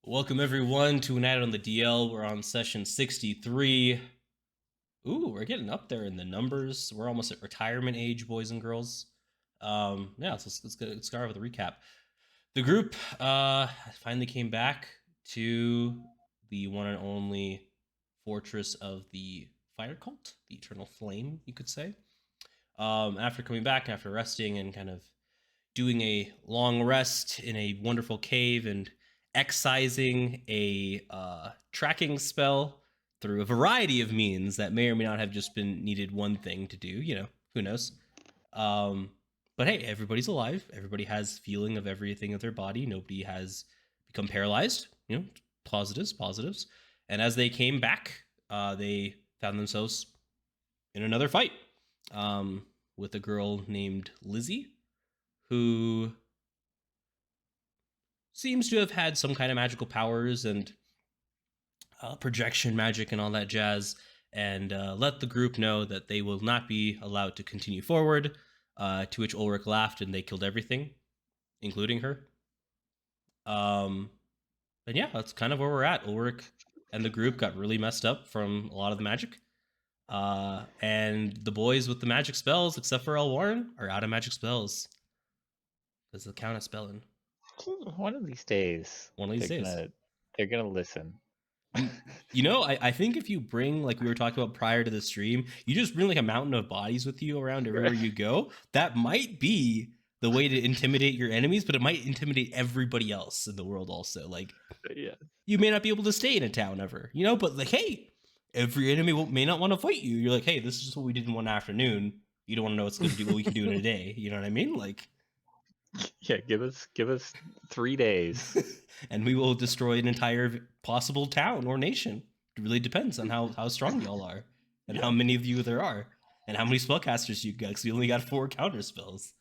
Welcome everyone to United on the DL. We're on session 63. Ooh, we're getting up there in the numbers. We're almost at retirement age, boys and girls. Let's start with a recap. The group finally came back to the one and only fortress of the fire cult, the Eternal Flame, you could say. After coming back, after resting and kind of doing a long rest in a wonderful cave and excising a tracking spell through a variety of means that may or may not have just been needed one thing to do. You know, who knows? But hey, everybody's alive. Everybody has feeling of everything of their body. Nobody has become paralyzed. You know, positives. And as they came back, they found themselves in another fight with a girl named Lyzzie, who seems to have had some kind of magical powers and projection magic and all that jazz, and let the group know that they will not be allowed to continue forward, to which Ulrich laughed and they killed everything, including her. And yeah, that's kind of where we're at. Ulrich and the group got really messed up from a lot of the magic. And the boys with the magic spells, except for Elwarin, are out of magic spells. Because the count is spelling. One of these days. They're gonna listen. You know, I think if you bring, like we were talking about prior to the stream, you just bring like a mountain of bodies with you around everywhere you go. That might be the way to intimidate your enemies, but it might intimidate everybody else in the world also. Like, yeah, you may not be able to stay in a town ever, you know, but like, hey, every enemy may not want to fight you. You're like, hey, this is just what we did in one afternoon. You don't want to know what we can do in a day. You know what I mean? Like, yeah, give us 3 days. And we will destroy an entire possible town or nation. It really depends on how strong y'all are, and how many of you there are, and how many spellcasters you got, because we only got 4 counter spells.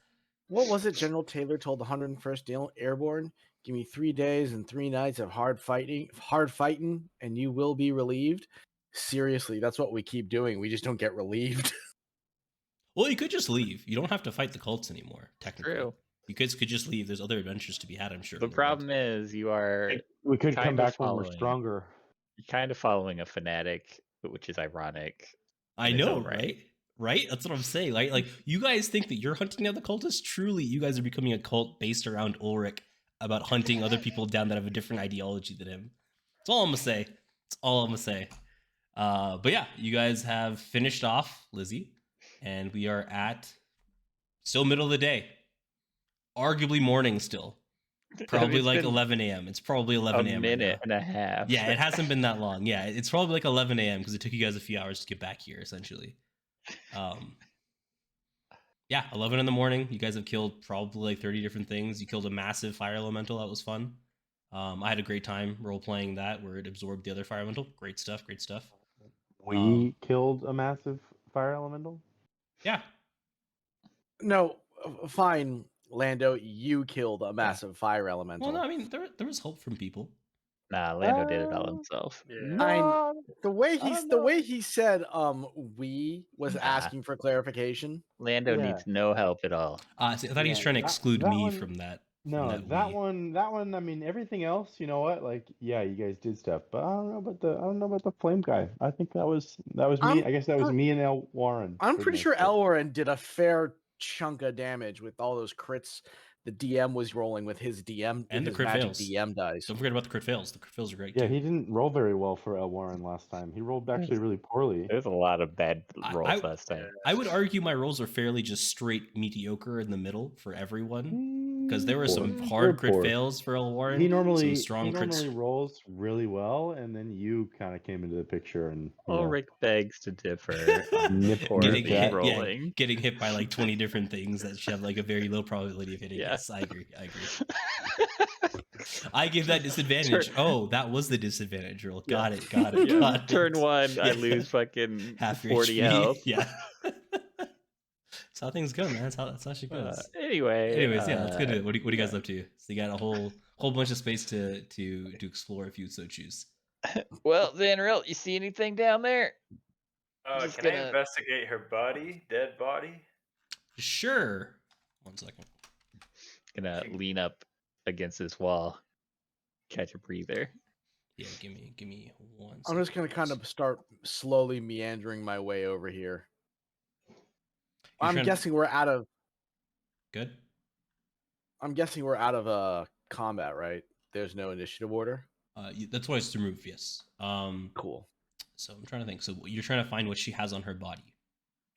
What was it General Taylor told the 101st Airborne? Give me 3 days and 3 nights of hard fighting, and you will be relieved. Seriously, that's what we keep doing. We just don't get relieved. Well, you could just leave. You don't have to fight the cults anymore, technically. True. You guys could just leave. There's other adventures to be had, I'm sure. The problem is we could come back when we're stronger. You're kind of following a fanatic, which is ironic. I know, right? Right? That's what I'm saying. Like you guys think that you're hunting down the cultists? Truly, you guys are becoming a cult based around Ulrich about hunting other people down that have a different ideology than him. That's all I'm gonna say. That's all I'm gonna say. But yeah, you guys have finished off Lyzzie, and we are at still middle of the day. Arguably morning still. Probably like 11 a.m. It's probably 11 a.m. A minute and a half. Yeah, it hasn't been that long. Yeah, it's probably like 11 a.m. because it took you guys a few hours to get back here, essentially. Yeah, 11 in the morning. You guys have killed probably like 30 different things. You killed a massive fire elemental. That was fun. I had a great time role-playing that, where it absorbed the other fire elemental. Great stuff. We killed a massive fire elemental? Yeah. No, fine, Lando, you killed a massive fire elemental. Well, no, I mean, there was hope from people. Nah, Lando did it all himself. Yeah. The way he said we was asking for clarification. Lando needs no help at all. See, I thought he was trying to exclude me from that. No, that one. I mean, everything else, you know what? Like, yeah, you guys did stuff, but I don't know about the flame guy. I think that was me. I guess that was me and Elwarin. I'm pretty sure Elwarin did a fair chunk of damage with all those crits the DM was rolling with his DM and the crit fails. DM dice. Don't forget about the crit fails. The crit fails are great. Yeah, he didn't roll very well for Elwarin last time. He rolled actually really poorly. There's a lot of bad rolls last time. I would argue my rolls are fairly just straight mediocre in the middle for everyone, because there were some hard crit fails for Elwarin. He normally rolls really well, and then you kind of came into the picture, and Ulrich begs to differ. Getting hit by like 20 different things that should have like a very low probability of hitting. Yeah. Yes, I agree. I give that disadvantage. Oh, that was the disadvantage roll. Got it. Turn 1, I lose fucking half 40 health. Yeah. That's how things go, man. That's how shit goes. Anyways, yeah, let's get into it. What do you guys up to? So you got a whole bunch of space to explore if you so choose. Well, Zanril, you see anything down there? Can I investigate her dead body? Sure. 1 second. Gonna lean up against this wall. catch a breather. Yeah, give me 1 I'm just gonna second. kind of start slowly meandering my way over here. You're I'm guessing we're out of. Good. I'm guessing we're out of combat, right? There's no initiative order. That's what I to remove. Yes. Cool. So I'm trying to think. So you're trying to find what she has on her body.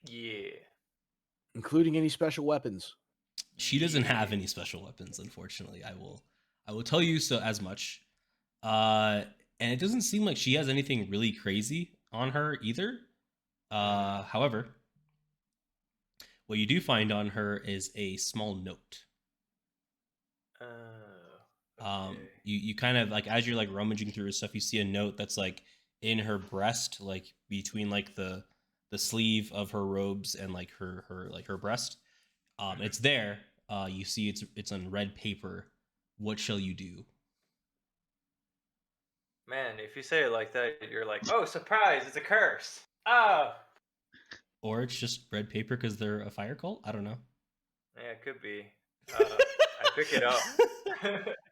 Yeah. Including any special weapons. She doesn't have any special weapons, unfortunately. I will tell you so as much. And it doesn't seem like she has anything really crazy on her either. However, what you do find on her is a small note. Okay. You kind of like, as you're like rummaging through her stuff, you see a note that's like in her breast, like between like the sleeve of her robes and like her breast. It's there. You see it's on red paper. What shall you do? Man, if you say it like that, you're like, oh, surprise, it's a curse. Oh. Or it's just red paper because they're a fire cult? I don't know. Yeah, it could be. I pick it up.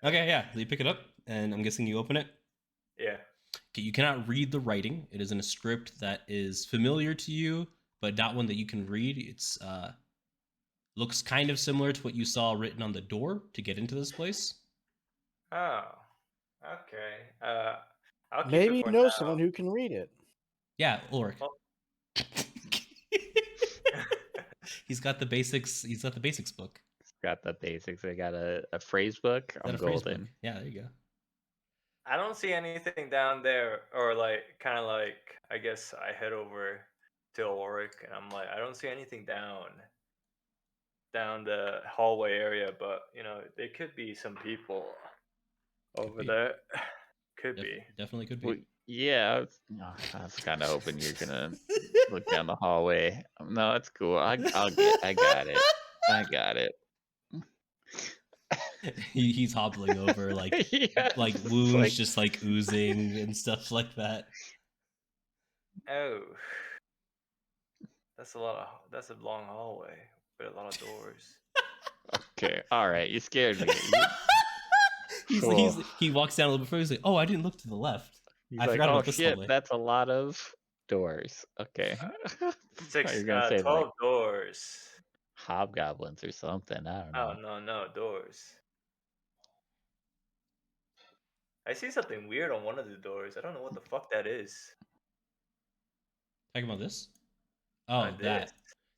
Okay, yeah. You pick it up, and I'm guessing you open it? Yeah. Okay, you cannot read the writing. It is in a script that is familiar to you, but not one that you can read. It's looks kind of similar to what you saw written on the door to get into this place. Oh. Okay. I'll keep Maybe it for you know now. Oh. someone who can read it. Yeah, Ulrich. Oh. He's got the basics. He's got the basics book. Got the basics. I got a phrase book. I'm golden. Yeah, there you go. I don't see anything down there, or like kind of like I guess I head over to Ulrich, and I'm like, I don't see anything down the hallway area, but you know, there could be some people over there. Could be. Definitely could be. Well, yeah, I was kind of hoping you're gonna look down the hallway. No, it's cool. I got it. I got it. He's hobbling over like Yeah, like wounds just like oozing and stuff like that. Oh, that's a long hallway with a lot of doors. Okay, all right, you scared me. He walks down a little bit further. He's like, "Oh, I didn't look to the left. I forgot about this hallway." That's a lot of doors. Okay, 12 doors. Hobgoblins or something. I don't know. Oh no, doors. I see something weird on one of the doors. I don't know what the fuck that is. Talking about this? Oh,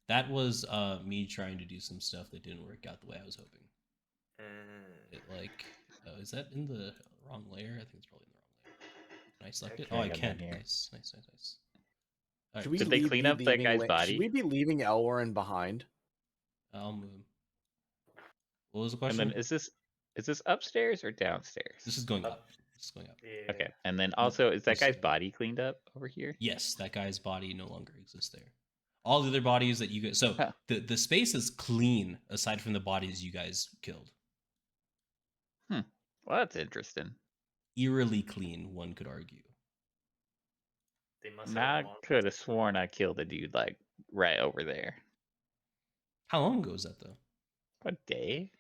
that was me trying to do some stuff that didn't work out the way I was hoping. It like, is that in the wrong layer? I think it's probably in the wrong layer. Can I select it? Oh, I can. Nice. Right. Did they clean up that guy's body? Should we be leaving Elwarin behind? I'll move him. What was the question? And then is this upstairs or downstairs? This is going up. This is going up. Yeah. Okay. And then also, is that guy's body cleaned up over here? Yes, that guy's body no longer exists there. All the other bodies that you guys... So, the space is clean, aside from the bodies you guys killed. Well, that's interesting. Eerily clean, one could argue. I could have sworn I killed a dude, like, right over there. How long ago was that, though? A day?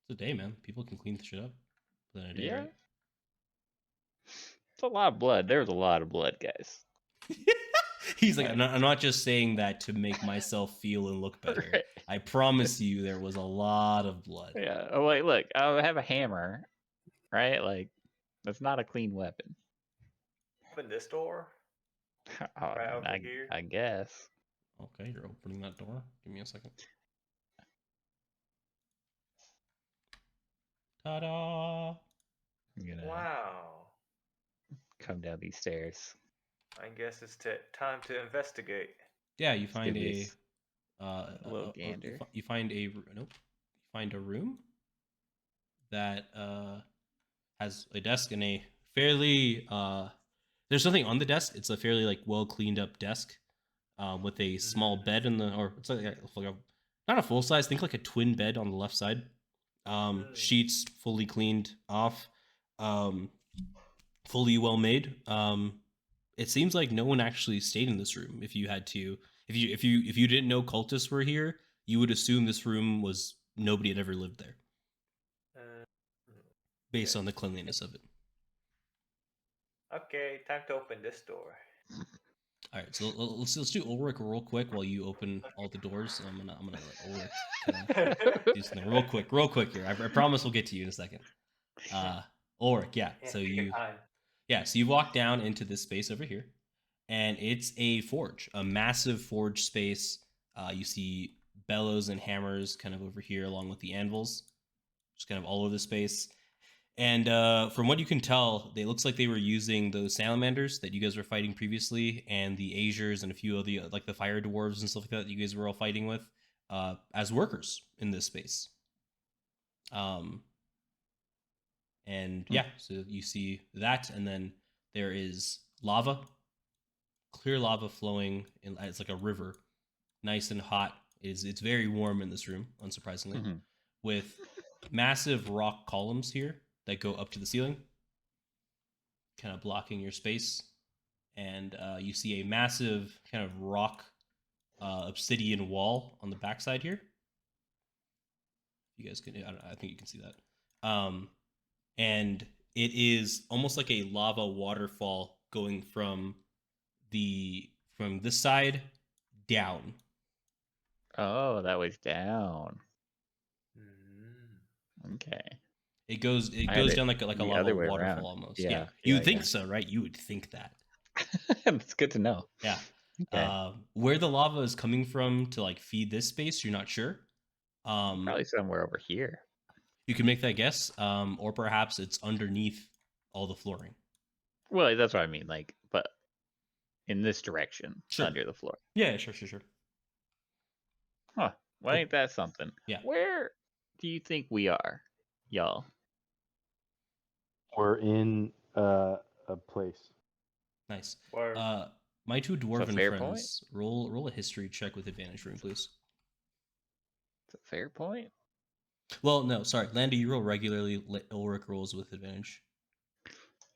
It's a day, man. People can clean the shit up within a day, Yeah. right? It's a lot of blood. There's a lot of blood, guys. He's like, I'm not just saying that to make myself feel and look better. Right. I promise you there was a lot of blood. Yeah. Oh, wait, look. I have a hammer, right? Like, that's not a clean weapon. Open this door? Right over here? I guess. Okay, you're opening that door. Give me a second. Ta-da! Wow. Come down these stairs. I guess it's time to investigate. Yeah, you find a little gander. You find a room that has a desk and a fairly there's nothing on the desk. It's a fairly like well cleaned up desk with a small bed in the, or it's like not a full size. Think like a twin bed on the left side. Sheets fully cleaned off, fully well made. It seems like no one actually stayed in this room. If you didn't know cultists were here, you would assume this room was nobody had ever lived there. based on the cleanliness of it. Okay, time to open this door. All right, so let's do Ulrich real quick while you open all the doors. I'm gonna let Ulrich kind of do something real quick here. I promise we'll get to you in a second. Ulrich, yeah. Yeah, So take your you time. so you walk down into this space over here, and it's a forge, a massive forge space. You see bellows and hammers kind of over here, along with the anvils, just kind of all over the space. And from what you can tell, it looks like they were using those salamanders that you guys were fighting previously, and the Azures and a few of the like the fire dwarves and stuff like that you guys were all fighting with as workers in this space. And yeah, so you see that, and then there is lava, clear lava flowing, and it's like a river, nice and hot. It's very warm in this room, unsurprisingly, with massive rock columns here that go up to the ceiling, kind of blocking your space. And you see a massive kind of rock obsidian wall on the backside here. You guys can, I think you can see that. And it is almost like a lava waterfall going from this side down. Oh, that was down. Okay. It goes down like a the lava other way waterfall around. almost. Yeah, You yeah, would think yeah. so, right? You would think that. That's good to know. Yeah. Okay. Where the lava is coming from to like feed this space, you're not sure. Probably somewhere over here. You can make that guess, or perhaps it's underneath all the flooring. Well, that's what I mean. Like, but in this direction, Sure. under the floor. Yeah, sure. Huh. Well, Cool. ain't that something? Yeah. Where do you think we are, y'all? We're in a place. Nice. Word. My two dwarven fair friends, roll a history check with advantage for me, please. It's a fair point. Well, no, sorry, Lando, you roll regularly. Ulrich rolls with advantage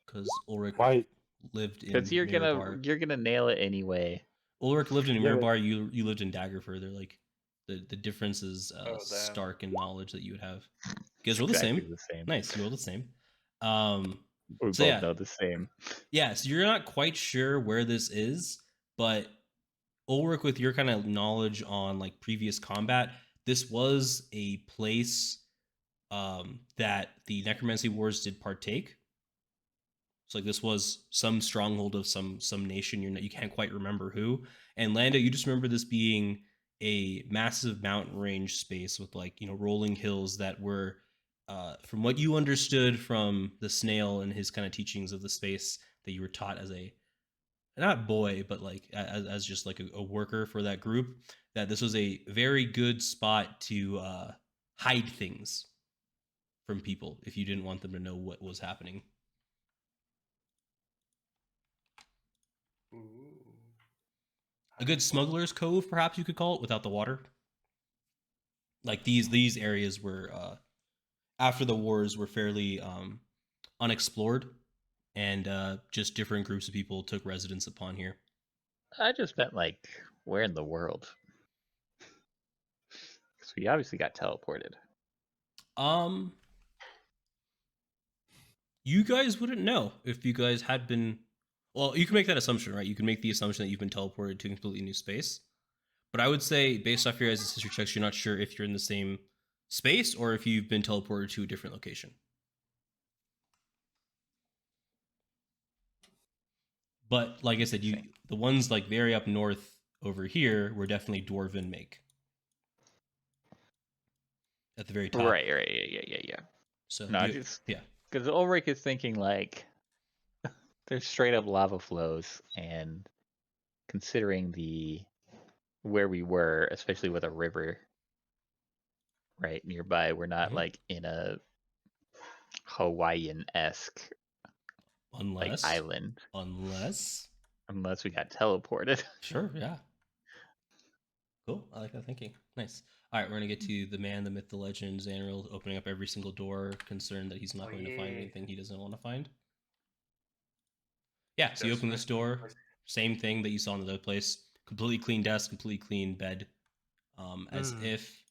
because Ulrich Why? lived in Because you're Mirabar. gonna nail it anyway. Ulrich lived in Yeah, but- Mirabar. You lived in Daggerford. They're like the difference is damn. stark in knowledge that you would have. You guys roll Exactly the the same. Nice, you roll the same. We So both yeah. know the same. Yeah, so you're not quite sure where this is, but Ulrich, with your kind of knowledge on like previous combat, this was a place that the Necromancy Wars did partake. So like this was some stronghold of some nation. You can't quite remember who. And Lando, you just remember this being a massive mountain range space with like rolling hills that were, from what you understood from the snail and his kind of teachings of the space that you were taught as a not boy, but like as just like a worker for that group, that this was a very good spot to hide things from people if you didn't want them to know what was happening. Ooh. A good smuggler's cove, perhaps you could call it, without the water. Like these areas were after the wars were fairly unexplored, and just different groups of people took residence upon here. I just meant like, where in the world? Because we obviously got teleported. You guys wouldn't know if you guys had been. Well, you can make that assumption, right? You can make the assumption that you've been teleported to a completely new space. But I would say, based off your guys' history checks, you're not sure if you're in the same space or if you've been teleported to a different location. But like I said, the ones like very up north over here were definitely dwarven make. At the very top. Right, yeah. So No, because Ulrich is thinking like there's straight up lava flows, and considering where we were, especially with a river right nearby, we're not like in a Hawaiian-esque like island. Unless we got teleported. Sure, yeah. Cool. I like that thinking. Nice. All right, we're gonna get to the man, the myth, the legend, Zanril, opening up every single door, concerned that he's not going to find anything he doesn't want to find. Yeah, so you open this door, same thing that you saw in the other place. Completely clean desk, completely clean bed, as if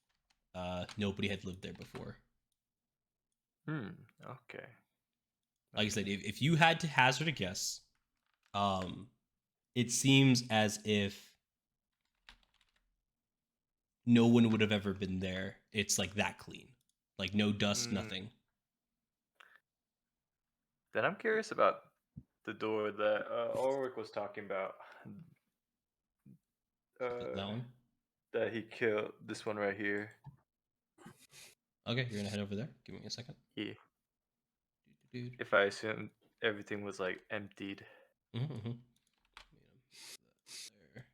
nobody had lived there before. Okay. Like I said, if you had to hazard a guess, it seems as if no one would have ever been there. It's like that clean, like no dust, nothing. Then I'm curious about the door that Ulrich was talking about. That one. That he killed. This one right here. Okay, you're gonna head over there. Give me a second. Yeah. Dude. If I assume everything was like emptied. Mm-hmm. There.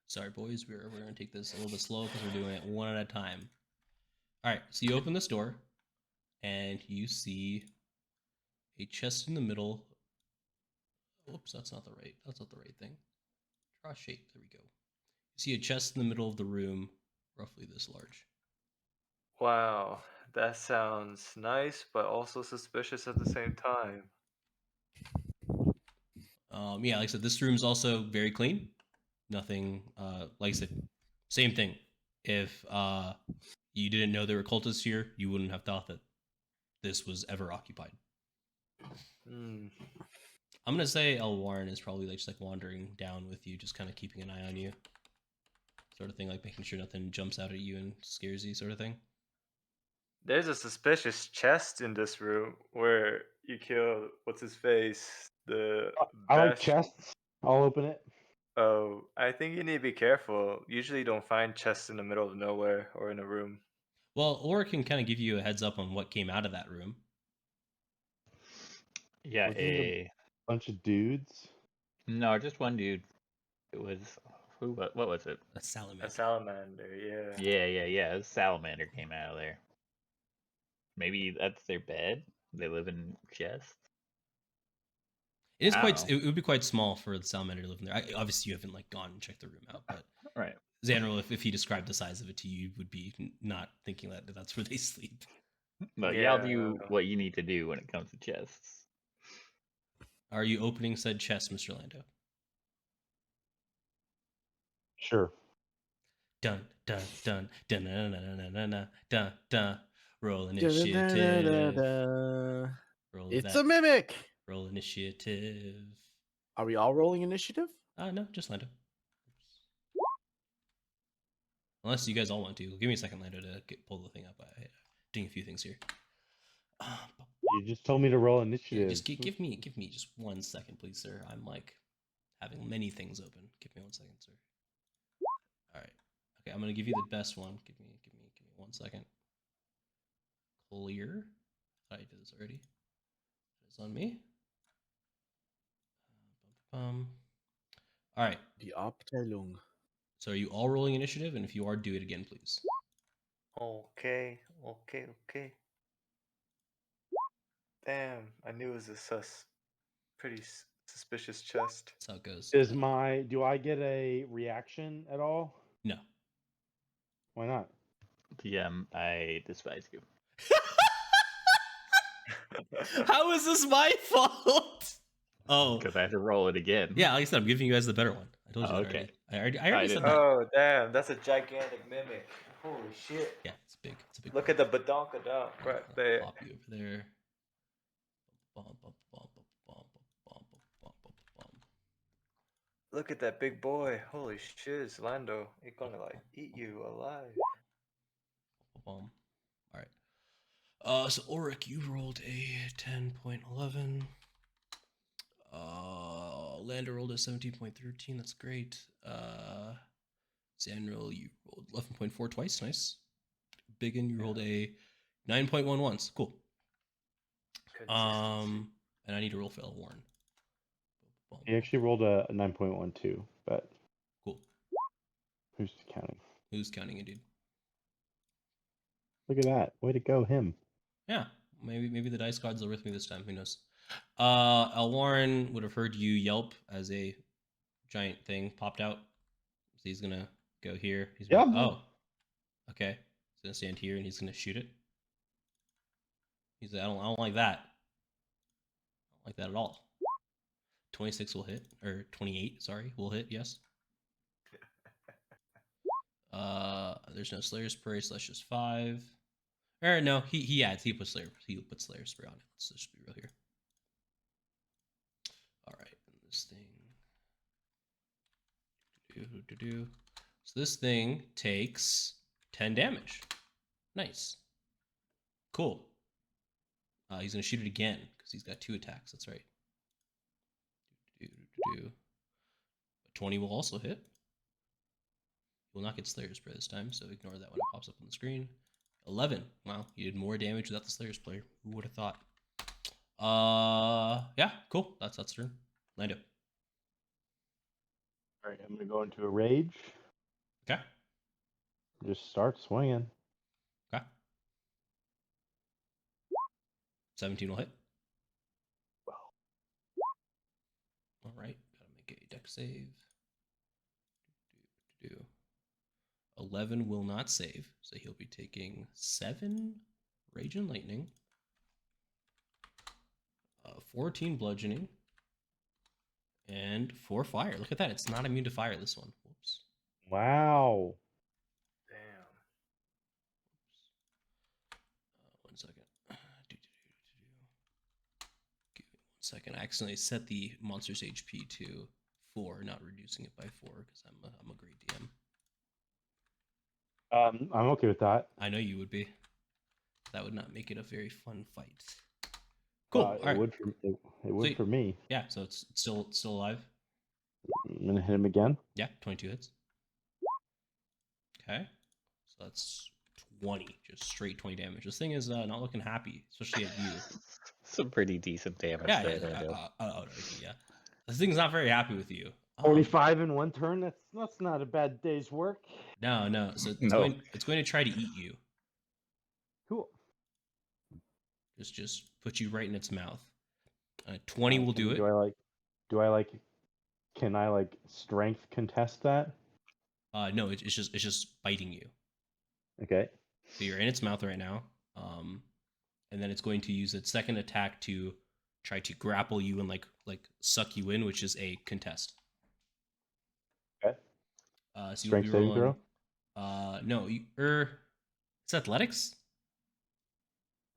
Sorry, boys. We're gonna take this a little bit slow because we're doing it one at a time. All right. So you open this door, and you see a chest in the middle. Oops, that's not the right thing. Draw shape. There we go. You see a chest in the middle of the room, roughly this large. Wow, that sounds nice, but also suspicious at the same time. Yeah, like I said, this room's also very clean. Nothing, like I said, same thing. If you didn't know there were cultists here, you wouldn't have thought that this was ever occupied. I'm gonna say Elwarin is probably like just like wandering down with you, just kind of keeping an eye on you, sort of thing, like making sure nothing jumps out at you and scares you, sort of thing. There's a suspicious chest in this room where you killed what's his face, the I like best. chests. I'll open it. Oh, I think you need to be careful. Usually, you don't find chests in the middle of nowhere or in a room. Well, Ulrich can kind of give you a heads up on what came out of that room. Yeah, Wasn't it a bunch of dudes? No, just one dude. It was who? What was it? A salamander. A salamander, yeah. Yeah. A salamander came out of there. Maybe that's their bed. They live in chests. It is I quite. don't know. It would be quite small for the salamander to live in there. Obviously, you haven't like gone and checked the room out, but Right. Zanril, if he described the size of it to you, would be not thinking that that's where they sleep. But Yeah. y'all do what you need to do when it comes to chests. Are you opening said chest, Mr. Lando? Sure. Dun dun dun dun dun dun dun dun dun dun. Roll Da-da-da-da-da-da. initiative. Roll It's that. a mimic. Roll initiative. Are we all rolling initiative? No, just Lando. Unless you guys all want to. Give me a second, Lando, to pull the thing up. I'm doing a few things here. You just told me to roll Yeah, initiative. just give me just 1 second, please, sir. I'm like having many things open. Give me 1 second, sir. All right. Okay, I'm gonna give you the best one. Give me 1 second. Clear. I did this already. It's on me. All right. Die Abteilung. So are you all rolling initiative? And if you are, do it again, please. Okay. Damn, I knew it was a pretty suspicious chest. That's how it goes. Do I get a reaction at all? No. Why not? DM, I despise you. How is this my fault? Oh, Because I have to roll it again. yeah. Like I said, I'm giving you guys the better one. I told you Oh, that okay. already. I already said didn't that. Oh, damn, that's a gigantic mimic. Holy shit. Yeah, it's big. It's a big. Look at the badonkadonk right I'll there. pop you over there. Look at that big boy. Holy shit, Lando. He's gonna like eat you alive. All right. So Ulrich, you rolled a 10.11. Lando rolled a 17.13. That's great. Zanril, you rolled 11.4 twice. Nice. BigYin, you rolled a 9.1 once. Cool. Consistency. And I need to roll for Elwarin. He actually rolled a 9.12, but Cool. who's counting? Who's counting it, dude? Look at that. Way to go, him. Yeah, maybe the dice gods are with me this time. Who knows? Elwarin would have heard you yelp as a giant thing popped out. So he's gonna go here. He's Yeah. oh, okay. He's gonna stand here and he's gonna shoot it. He's like, I don't like that. I don't like that at all. 26 will hit, or 28. Sorry, will hit. Yes. There's no Slayer's Parade, so that's just 5. Or no, he adds. He puts Slayer spray on it. Let's just be real here. All right, this thing. So this thing takes 10 damage. Nice. Cool. He's gonna shoot it again because he's got 2 attacks. That's right. 20 will also hit. He will not get Slayer spray this time, so ignore that when it pops up on the screen. 11. Wow, you did more damage without the Slayer's player. Who would have thought? Yeah, cool. That's turn. Lando. All right, I'm gonna go into a rage. Okay. Just start swinging. Okay. 17 will hit. All right, gotta make a dex save. 11 will not save, so he'll be taking 7 Rage and Lightning, 14 Bludgeoning, and 4 Fire. Look at that, it's not immune to fire, this one. Whoops. Wow. Damn. 1 second. Give me 1 second. I accidentally set the monster's HP to 4, not reducing it by 4, because I'm a great DM. I'm okay with that. I know you would be. That would not make it a very fun fight. Cool. It would for me. Yeah, so it's still alive. I'm gonna hit him again. Yeah, 22 hits. Okay, so that's 20, just straight 20 damage. This thing is not looking happy, especially at you. Some pretty decent damage Yeah, there. yeah. This thing's not very happy with you. 45 in 1 turn. That's not a bad day's work. No. So it's going to try to eat you. Cool. Just put you right in its mouth. 20 will do it. Can I strength contest that? No, it's just biting you. Okay. So you're in its mouth right now. And then it's going to use its second attack to try to grapple you and like suck you in, which is a contest. Okay. So strength saving throw? No, it's athletics.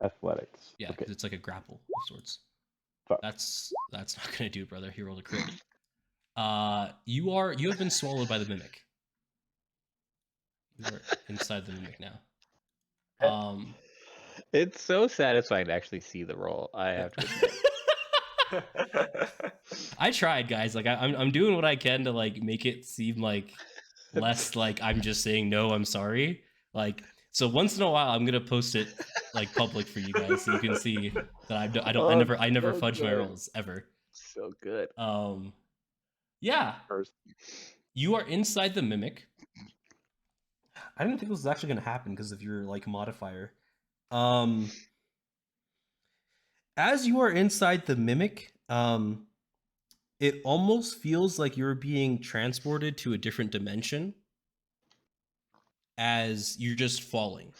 Athletics. Yeah, because it's like a grapple of sorts. Fuck. That's not gonna do it, brother. He rolled a crit. You have been swallowed by the mimic. You are inside the mimic now. It's so satisfying to actually see the roll. I have to admit. I tried, guys. Like I'm doing what I can to make it seem less like I'm just saying no, I'm sorry. So once in a while I'm gonna post it public for you guys so you can see that I never fudge my rolls ever. So good. Yeah. You are inside the mimic. I didn't think this was actually gonna happen because of your modifier. As you are inside the mimic, it almost feels like you're being transported to a different dimension as you're just falling.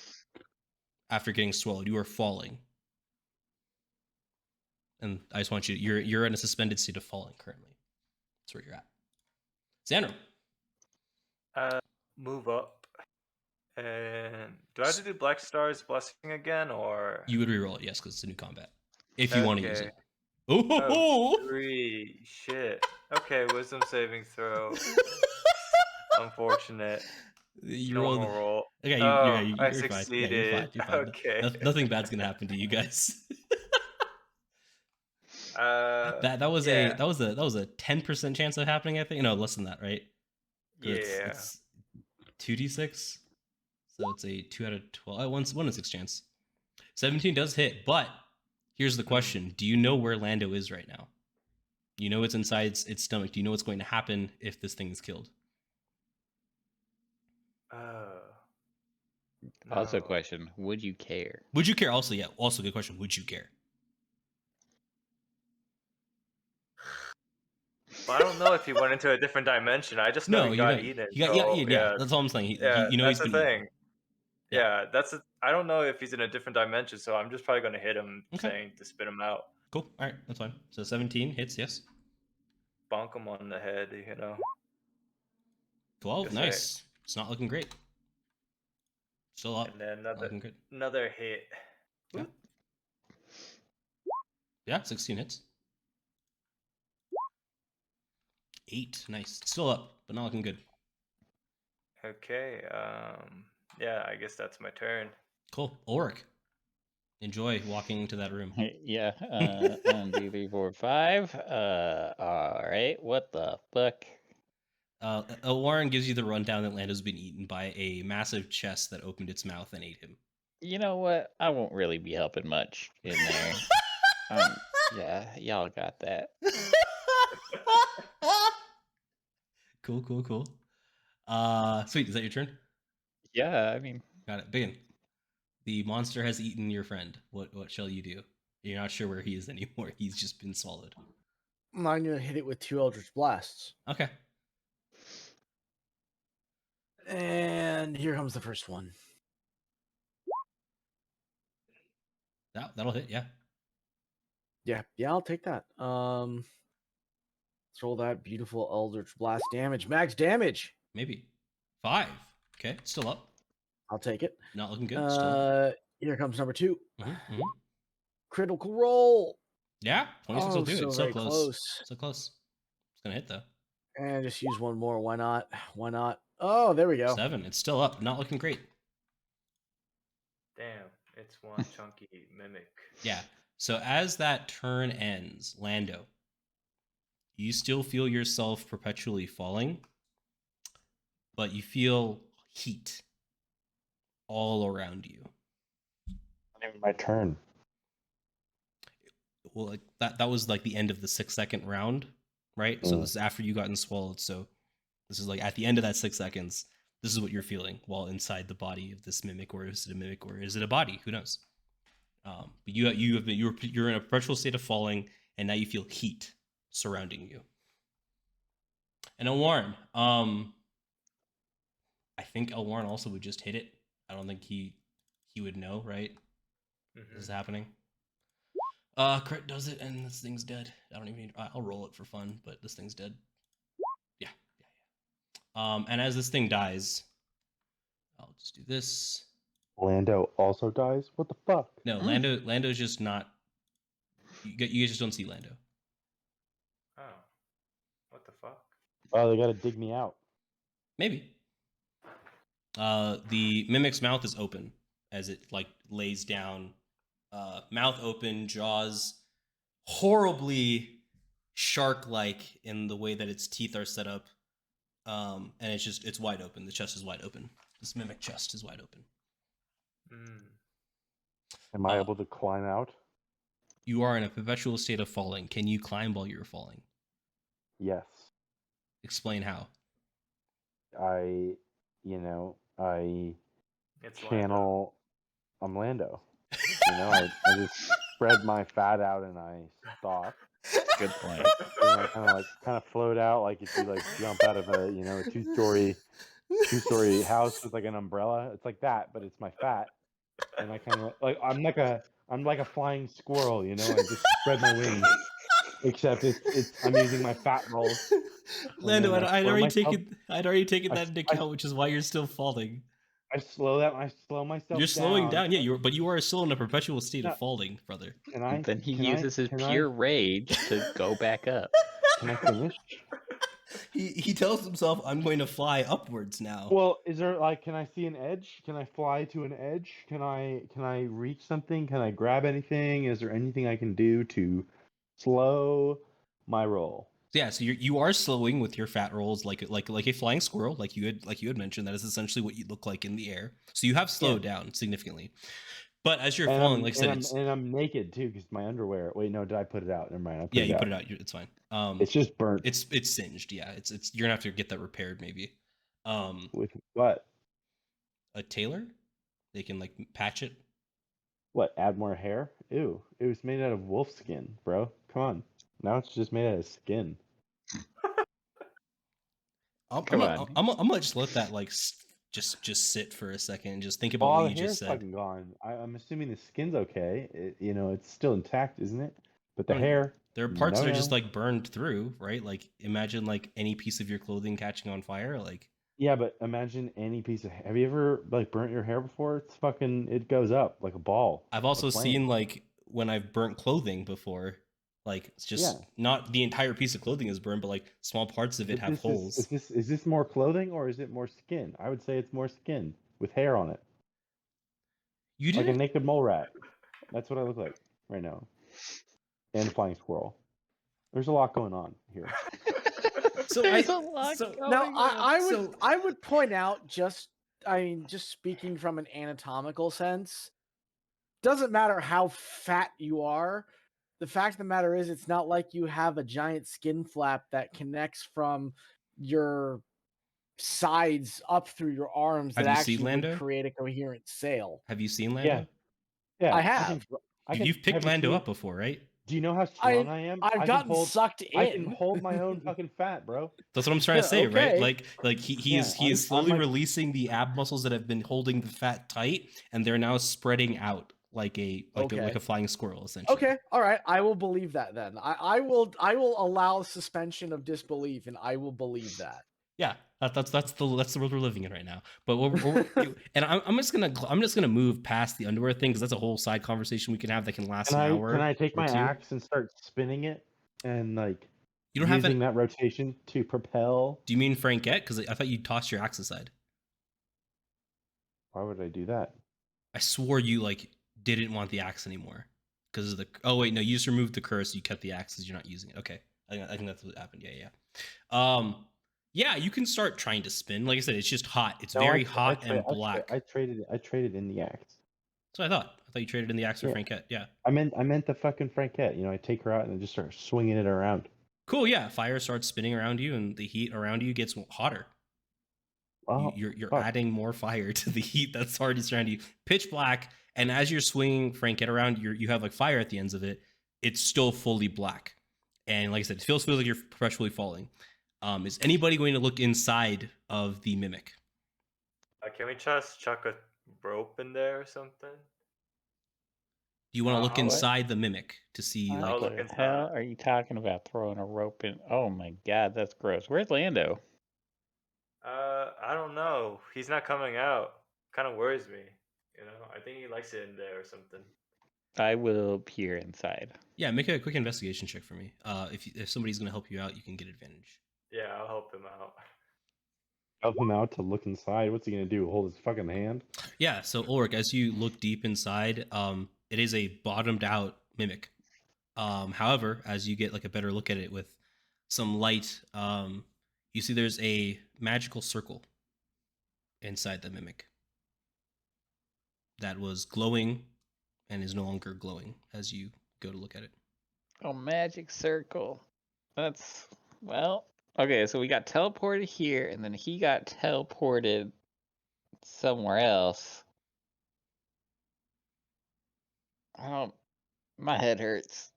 After getting swallowed, you are falling. And I just want you're in a suspended state of falling currently. That's where you're at. Zanril. Move up. And do I have to do Black Star's Blessing again, or you would reroll it? Yes, because it's a new combat. If you want to use it. Oh, 3. Shit. Okay, Wisdom saving throw. Unfortunate. You roll. Okay, I succeeded. Fine. You're fine. Okay. Nothing bad's gonna happen to you guys. That was a 10% chance of happening. I think less than that, right? Yeah. It's 2d6. So it's a 2 out of 12. 1 in 6 chance. 17 does hit, but here's the question. Do you know where Lando is right now? You know it's inside its stomach. Do you know what's going to happen if this thing is killed? Also question, would you care? Would you care? Also, yeah. Also good question. Would you care? Well, I don't know if he went into a different dimension. I just know he got eaten. Yeah, that's all I'm saying. That's the thing. Yeah, I don't know if he's in a different dimension, so I'm just probably going to hit him, saying to spit him out. Cool. All right, that's fine. So 17 hits, yes. Bonk him on the head, 12, nice. It's not looking great. Still up. And then Not looking good. another hit. Yeah. Yeah, 16 hits. 8. Nice. Still up, but not looking good. Okay. Yeah, I guess that's my turn. Cool. Ulrich. Enjoy walking into that room. Yeah. 1, 2, 3, 4, 5. All right. What the fuck? Elwarin gives you the rundown that Lando's been eaten by a massive chest that opened its mouth and ate him. You know what? I won't really be helping much in there. Yeah, y'all got that. Cool. Sweet. Is that your turn? Yeah, I mean, Got it. BigYin. The monster has eaten your friend. What shall you do? You're not sure where he is anymore. He's just been swallowed. I'm gonna hit it with 2 Eldritch Blasts. Okay. And here comes the first one. That'll hit, yeah. Yeah, I'll take that. Let's roll that beautiful Eldritch Blast damage. Max damage. Maybe. 5. Okay, still up. I'll take it. Not looking good. Still up. Here comes number 2. Mm-hmm. Critical roll. Yeah, 26 will do so it. So very close. So close. It's gonna hit though. And just use one more. Why not? Oh, there we go. 7. It's still up. Not looking great. Damn, it's one chunky mimic. Yeah. So as that turn ends, Lando, you still feel yourself perpetually falling, but you feel heat all around you. Not even my turn. Well, like that was like the end of the 6-second round, right? So this is after you gotten swallowed. So this is like at the end of that 6 seconds. This is what you're feeling while inside the body of this mimic, or is it a mimic, or is it a body? Who knows? But you're in a perpetual state of falling, and now you feel heat surrounding you. And Elwarin, I think Elwarin also would just hit it. I don't think he would know, right? Mm-hmm. This is happening. Crit does it, and this thing's dead. I don't even need. I'll roll it for fun, but this thing's dead. Yeah. And as this thing dies, I'll just do this. Lando also dies? What the fuck? No, Lando's just not. You guys just don't see Lando. Oh, what the fuck? Oh, they gotta dig me out. Maybe. The mimic's mouth is open as it like lays down. Mouth open, jaws horribly shark-like in the way that its teeth are set up. And it's wide open. The chest is wide open. This mimic chest is wide open. Am I able to climb out? You are in a perpetual state of falling. Can you climb while you're falling? Yes. Explain how. I It's channel. I'm Lando. I just spread my fat out and I stop. good point. Kind of float out like if you like jump out of a two-story house with like an umbrella. It's like that, but it's my fat, and I kind of like I'm like a flying squirrel. I just spread my wings. Except I'm using my fat rolls. Lando, I'd already taken that into account, which is why you're still falling. I slow myself. You're slowing down, yeah. But you are still in a perpetual state of falling, brother. Then he uses his pure rage to go back up. Can I finish? He tells himself, "I'm going to fly upwards now." Well, is there can I see an edge? Can I fly to an edge? Can I reach something? Can I grab anything? Is there anything I can do to slow my roll? Yeah, so you are slowing with your fat rolls like a flying squirrel, like you had mentioned. That is essentially what you look like in the air. So you have slowed down significantly. But as you're falling, like I said, I'm naked too because my underwear. Wait, no, did I put it out? Never mind. You put it out. It's fine. It's just burnt. It's singed. Yeah, it's you're gonna have to get that repaired maybe. With what? A tailor? They can like patch it. What? Add more hair? Ew! It was made out of wolf skin, bro. Come on. Now it's just made out of skin. I'm gonna just let that like just sit for a second and just think about what you just said. Fucking gone. I'm assuming the skin's okay. It's still intact, isn't it? But the hair. There are parts that are just like burned through, right? Like imagine like any piece of your clothing catching on fire. Like Yeah, but imagine any piece of. Have you ever like burnt your hair before? It's fucking. It goes up like a ball. I've a also flame. seen like when I've burnt clothing before, like it's just Yeah. not the entire piece of clothing is burned, but like small parts of it But have holes. is this more clothing or is it more skin? I would say it's more skin with hair on it, You like a didn't. naked mole rat. That's what I look like right now, and a flying squirrel. There's a lot going on here. So There's I a lot so going Now, on. I would point out just speaking from an anatomical sense, doesn't matter how fat you are. The fact of the matter is, it's not like you have a giant skin flap that connects from your sides up through your arms Have that you seen actually would Lando? create a coherent sail. Have you seen Yeah, Lando? yeah. I have. You've picked have you Lando seen- up before, right? Do you know how strong I am? I've I can gotten hold. sucked I can in. hold my own fucking fat, bro. That's what I'm trying to say, right? Okay. Like he Yeah, is I'm slowly like- releasing the ab muscles that have been holding the fat tight, and they're now spreading out like like Okay. a flying squirrel, essentially. Okay, all right. I will believe that then. I will allow suspension of disbelief, and I will believe that. Yeah, that's the world we're living in right now. But and I'm just gonna move past the underwear thing because that's a whole side conversation we can have that can last an hour. Can I take or my two. axe and start spinning it and like You don't have using that. that rotation to propel? Do you mean Frankette? Because I thought you tossed your axe aside. Why would I do that? I swore you like didn't want the axe anymore because of the. Oh wait, no, you just removed the curse. You kept the axe because you're not using it. Okay, I think that's what happened. Yeah. Yeah, you can start trying to spin. Like I said, it's just hot. It's No, very hot and black. I traded in the axe. That's what I thought. I thought you traded in the axe for Yeah. Frankette. Yeah. I meant the fucking Frankette. You know, I take her out and I just start swinging it around. Cool. Yeah. Fire starts spinning around you, and the heat around you gets hotter. Oh, You're fuck. adding more fire to the heat that's already surrounding you. Pitch black, and as you're swinging Frankette around, you have like fire at the ends of it. It's still fully black, and like I said, it feels like you're perpetually falling. Is anybody going to look inside of the mimic? Can we just chuck a rope in there or something? Do you want to look I'll- inside the mimic to see What like I'll look the inside. hell are you talking about throwing a rope in? Oh my god, that's gross. Where's Lando? I don't know. He's not coming out. Kind of worries me. You know, I think he likes it in there or something. I will peer inside. Yeah, make a quick investigation check for me. If somebody's going to help you out, you can get advantage. Yeah, I'll help him out. Help him out to look inside. What's he gonna do? Hold his fucking hand? Yeah, so Ulrich, as you look deep inside, it is a bottomed out mimic. However, as you get like a better look at it with some light, you see there's a magical circle inside the mimic that was glowing and is no longer glowing as you go to look at it. Oh, magic circle. That's well. Okay, so we got teleported here, and then he got teleported somewhere else. I don't. My head hurts.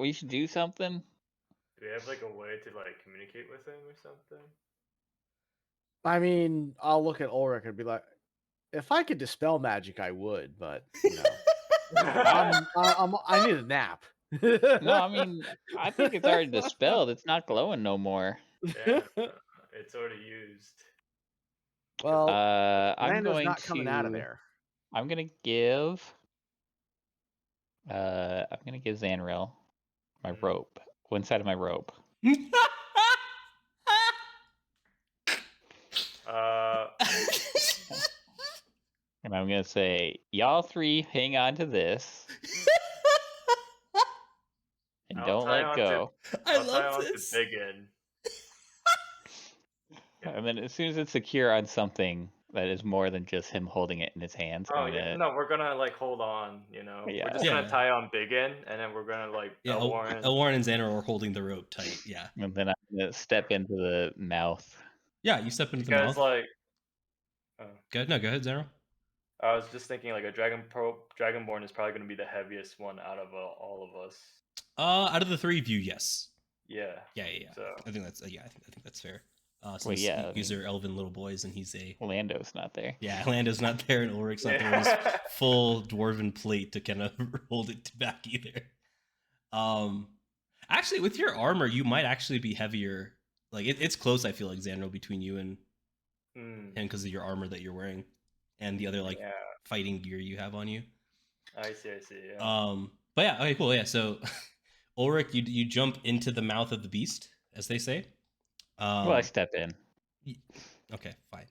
We should do something. Do we have like a way to like communicate with him or something? I mean, I'll look at Ulrich and be like, if I could dispel magic, I would, but you know, I need a nap. No, I mean, I think it's already dispelled. It's not glowing no more. Yeah, it's already used. Well, I'm Lando's going not coming out of to- there. I'm gonna give. I'm gonna give Zanril my rope. One side of my rope. And I'm gonna say, y'all three hang on to this. And I'll don't tie let on go. I'll tie on to BigYin. And then as soon as it's secure on something that is more than just him holding it in his hands, Oh I'm yeah, gonna... no, we're gonna like hold on. You know, Yeah. we're just Yeah. gonna tie on BigYin, and then we're gonna like Yeah, Elwarin. Elwarin and Xander are holding the rope tight. Yeah. And then I'm gonna step into the mouth. Yeah, you step into the Because mouth. like, Go ahead, Xander. I was just thinking like a Dragonborn is probably gonna be the heaviest one out of all of us. Out of the three of you, yes. Yeah. Yeah. So I think that's I think that's fair. Well, yeah, I these mean- are elven little boys, and he's a Lando's not there. yeah. Lando's not there, and Ulrich's not there. With his yeah. full dwarven plate to kind of hold it back either. Actually, with your armor, you might actually be heavier. Like it's close. I feel like Zanril between you and him because of your armor that you're wearing and the other like fighting gear you have on you. I see. Yeah. But yeah, okay, cool. Yeah, so Ulrich, you jump into the mouth of the beast, as they say. Well, I step in. Okay, fine.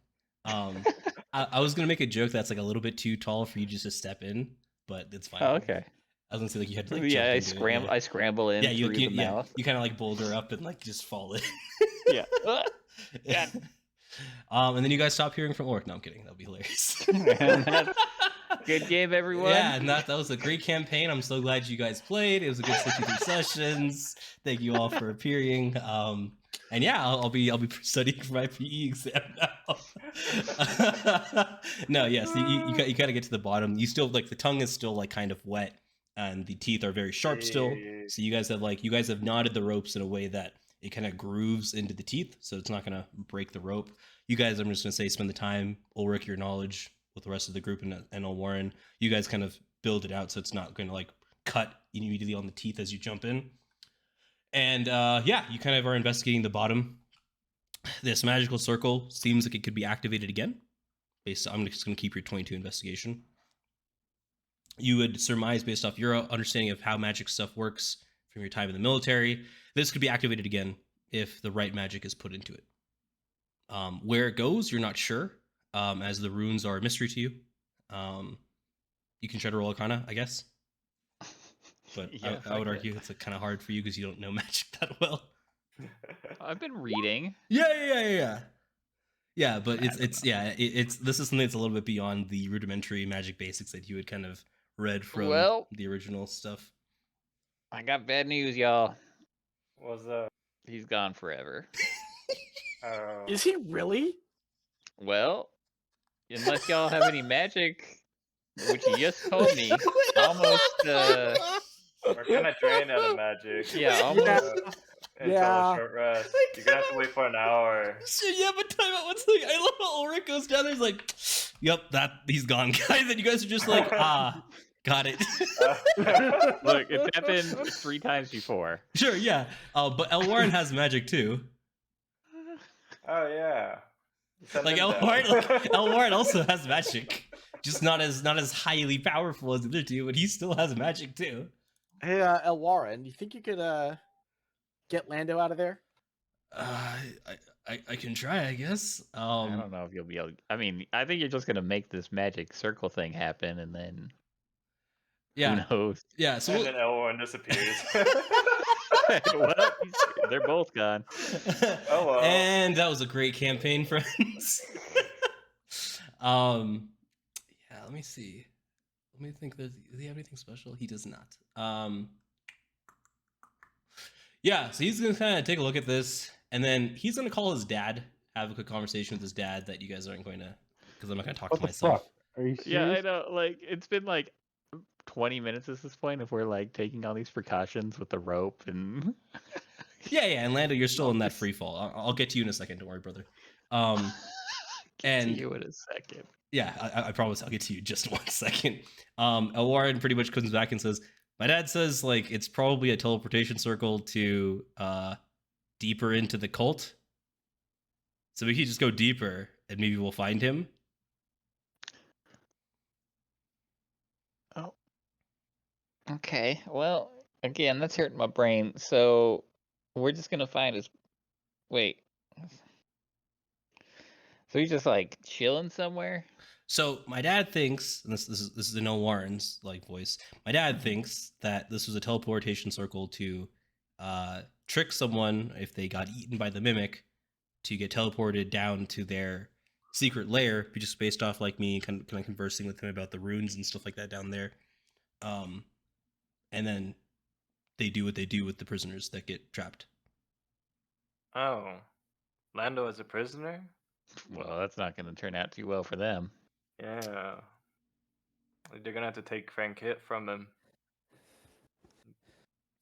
I was gonna make a joke that's like a little bit too tall for you just to step in, but it's fine. Oh, okay. I was gonna say like you had to like Yeah, jump I scramble in through the mouth. You kind of like boulder up and like just fall in. Yeah. Yeah. And then you guys stop hearing from Ulrich. No, I'm kidding. That'd be hilarious. Good game, everyone. Yeah, and that was a great campaign. I'm so glad you guys played. It was a good 63 sessions. Thank you all for appearing. And yeah, I'll be studying for my PE exam now. No, yes, you got to get to the bottom. You still like the tongue is still like kind of wet, and the teeth are very sharp still. So you guys have knotted the ropes in a way that it kind of grooves into the teeth, so it's not gonna break the rope. You guys, I'm just gonna say, spend the time, Ulrich, your knowledge with the rest of the group and Elwarin. You guys kind of build it out so it's not gonna like cut immediately on the teeth as you jump in. And yeah, you kind of are investigating the bottom. This magical circle seems like it could be activated again. I'm just going to keep your 22 investigation. You would surmise, based off your understanding of how magic stuff works from your time in the military, this could be activated again if the right magic is put into it. Where it goes, you're not sure, as the runes are a mystery to you. You can try to roll Arcana, I guess. But yeah, I would argue it's kind of hard for you because you don't know magic that well. I've been reading. Yeah. But this is something that's a little bit beyond the rudimentary magic basics that you had kind of read from the original stuff. I got bad news, y'all. What's up? He's gone forever. Is he really? Well, unless y'all have any magic, which you just told me, almost. We're kind of drained out of magic. Yeah, almost. Until a short rest. You're gonna have to wait for an hour. Yeah, but time out one second. I love how Ulrich goes down there. He's like, "Yep, he's gone, guys." And you guys are just like, got it. Look, it's happened 3 times before. Sure, yeah. But Elwarin has magic too. Oh yeah. Like Elwarin also has magic, just not as highly powerful as the other two, but he still has magic too. Hey, Elwarin, you think you could get Lando out of there? I can try, I guess. I don't know if you'll be able. I mean, I think you're just gonna make this magic circle thing happen, and then who knows? Yeah. So and then Elwarin disappears. Well, they're both gone. Oh well. And that was a great campaign, friends. Yeah. Let me see. Let me think. Does he have anything special? He does not. Yeah, so he's gonna kind of take a look at this, and then he's gonna call his dad, have a quick conversation with his dad that you guys aren't going to, because I'm not gonna talk to myself. Are you serious? Yeah, I know. Like, it's been like 20 minutes at this point if we're like taking all these precautions with the rope and. Yeah, and Lando, you're still in that free fall. I'll get to you in a second. Don't worry, brother. Get to you in a second. Yeah, I promise I'll get to you just 1 second. Elwarin pretty much comes back and says, my dad says like it's probably a teleportation circle to deeper into the cult. So we could just go deeper and maybe we'll find him. Oh. Okay. Well, again, that's hurting my brain. So we're just gonna find his. Wait. So he's just like chilling somewhere. So my dad thinks, and this is in Elwarin's like voice. My dad thinks that this was a teleportation circle to trick someone if they got eaten by the mimic to get teleported down to their secret lair, just based off like me kind of conversing with him about the runes and stuff like that down there. And then they do what they do with the prisoners that get trapped. Oh, Lando as a prisoner? Well, that's not going to turn out too well for them. Yeah. They're gonna have to take Frank Hit from him.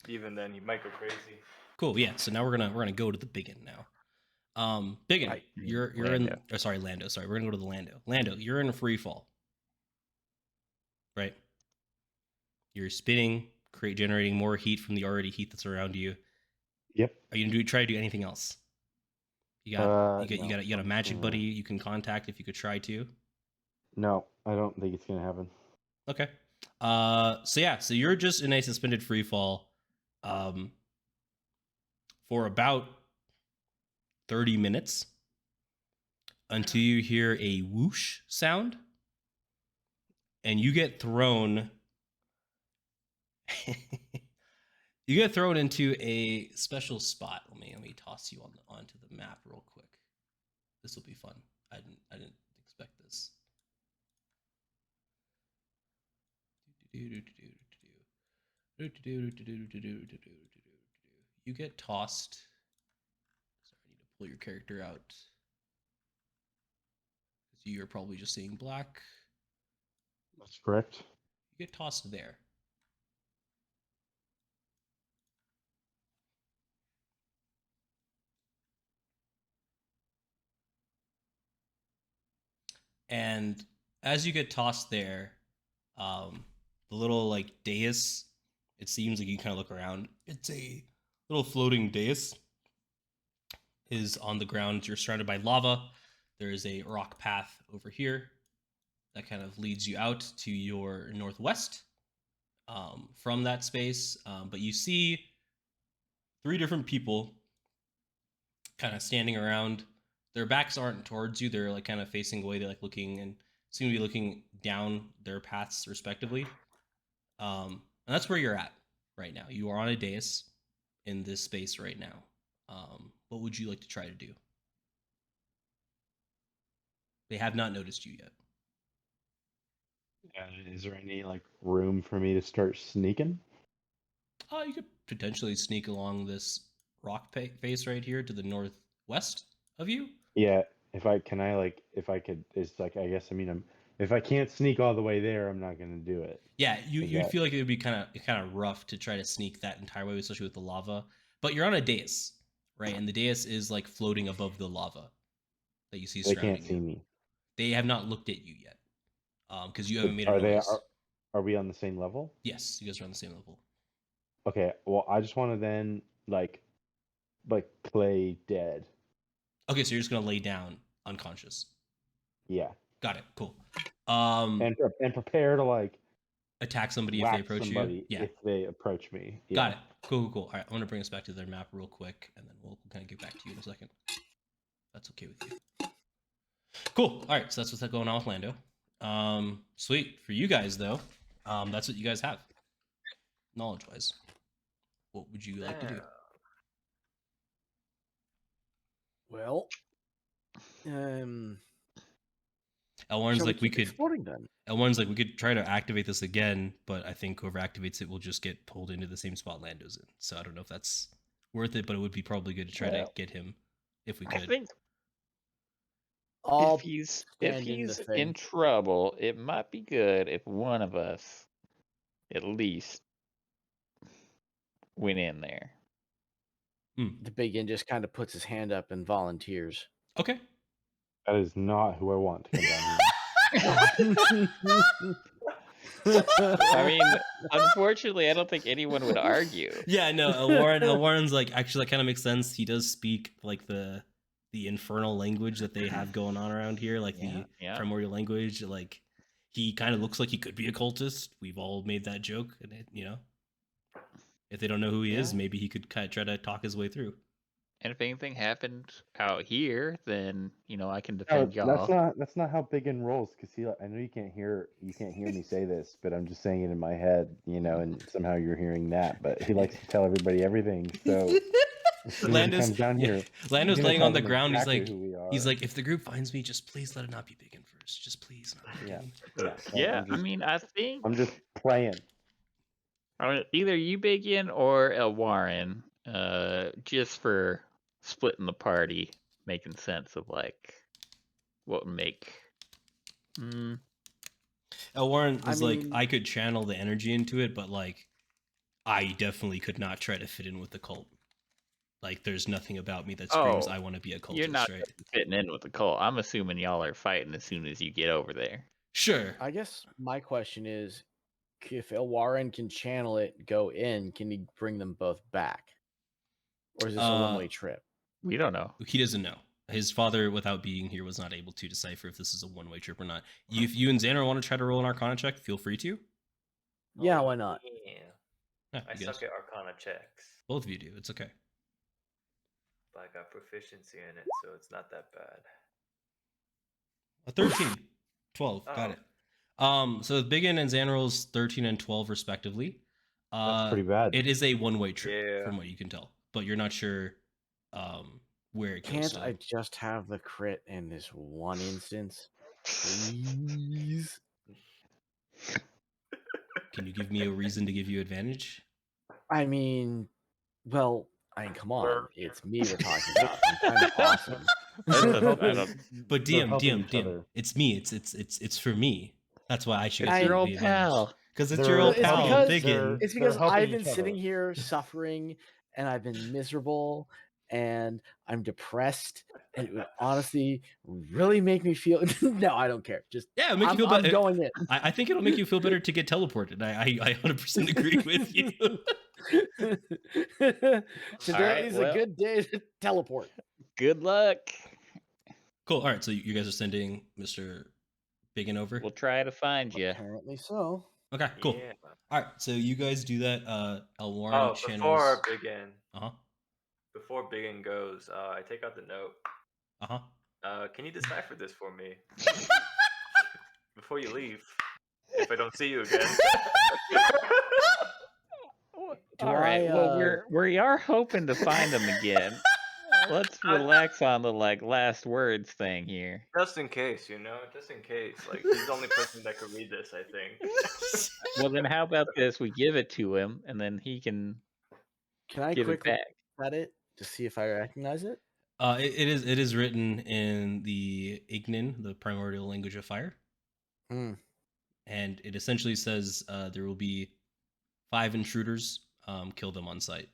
Even then, he might go crazy. Cool. Yeah. So now we're gonna go to the BigYin now. BigYin, Right. you're Lando. in. Sorry, Lando. Sorry, we're gonna go to the Lando. Lando, you're in a free fall. Right. You're spinning, generating more heat from the already heat that's around you. Yep. Are you gonna try to do anything else? You got a magic no. buddy you can contact if you could try to. No, I don't think it's gonna happen. Okay. So you're just in a suspended free fall, for about 30 minutes until you hear a whoosh sound, and you get thrown. You get thrown into a special spot. Let me toss you onto the map real quick. This will be fun. I didn't expect this. You get tossed. Sorry, I need to pull your character out. Because you're probably just seeing black. That's correct. You get tossed there. And as you get tossed there, the little like dais, it seems like you kind of look around. It's a little floating dais, is on the ground. You're surrounded by lava. There is a rock path over here that kind of leads you out to your northwest from that space. But you see 3 different people kind of standing around. Their backs aren't towards you. They're like kind of facing away. They're like looking and seem to be looking down their paths respectively. And that's where you're at right now. You are on a dais in this space right now. What would you like to try to do? They have not noticed you yet. Is there any like room for me to start sneaking? You could potentially sneak along this rock face right here to the northwest of you. Yeah. If I could, it's like I guess I mean if I can't sneak all the way there, I'm not gonna do it. Yeah, you'd feel like it would be kind of rough to try to sneak that entire way, especially with the lava. But you're on a dais, right? And the dais is like floating above the lava that you see They surrounding can't see you. me. They have not looked at you yet, because you haven't made a Are noise. Are we on the same level? Yes, you guys are on the same level. Okay. Well, I just want to then like play dead. Okay, so you're just gonna lay down unconscious. Yeah. Got it. Cool. And prepare to like attack somebody if they whack approach somebody you. Yeah. if they approach me. Yeah. Got it. Cool. All right, I'm gonna bring us back to their map real quick, and then we'll kind of get back to you in a second. That's okay with you. Cool. All right, so that's what's going on with Lando. Sweet. For you guys though, that's what you guys have. Knowledge-wise, what would you like to do? Well, Elwarin's shall like we keep could. exploring then. Elwarin's like we could try to activate this again, but I think whoever activates it will just get pulled into the same spot Lando's in. So I don't know if that's worth it, but it would be probably good to try to get him if we could. I think I'll if he's stand in the thing. in trouble, it might be good if one of us at least went in there. The BigYin just kind of puts his hand up and volunteers. Okay. That is not who I want to come down here. I mean, unfortunately, I don't think anyone would argue. Yeah, no, Elwarin's like actually that kind of makes sense. He does speak like the infernal language that they have going on around here, like the primordial language. Like he kind of looks like he could be a cultist. We've all made that joke, and if they don't know who he is, maybe he could kind of try to talk his way through. And if anything happened out here, then I can defend y'all. That's not how BigYin rolls. Because I know you can't hear me say this, but I'm just saying it in my head, and somehow you're hearing that. But he likes to tell everybody everything. So Lando's down here. Lando's laying on the ground. Exactly he's like, if the group finds me, just please let it not be BigYin first. Just please. Yeah. I think I'm just playing. Either you BigYin or Elwarin, just for splitting the party, making sense of like what would make. Elwarin is like, I could channel the energy into it, but like, I definitely could not try to fit in with the cult. Like, there's nothing about me that screams I want to be a cultist. You're not right? fitting in with the cult. I'm assuming y'all are fighting as soon as you get over there. Sure. I guess my question is, if Elwarin can channel it, go in, can he bring them both back? or is this a one-way trip? We don't know. He doesn't know. His father, without being here, was not able to decipher if this is a one-way trip or not. If you and Xander want to try to roll an Arcana check, feel free to. Yeah, why not? Yeah. Yeah, I you guys. suck at Arcana checks, Both of you do. It's okay. but I got proficiency in it, so it's not that bad. A 13. 12. Oh. Got it. So BigYin and Zanril's 13 and 12 respectively. That's pretty bad. It is a one-way trip, Yeah. from what you can tell, but you're not sure where it goes. Can't I just have the crit in this one instance? Please? Can you give me a reason to give you advantage? I mean, well, come on. It's me we're talking about. I'm kind of awesome. They're helping- I don't- But they're DM, helping each DM. other. It's me. It's for me. That's why I should It's get your the old advantage. pal. Because it's They're- your old It's pal, because- BigYin. It's They're because helping I've been each other. sitting here suffering and I've been miserable and I'm depressed. And it would honestly really make me feel. No, I don't care. Just Yeah, it'll make you I'm feel better. going in. I think it'll make you feel better to get teleported. I 100% agree with you. Today right, is well. a good day to teleport. Good luck. Cool. All right, so you guys are sending Mr. BigYin over. We'll try to find you. Apparently so. Okay, cool. Yeah. All right, so you guys do that. Elwarin Oh, channels. before BigYin, Uh before BigYin goes, I take out the note. huh. Can you decipher this for me before you leave? If I don't see you again. Do All right. I, Well, we are hoping to find them again. Let's relax on the last words thing here. Just in case, just in case. Like he's the only person that could read this, I think. Well, then how about this? We give it to him, and then he can Can I give it quickly back. look at it to see if I recognize it? It is written in the Ignin, the primordial language of fire, Hmm. and it essentially says there will be 5 intruders. Kill them on sight.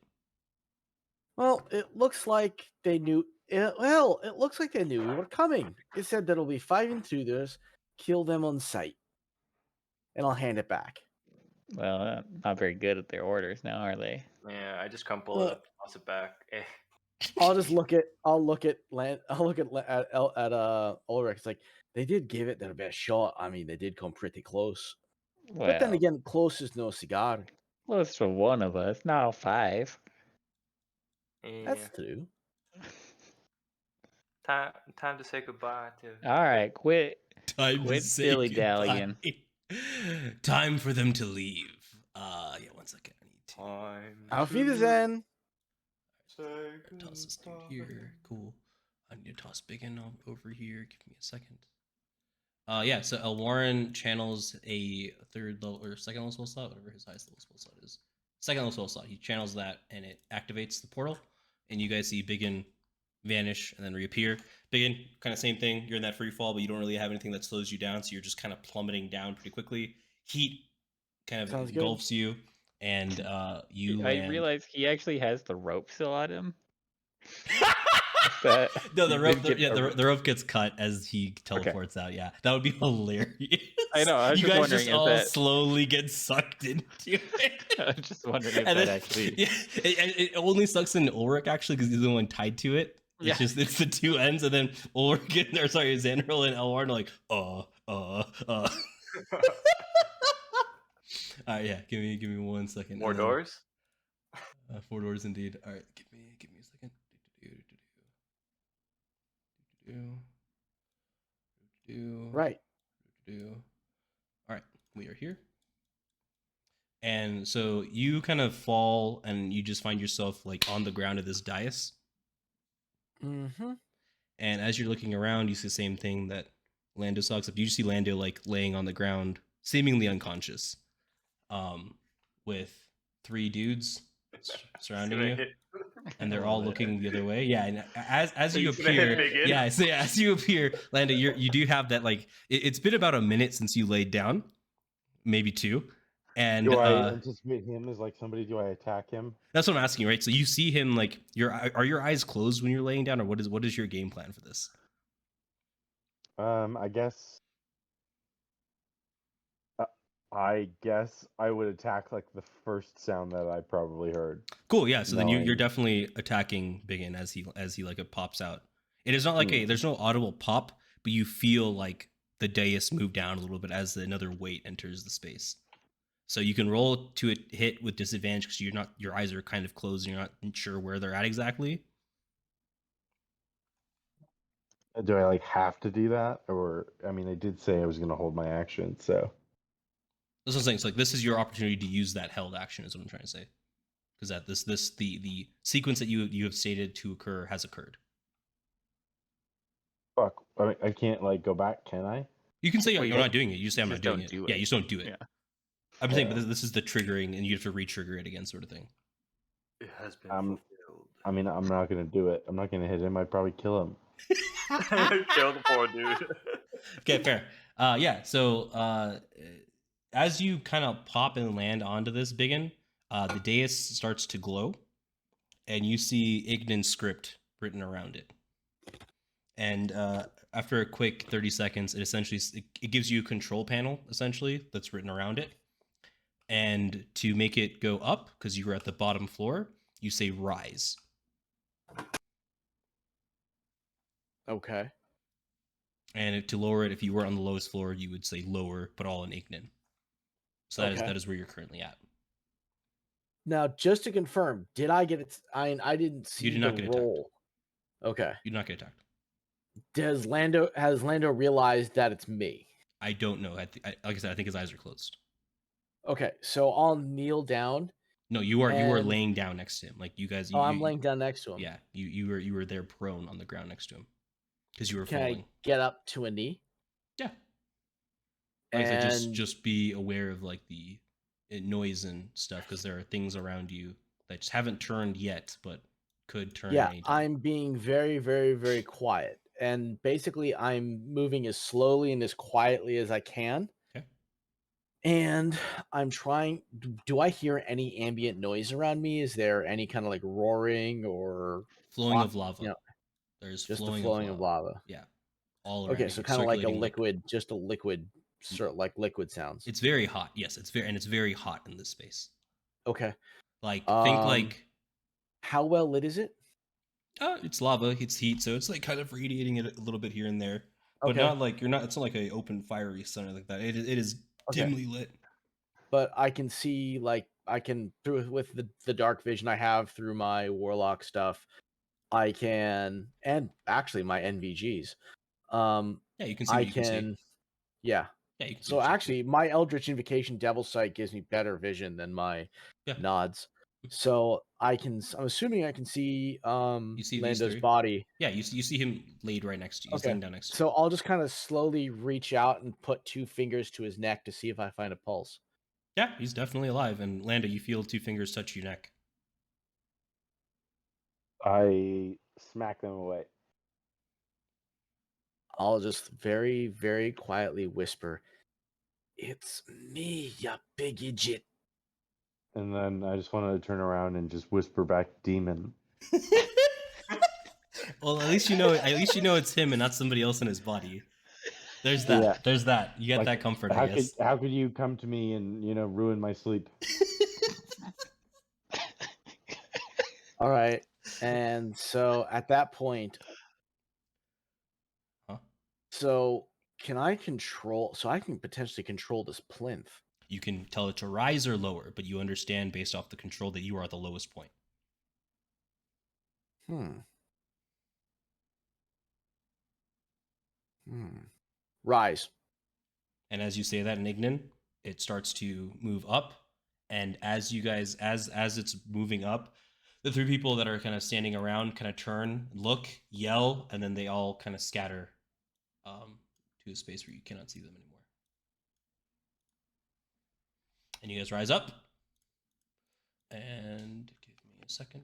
Well, it looks like they knew. It looks like they knew we were coming. It said there'll be 5 intruders. Kill them on sight, and I'll hand it back. Well, not very good at their orders now, are they? Yeah, I just come pull it up, toss it back. I'll look at Ulrich. It's like they did give it their best shot. I mean, they did come pretty close. Well, But then again, close is no cigar. close to one of us, not all 5. Yeah. That's true. Time to say goodbye to. All right, quit. Time Quit to say dilly-dallying. goodbye. Time for them to leave. Yeah, 1 second. I need to Time. Auf Wiedersehen. Say toss this dude goodbye. here. Cool. I need to toss BigYin over here. Give me a second. Yeah, so Elwarin channels a 3rd level or 2nd level spell slot, whatever his highest level spell slot is. 2nd level spell slot. He channels that and it activates the portal. And you guys see BigYin vanish and then reappear. BigYin, kind of same thing. You're in that free fall, but you don't really have anything that slows you down, so you're just kind of plummeting down pretty quickly. Heat kind of Sounds good. engulfs you, and you I land. realize he actually has the rope still on him. That No, the he rope. did get The rope gets cut as he teleports out. Yeah, that would be hilarious. I know, I was you just guys wondering just if all that- slowly get sucked into it. I was just wondering if And that then- actually. yeah, it only sucks in Ulrich actually because he's the one tied to it. It's Yeah. it's the 2 ends, and then Ulrich or sorry, Zanril and Elwarin are like, All right, yeah, give me 1 second. More and then- doors. 4 doors indeed. All right, give me a second. Right. All right, we are here. And so you kind of fall and you just find yourself like on the ground of this dais. Mm-hmm. And as you're looking around, you see the same thing that Lando saw, except you see Lando like laying on the ground, seemingly unconscious, with 3 dudes surrounding you, and they're all looking the other way. Yeah, and as you He's gonna hit appear, BigYin. yeah, so as you appear, Lando, you do have that like it's been about a minute since you laid down, maybe 2, and Do I anticipate him as like somebody? Do I attack him? that's what I'm asking, right? So you see him like are your eyes closed when you're laying down, or what is your game plan for this? I guess I guess I would attack like the first sound that I probably heard. Cool. Yeah. So then you're Knowing- definitely attacking BigYin as he like it pops out. It is not like there's no audible pop, but you feel like the dais move down a little bit as another weight enters the space. So you can roll to a hit with disadvantage because your eyes are kind of closed and you're not sure where they're at exactly. Do I like have to do that, or I mean, I did say I was going to hold my action, so That's what I'm saying. It's like this is your opportunity to use that held action. Is what I'm trying to say. Because that the sequence that you have stated to occur has occurred. fuck. I can't like go back, can I? You can say Well, you're you not doing it. You just say I'm just not doing don't it. do Yeah, it. you just don't do it. Yeah. I'm saying, but this is the triggering, and you have to re-trigger it again, sort of thing. It has been I'm fulfilled. I mean, I'm not going to do it. I'm not going to hit him. I'd probably kill him. Kill the poor dude. Okay, fair. Yeah. So as you kind of pop and land onto this BigYin, the dais starts to glow, and you see Ignan's script written around it. And after a quick 30 seconds, it essentially it gives you a control panel essentially that's written around it. And to make it go up, because you were at the bottom floor, you say rise. Okay. And to lower it, if you were on the lowest floor, you would say lower, but all in Ignan. So that is where you're currently at. Now, just to confirm, did I get it? I didn't see You did not the get attacked. roll. Okay. You do not get attacked. Has Lando realized that it's me? I don't know. Like I said, I think his eyes are closed. Okay, so I'll kneel down. No, you are And- laying down next to him. Like you guys. I'm laying down next to him. Yeah, you were there prone on the ground next to him because you were Can falling. I get up to a knee? Yeah. Like I said, And just be aware of like the noise and stuff because there are things around you that just haven't turned yet, but could turn. yeah, anytime. I'm being very, very, very quiet, and basically I'm moving as slowly and as quietly as I can. Okay. And I'm trying. Do I hear any ambient noise around me? Is there any kind of like roaring or Flowing of lava. You know, There's just flowing, the flowing of lava. Yeah, all around. Okay, you, so kind of like a circulating liquid, just a liquid, like liquid sounds. It's very hot. Yes, it's very hot in this space. Okay. Like think like how well lit is it? It's lava, it's heat, so it's like kind of radiating it a little bit here and there, but Okay. not like it's not like a open fiery sun or like that. It is Okay. dimly lit. But I can see, like, I can through with the dark vision I have through my warlock stuff. I can, and actually my NVGs. Yeah, you can see. I What you can see. can. Yeah. Yeah, you can see So what you actually, my Eldritch Invocation Devil Sight gives me better vision than my Yeah. nods. So I can. I'm assuming I can see You see these Lando's three? body. Yeah, you see him laid right next to you. He's Okay. laying down next to you. So I'll just kind of slowly reach out and put 2 fingers to his neck to see if I find a pulse. Yeah, he's definitely alive. And Lando, you feel 2 fingers touch your neck. I smack them away. I'll just very, very quietly whisper, "It's me, ya big idiot." And then I just wanted to turn around and just whisper back, "Demon." Well, at least you know it's him and not somebody else in his body. There's that. Yeah. There's that. You get Like, that comfort, I guess. How could you come to me and ruin my sleep? All right. And so at that point, Huh? so can I control? So I can potentially control this plinth. You can tell it to rise or lower, but you understand based off the control that you are at the lowest point. Rise. And as you say that in Ignan, it starts to move up. And as you guys, as it's moving up, the 3 people that are kind of standing around kind of turn, look, yell, and then they all kind of scatter to a space where you cannot see them anymore. And you guys rise up. And give me a second.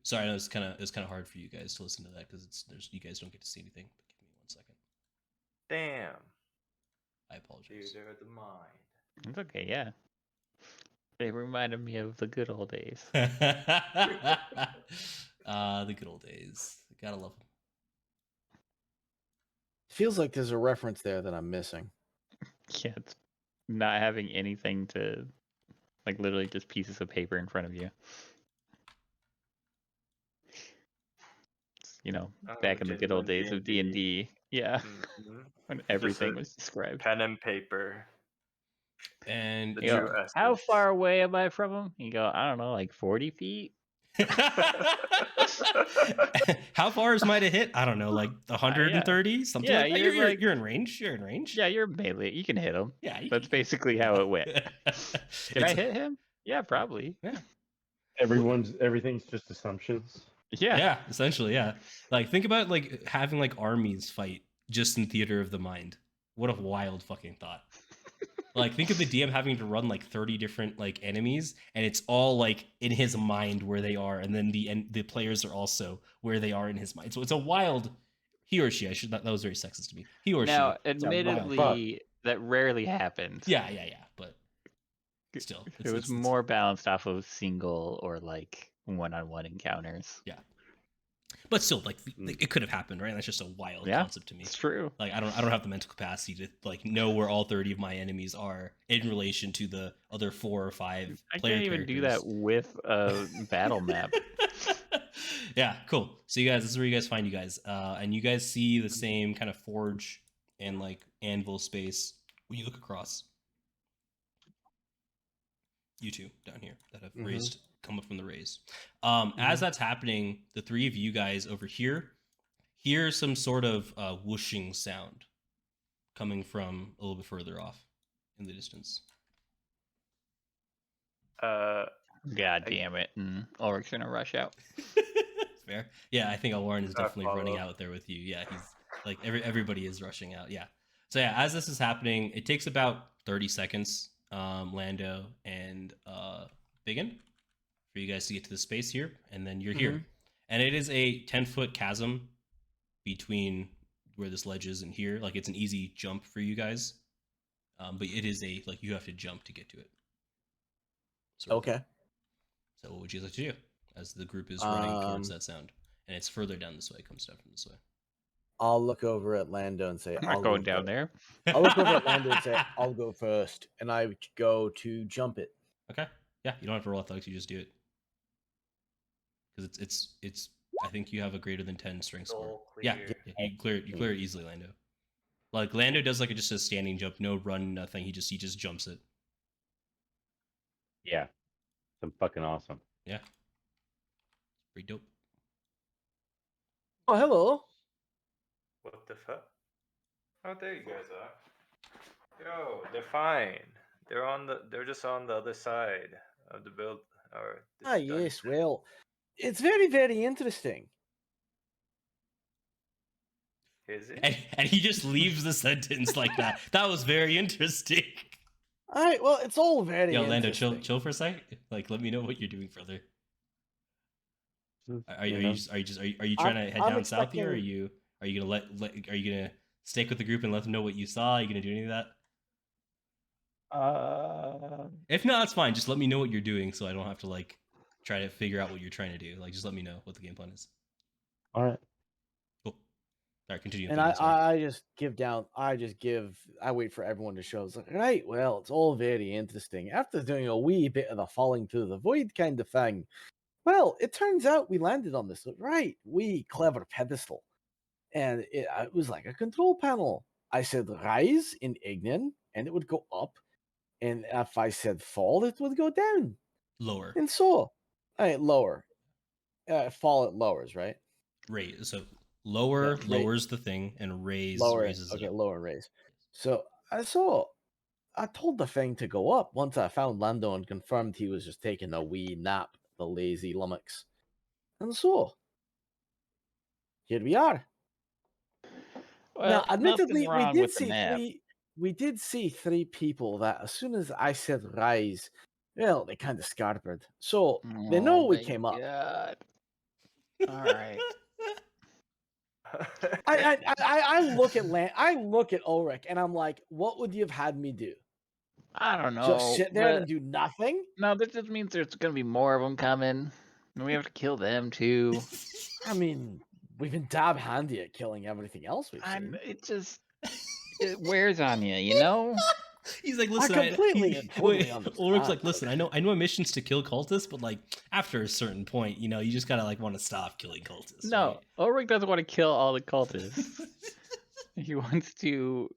Sorry, I know it's kind of hard for you guys to listen to that because you guys don't get to see anything. But give me 1 second. Damn. I apologize. Dude, they're the mind. It's okay, yeah. They reminded me of the good old days. The good old days. Gotta love them. Feels like there's a reference there that I'm missing. Yeah, it's not having anything to, like, literally just pieces of paper in front of you. It's, back in the good old days of D&D. Yeah, when everything was described. Pen and paper. And The You go, true how essence. far away am I from him? You go, I don't know, like 40 feet? how far is my to hit? I don't know, like 130, something Yeah, like that. you're You're, like- you're in range. You're in range. Yeah, you're melee. You can hit him. Yeah, That's basically how it went. Can I It's- hit him? Yeah, probably. Yeah. Everything's just assumptions. Yeah. Yeah, essentially, yeah. Like think about like having like armies fight just in theater of the mind. What a wild fucking thought. Like think of the DM having to run like 30 different like enemies, and it's all like in his mind where they are, and then the players are also where they are in his mind. So it's a wild he or she. That was very sexist to me. He or Now, she. It's a wild- admittedly, that rarely happens. yeah, but still, It was it's more balanced off of single or like one-on-one encounters. but still like it could have happened, right? That's just a wild Yeah. concept to me. It's true. Like I don't have the mental capacity to like know where all 30 of my enemies are in relation to the other 4 or 5 I player can't even do characters. that with a battle map. Yeah, cool. So you guys, this is where you guys find you guys, and you guys see the same kind of forge and like anvil space when you look across. You two down here that have come up from the raise. As that's happening, the 3 of you guys over here hear some sort of whooshing sound coming from a little bit further off in the distance. God damn it. And Ulrich's gonna rush out. Fair. Yeah, I think Elwarin is definitely running follow. out there with you. Yeah, he's like everybody is rushing out. Yeah. So yeah, as this is happening, it takes about 30 seconds, Lando and BigYin, for you guys to get to the space here, and then you're here. And it is a 10-foot chasm between where this ledge is and here. Like it's an easy jump for you guys. But it is like you have to jump to get to it. Sort of. Okay. So what would you like to do as the group is running towards that sound? And it's further down this way. It comes down from this way. I'll look over at Lando and say, I'm I'll not going go down first. there. I'll look over at Lando and say, I'll go first. And I would go to jump it. Okay. Yeah, you don't have to roll athletics. You just do it. Because it's. I think you have a greater than 10 strength score. All Yeah, clear. you clear it easily, Lando. Like Lando does like just a standing jump, no run, nothing. He just jumps it. Yeah. Some fucking awesome. Yeah. Pretty dope. Oh, hello. What the fuck? Oh, there you guys are. Yo, they're fine. They're just on the other side of the build. Or this Ah, yes. dungeon. Well, it's very, very interesting. Is it? And he just leaves the sentence like that. That was very interesting. All right. Well, it's all very Yo, Lando, interesting. chill for a sec. Like, let me know what you're doing further. Are you trying to head I'm down south here? Or expecting- are you gonna stick with the group and let them know what you saw? Are you gonna do any of that? If not, it's fine. Just let me know what you're doing, so I don't have to like try to figure out what you're trying to do. Like, just let me know what the game plan is. All right. Cool. All right, continue. And Thinking, sorry. I just give down. I wait for everyone to show. It's like, right, well, it's all very interesting. After doing a wee bit of the falling through the void kind of thing, well, it turns out we landed on this right wee clever pedestal, and it was like a control panel. I said rise in Ignan, and it would go up, and if I said fall, it would go down. Lower. And so, lower. Fall, it lowers, right? Raise. So lower Yeah, lowers the thing, and raise Lower, raises it okay, up. lower raise. So I told the thing to go up once I found Lando and confirmed he was just taking a wee nap, the lazy lummox. And so, here we are. Well, Now, admittedly, nothing wrong we did with the see nap. three people that as soon as I said rise, well, they kind of scarpered. So they know Oh we my came up. God. All right. I look at I look at Ulrich and I'm like, what would you have had me do? I don't know. Just sit there but- and do nothing? No, that just means there's gonna be more of them coming, and we have to kill them too. I mean, we've been dab handy at killing everything else we've seen. It wears on you, you know. He's like, listen, completely and totally Ulrich's understand, like, listen, I know my mission's to kill cultists, but like after a certain point, you know, you just gotta like want to stop killing cultists. No, Ulrich doesn't want to kill all the cultists. He wants to,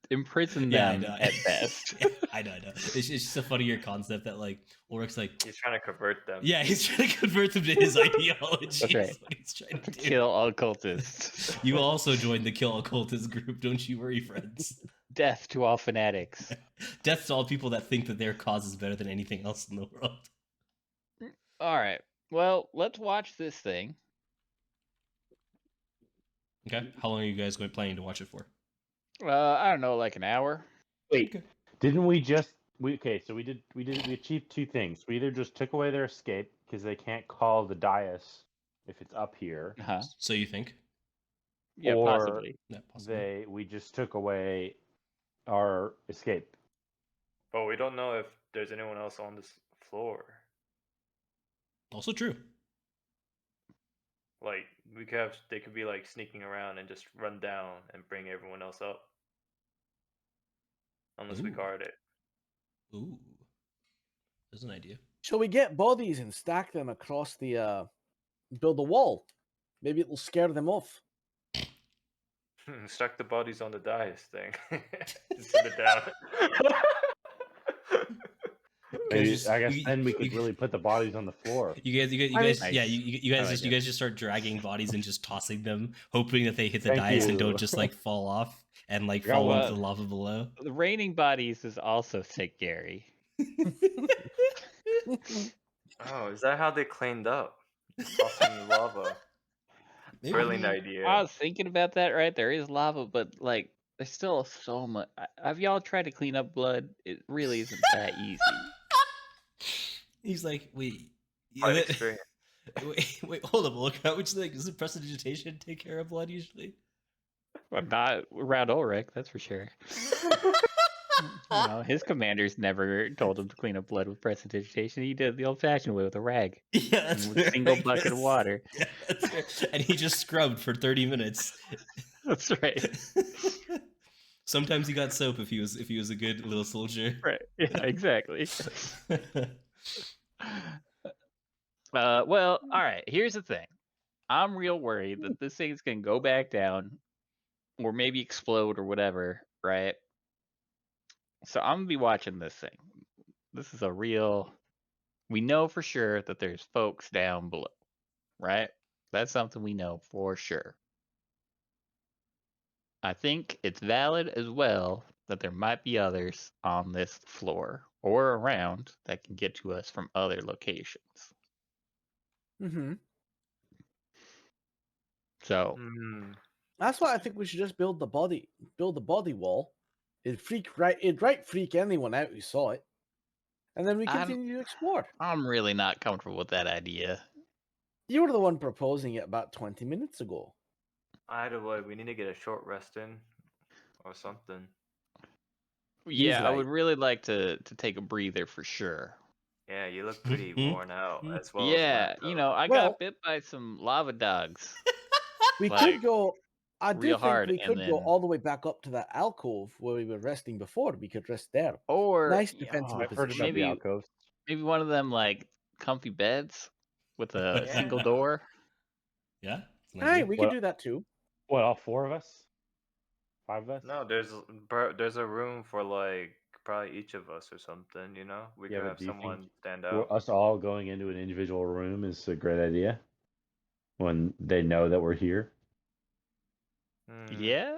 imprison Yeah, I them know. at best. Yeah, I know. It's just a funnier concept that like Ulrich's like, He's trying to convert them. yeah, he's trying to convert them to his ideology. That's right. That's what he's trying to do. Kill all cultists. You also joined the Kill Occultist group, don't you worry, friends. Death to all fanatics. Death to all people that think that their cause is better than anything else in the world. All right. Well, let's watch this thing. Okay, how long are you guys planning to watch it for? I don't know, like an hour. Wait, didn't we just we achieved two things. We either just took away their escape because they can't call the dais if it's up here, Uh-huh. So you think? Yeah, Or- possibly. Yeah, possibly. we just took away our escape. But we don't know if there's anyone else on this floor. Also true. Like they could be like sneaking around and just run down and bring everyone else up. Unless we Ooh. guard it. Ooh, there's an idea. Shall we get bodies and stack them across the build a wall? Maybe it'll scare them off. Stack the bodies on the dais thing. Just sit it down. Maybe, just- I guess you- then we you- could really put the bodies on the floor. You guys, Nice. yeah, you guys I like just, you it. guys just start dragging bodies and just tossing them, hoping that they hit the Thank dais and you. don't just like fall off and like Yeah, fall well- into the lava below. The raining bodies is also sick, Gary. Oh, is that how they cleaned up? Tossing the lava. Maybe. Brilliant I idea. was thinking about that, right? There is lava, but like, there's still so much. Have y'all tried to clean up blood? It really isn't that easy. He's like, wait, Quite experience. wait, hold up, look, how much like does the prestidigitation take care of blood usually? Well, not around Ulrich, that's for sure. His commanders never told him to clean up blood with prestidigitation. He did it the old-fashioned way with a rag. Yeah, that's With a fair, single I bucket of guess. water. Yeah, that's fair. And he just scrubbed for 30 minutes. That's right. Sometimes he got soap if he was a good little soldier. Right. Yeah, exactly. Well, all right. Here's the thing. I'm real worried that this thing's gonna go back down, or maybe explode, or whatever. Right. So I'm gonna be watching this thing. This is a real. We know for sure that there's folks down below, right? That's something we know for sure. I think it's valid as well that there might be others on this floor or around that can get to us from other locations. Mm-hmm. So That's why I think we should just build the body wall. It'd freak anyone out who saw it, and then we I'm- continue to explore. I'm really not comfortable with that idea. You were the one proposing it about 20 minutes ago. Either way, we need to get a short rest in or something. Yeah, I right. would really like to take a breather for sure. Yeah, you look pretty worn out as well. Yeah, as Lando. I Well- got bit by some lava dogs. We Like, could go. I do real think hard, we and could go then- all the way back up to that alcove where we were resting before. We could rest there. Or Nice yeah, defensive I've heard about maybe- the alcoves. maybe one of them like comfy beds with a Yeah. single door. Yeah. it's an Hey, idea. we What- could do that too. What, all four of us? 5 of us? No, there's a room for like probably each of us or something. You know, we Yeah, could but have do you think someone stand Well, out. us all going into an individual room is a great idea when they know that we're here. Yeah,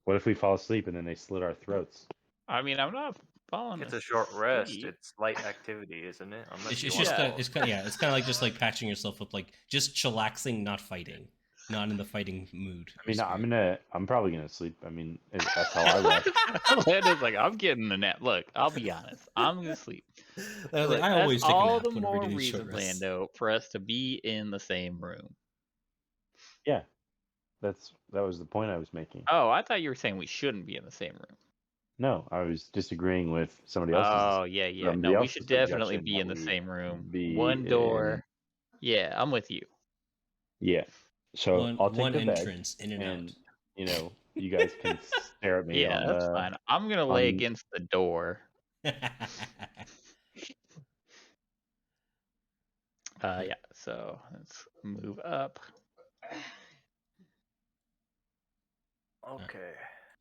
What if we fall asleep and then they slit our throats? I mean, I'm not falling. It's a short rest. asleep. It's light activity, isn't it? Unless It's you just wanna Yeah. fall it's kind of it's kind of like just like patching yourself up, like just chillaxing, not fighting, not in the fighting mood. I mean, spirit. I'm probably gonna sleep. I mean, that's how I rest. Lando's like, I'm getting a nap. Look, I'll be honest. I'm gonna sleep. I was like, Look, I that's always take a all nap the whenever we more do these short reason, rests. Lando, for us to be in the same room. Yeah, that was the point I was making. Oh, I thought you were saying we shouldn't be in the same room. No, I was disagreeing with somebody else's. Oh, yeah. somebody No, we else's should definitely suggestion be that in the we same room. be One door. Yeah, I'm with you. Yeah. So I'll take One the bed entrance in and out. and you guys can stare at me. Yeah, on that's the, fine. I'm gonna lay on- against the door. Yeah. So let's move up. Okay.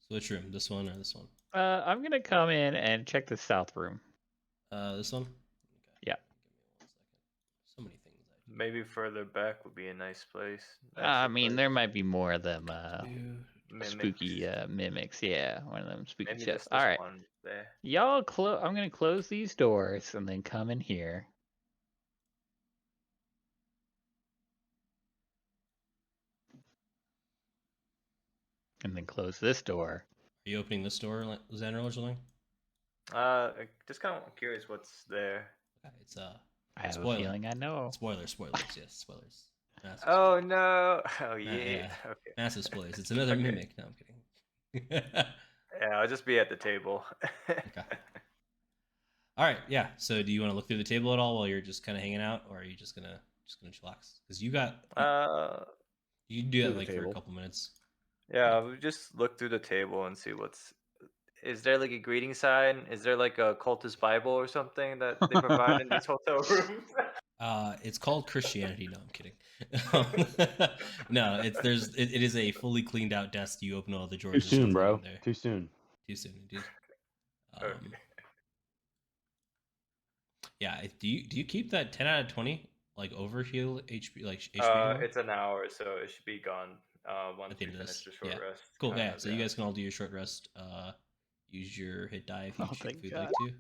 So which room? This one or this one? I'm gonna come in and check the south room. This one? Yeah. Give me 1 second. So many things I do. Maybe further back would be a nice place. I nicer mean, place. there might be more of them Mimics. spooky mimics. Yeah, one of them spooky Maybe chests. just this All right, one there. y'all. I'm gonna close these doors and then come in here. And then close this door. Are you opening this door, Zanril, or something? Just kind of curious what's there. Okay, it's I have Spoiler. a feeling I know. spoilers, yes, spoilers. Massive Oh no! Oh yeah. yeah. Okay. Massive spoilers. It's another Okay. mimic. No, I'm kidding. Yeah, I'll just be at the table. Okay. All right, yeah. So, do you want to look through the table at all while you're just kind of hanging out, or are you just gonna chillax? Because you can do Through that the like for a table. couple minutes. Yeah, we just look through the table and see what's. Is there like a greeting sign? Is there like a cultist Bible or something that they provide in these hotel rooms? It's called Christianity. No, I'm kidding. No, it is a fully cleaned out desk. You open all the Too drawers. soon, there's bro. nothing in there. Too soon. Too soon, indeed. Okay. Yeah. Do you keep that 10 out of 20 like overheal HP like HP? anymore? It's an hour, so it should be gone once At the we end of finish this, the short yeah. rest. Cool. kind Yeah. of, So you guys can all do your short rest. Use your hit die if you, Oh, if thank you'd God. like to.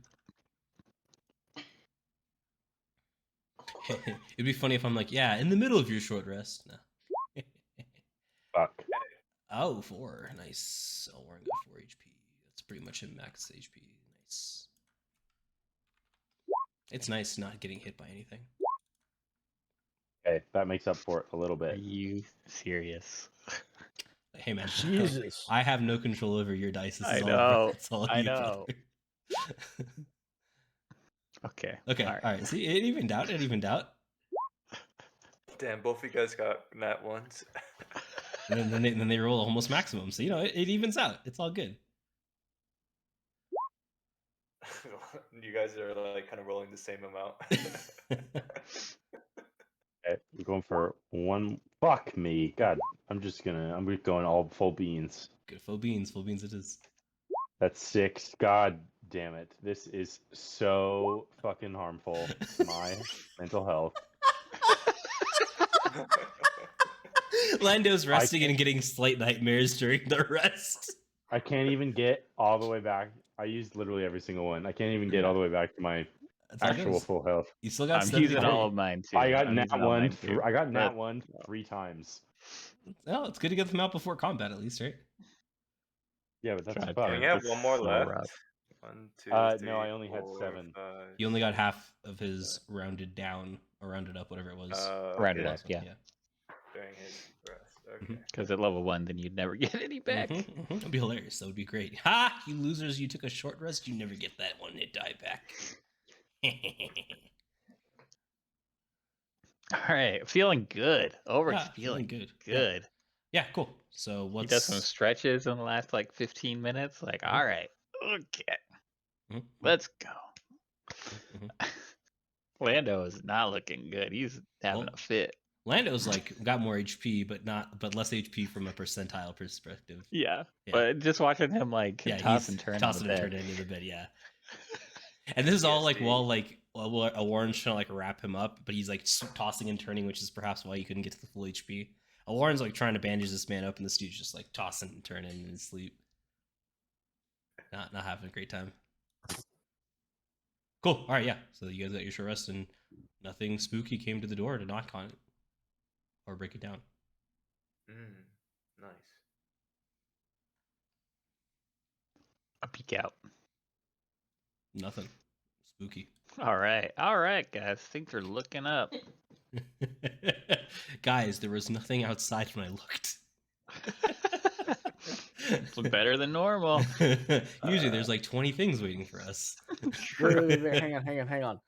It'd be funny if I'm like, yeah, in the middle of your short rest. No. Fuck. Oh, 4. Nice. Elwarin got 4 HP. That's pretty much him max HP. Nice. It's nice not getting hit by anything. Okay, that makes up for it a little Are bit. you serious? Hey man, Jesus. I have no control over your dice. This I is all know, it's all I you, know. brother. Okay. Okay, all right. See, it evened out. It evened out. Damn, both of you guys got nat ones. And then they roll almost maximum. So it evens out. It's all good. You guys are like kind of rolling the same amount. Okay, I'm going for one. Fuck me. God, I'm going all full beans. Good. Full beans it is. That's 6. God damn it. This is so fucking harmful to my mental health. Lando's resting and getting slight nightmares during the rest. I can't even get all the way back. I used literally every single one. I can't even get all the way back to my That's how it actual goes. full health. You still got I'm 73. using all of mine too. I got I'm nat using all one. mine, too. I got nat But- one 3 times. Well, it's good to get them out before combat at least, right? Yeah, but that's God fucked. Can we damn, have this one more is so left? rough. 1, 2, No, 3, I only had 4, 7. 5, You only got half of his rounded down or rounded up, whatever it was. Rounded okay, up, yeah. During his rest. Okay. Because at level 1, then you'd never get any back. It'd be hilarious. That would be great. Ha! You losers, you took a short rest. You never get that one hit die back. All right, feeling good. Ulrich's Yeah, feeling good. good. Yeah, cool. So He does some what's stretches in the last like 15 minutes. Like, Mhm. all right, okay, Mhm. let's go. Mhm. Lando is not looking good. He's having Well, a fit. Lando's like got more HP, but less HP from a percentile perspective. Yeah, Yeah. but just watching him like Yeah, toss he's and turn on tossing the and bed. turning into the bed. Yeah, and this is all like PTSD. while Elwarin's trying to like wrap him up, but he's like tossing and turning, which is perhaps why you couldn't get to the full HP. Elwarin's like trying to bandage this man up, and this dude's just like tossing and turning in his sleep. Not having a great time. Cool. All right, yeah. So you guys got your short rest, and nothing spooky came to the door to knock on it or break it down. Nice. A peek out. Nothing spooky. All right, guys. Things are looking up. Guys, there was nothing outside when I looked. It's better than normal. Usually there's like 20 things waiting for us. Wait, hang on.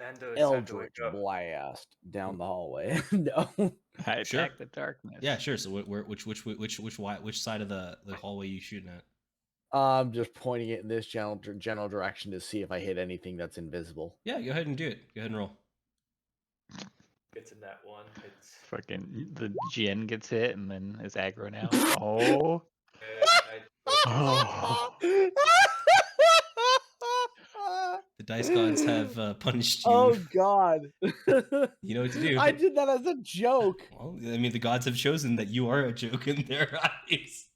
Lando, it's time to wake Eldritch up. blast down the hallway. No. I Sure. attack the darkness. Yeah, sure. So which side of the hallway you shooting at? I'm just pointing it in this general direction to see if I hit anything that's invisible. Yeah, go ahead and do it. Go ahead and roll. It's in that one. It's Fucking the Jin gets hit and then is aggro now. Oh. Oh. The dice gods have punished you. Oh God! You know what to do. I did that as a joke. Well, I mean, the gods have chosen that you are a joke in their eyes.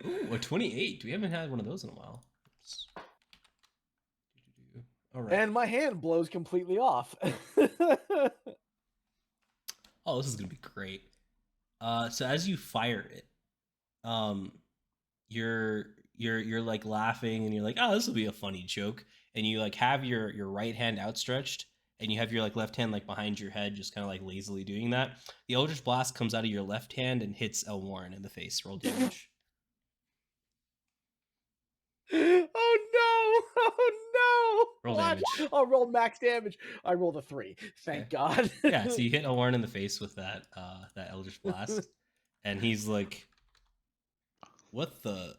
Ooh, a 28. We haven't had one of those in a while. All right. And my hand blows completely off. Oh, this is gonna be great. So as you fire it, you're like laughing and you're like, oh, this will be a funny joke, and you like have your right hand outstretched and you have your like left hand like behind your head, just kind of like lazily doing that. The Eldritch Blast comes out of your left hand and hits Elwarin in the face. Roll damage. Oh no! Oh no! Roll Watch. damage. I'll roll max damage. I rolled a 3. Thank Okay. God. Yeah, so you hit Elwarin in the face with that Eldritch Blast, and he's like, "What the?"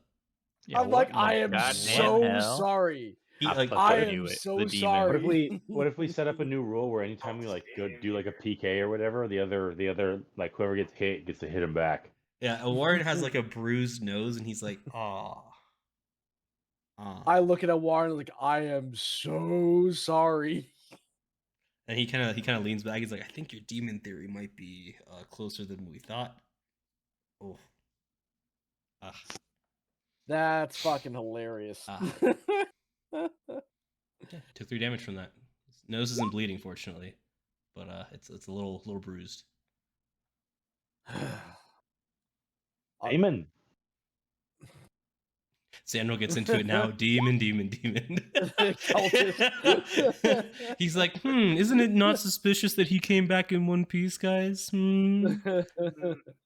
Yeah, I'm what like, in the I am goddamn so hell? sorry. He I like fucking I knew am it, so the demon. sorry. What if we set up a new rule where anytime we like go do like a PK or whatever, the other like whoever gets hit gets to hit him back. Yeah, Elwarin has like a bruised nose, and he's like, "Aw." I look at Warren like, I am so sorry. And he kind of leans back. He's like, "I think your demon theory might be closer than we thought." Oh, ah, That's fucking hilarious. Ah. yeah, took 3 damage from that. His nose isn't bleeding, fortunately, but it's a little bruised. Amen. Zanril gets into it now. Demon. Cultist. He's like, isn't it not suspicious that he came back in one piece, guys?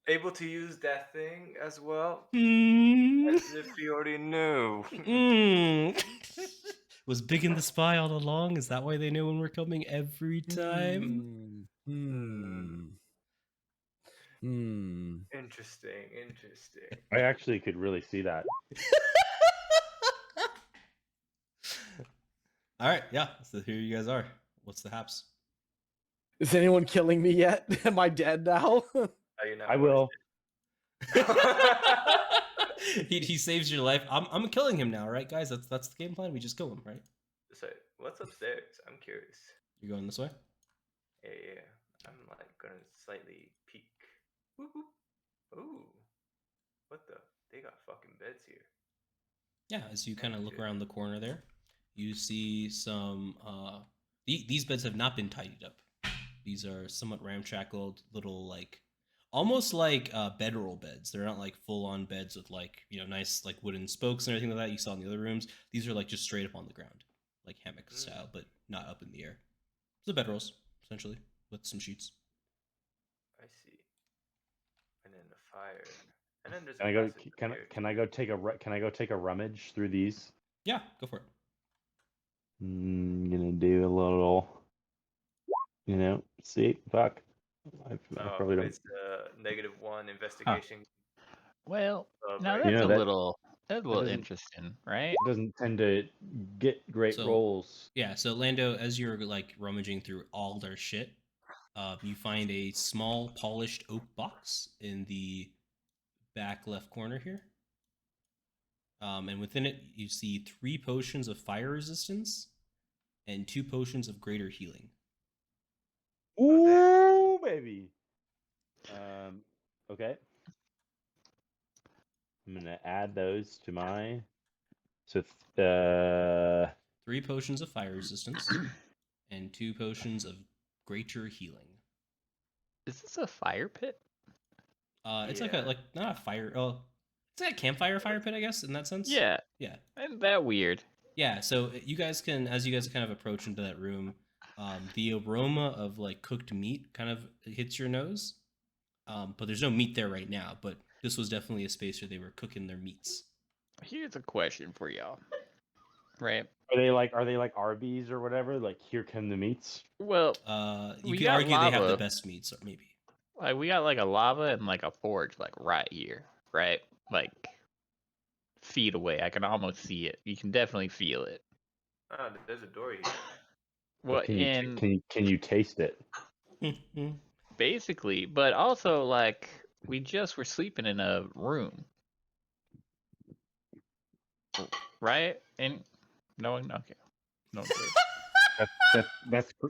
able to use that thing as well. Hmm. As if you already knew. Was Big in the spy all along? Is that why they know when we're coming every time? Interesting. I actually could really see that. All right, yeah. So here you guys are. What's the haps? Is anyone killing me yet? Am I dead now? Are you not I will. he saves your life. I'm killing him now, right, guys? That's the game plan. We just kill him, right? So, what's upstairs? I'm curious. You're going this way? Yeah. I'm like gonna slightly peek. Whoop, whoop. Ooh. What the? They got fucking beds here. Yeah, as you kind of look around the corner there, you see some these beds have not been tidied up. These are somewhat ramshackled little like almost like bedroll beds. They're not like full on beds with like, nice like wooden spokes and everything like that you saw in the other rooms. These are like just straight up on the ground, like hammock style, but not up in the air. So bedrolls essentially with some sheets. I see. And then the fire. And then there's Can I go? Can I go take a rummage through these? Yeah, go for it. Gonna do a little. See, fuck. I probably don't. It's -1 investigation. Well, now right? that's that- a little doesn't- interesting, right? Doesn't tend to get great So- rolls. Yeah, so Lando, as you're like rummaging through all their shit, you find a small polished oak box in the back left corner here. And within it, you see 3 potions of fire resistance and 2 potions of greater healing. Ooh, baby. Okay. I'm gonna add those to my. So, 3 potions of fire resistance and 2 potions of greater healing. Is this a fire pit? It's like not a fire. Oh, it's like a campfire fire pit, I guess, in that sense. Yeah. Yeah. Isn't that weird? Yeah. So you guys can, as you guys kind of approach into that room, the aroma of like cooked meat kind of hits your nose. But there's no meat there right now. But this was definitely a space where they were cooking their meats. Here's a question for y'all. right? Are they like Arby's or whatever? Like here come the meats. Well, You we could got argue they have the lava. best meats, or maybe. Like we got like a lava and like a forge like right here, right? Like feet away. I can almost see it. You can definitely feel it. Ah, there's a door here. Well, Can you taste it? basically, but also like we just were sleeping in a room, right? And no one, okay, no.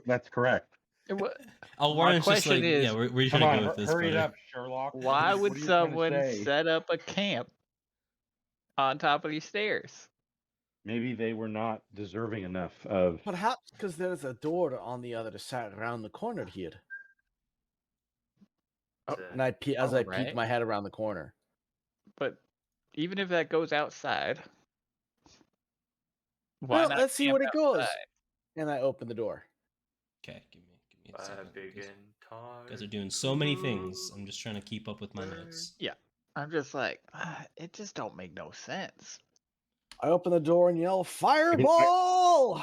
That's correct. What? Warren's just question like, is, yeah, where are you Come trying to on, go with this, hurry it brother? up, Sherlock. why would What are you trying to someone say? set up a camp on top of these stairs? Maybe they were not deserving enough of. Perhaps because there's a door on the other side around the corner here. Oh, And I peek Alright. my head around the corner. But even if that goes outside, why Well, not let's see camp what it goes. outside? And I open the door. Okay, give me a second. Big because and You guys are doing so many things. I'm just trying to keep up with my notes. I'm just like, it just don't make no sense. I open the door and yell, "Fireball!"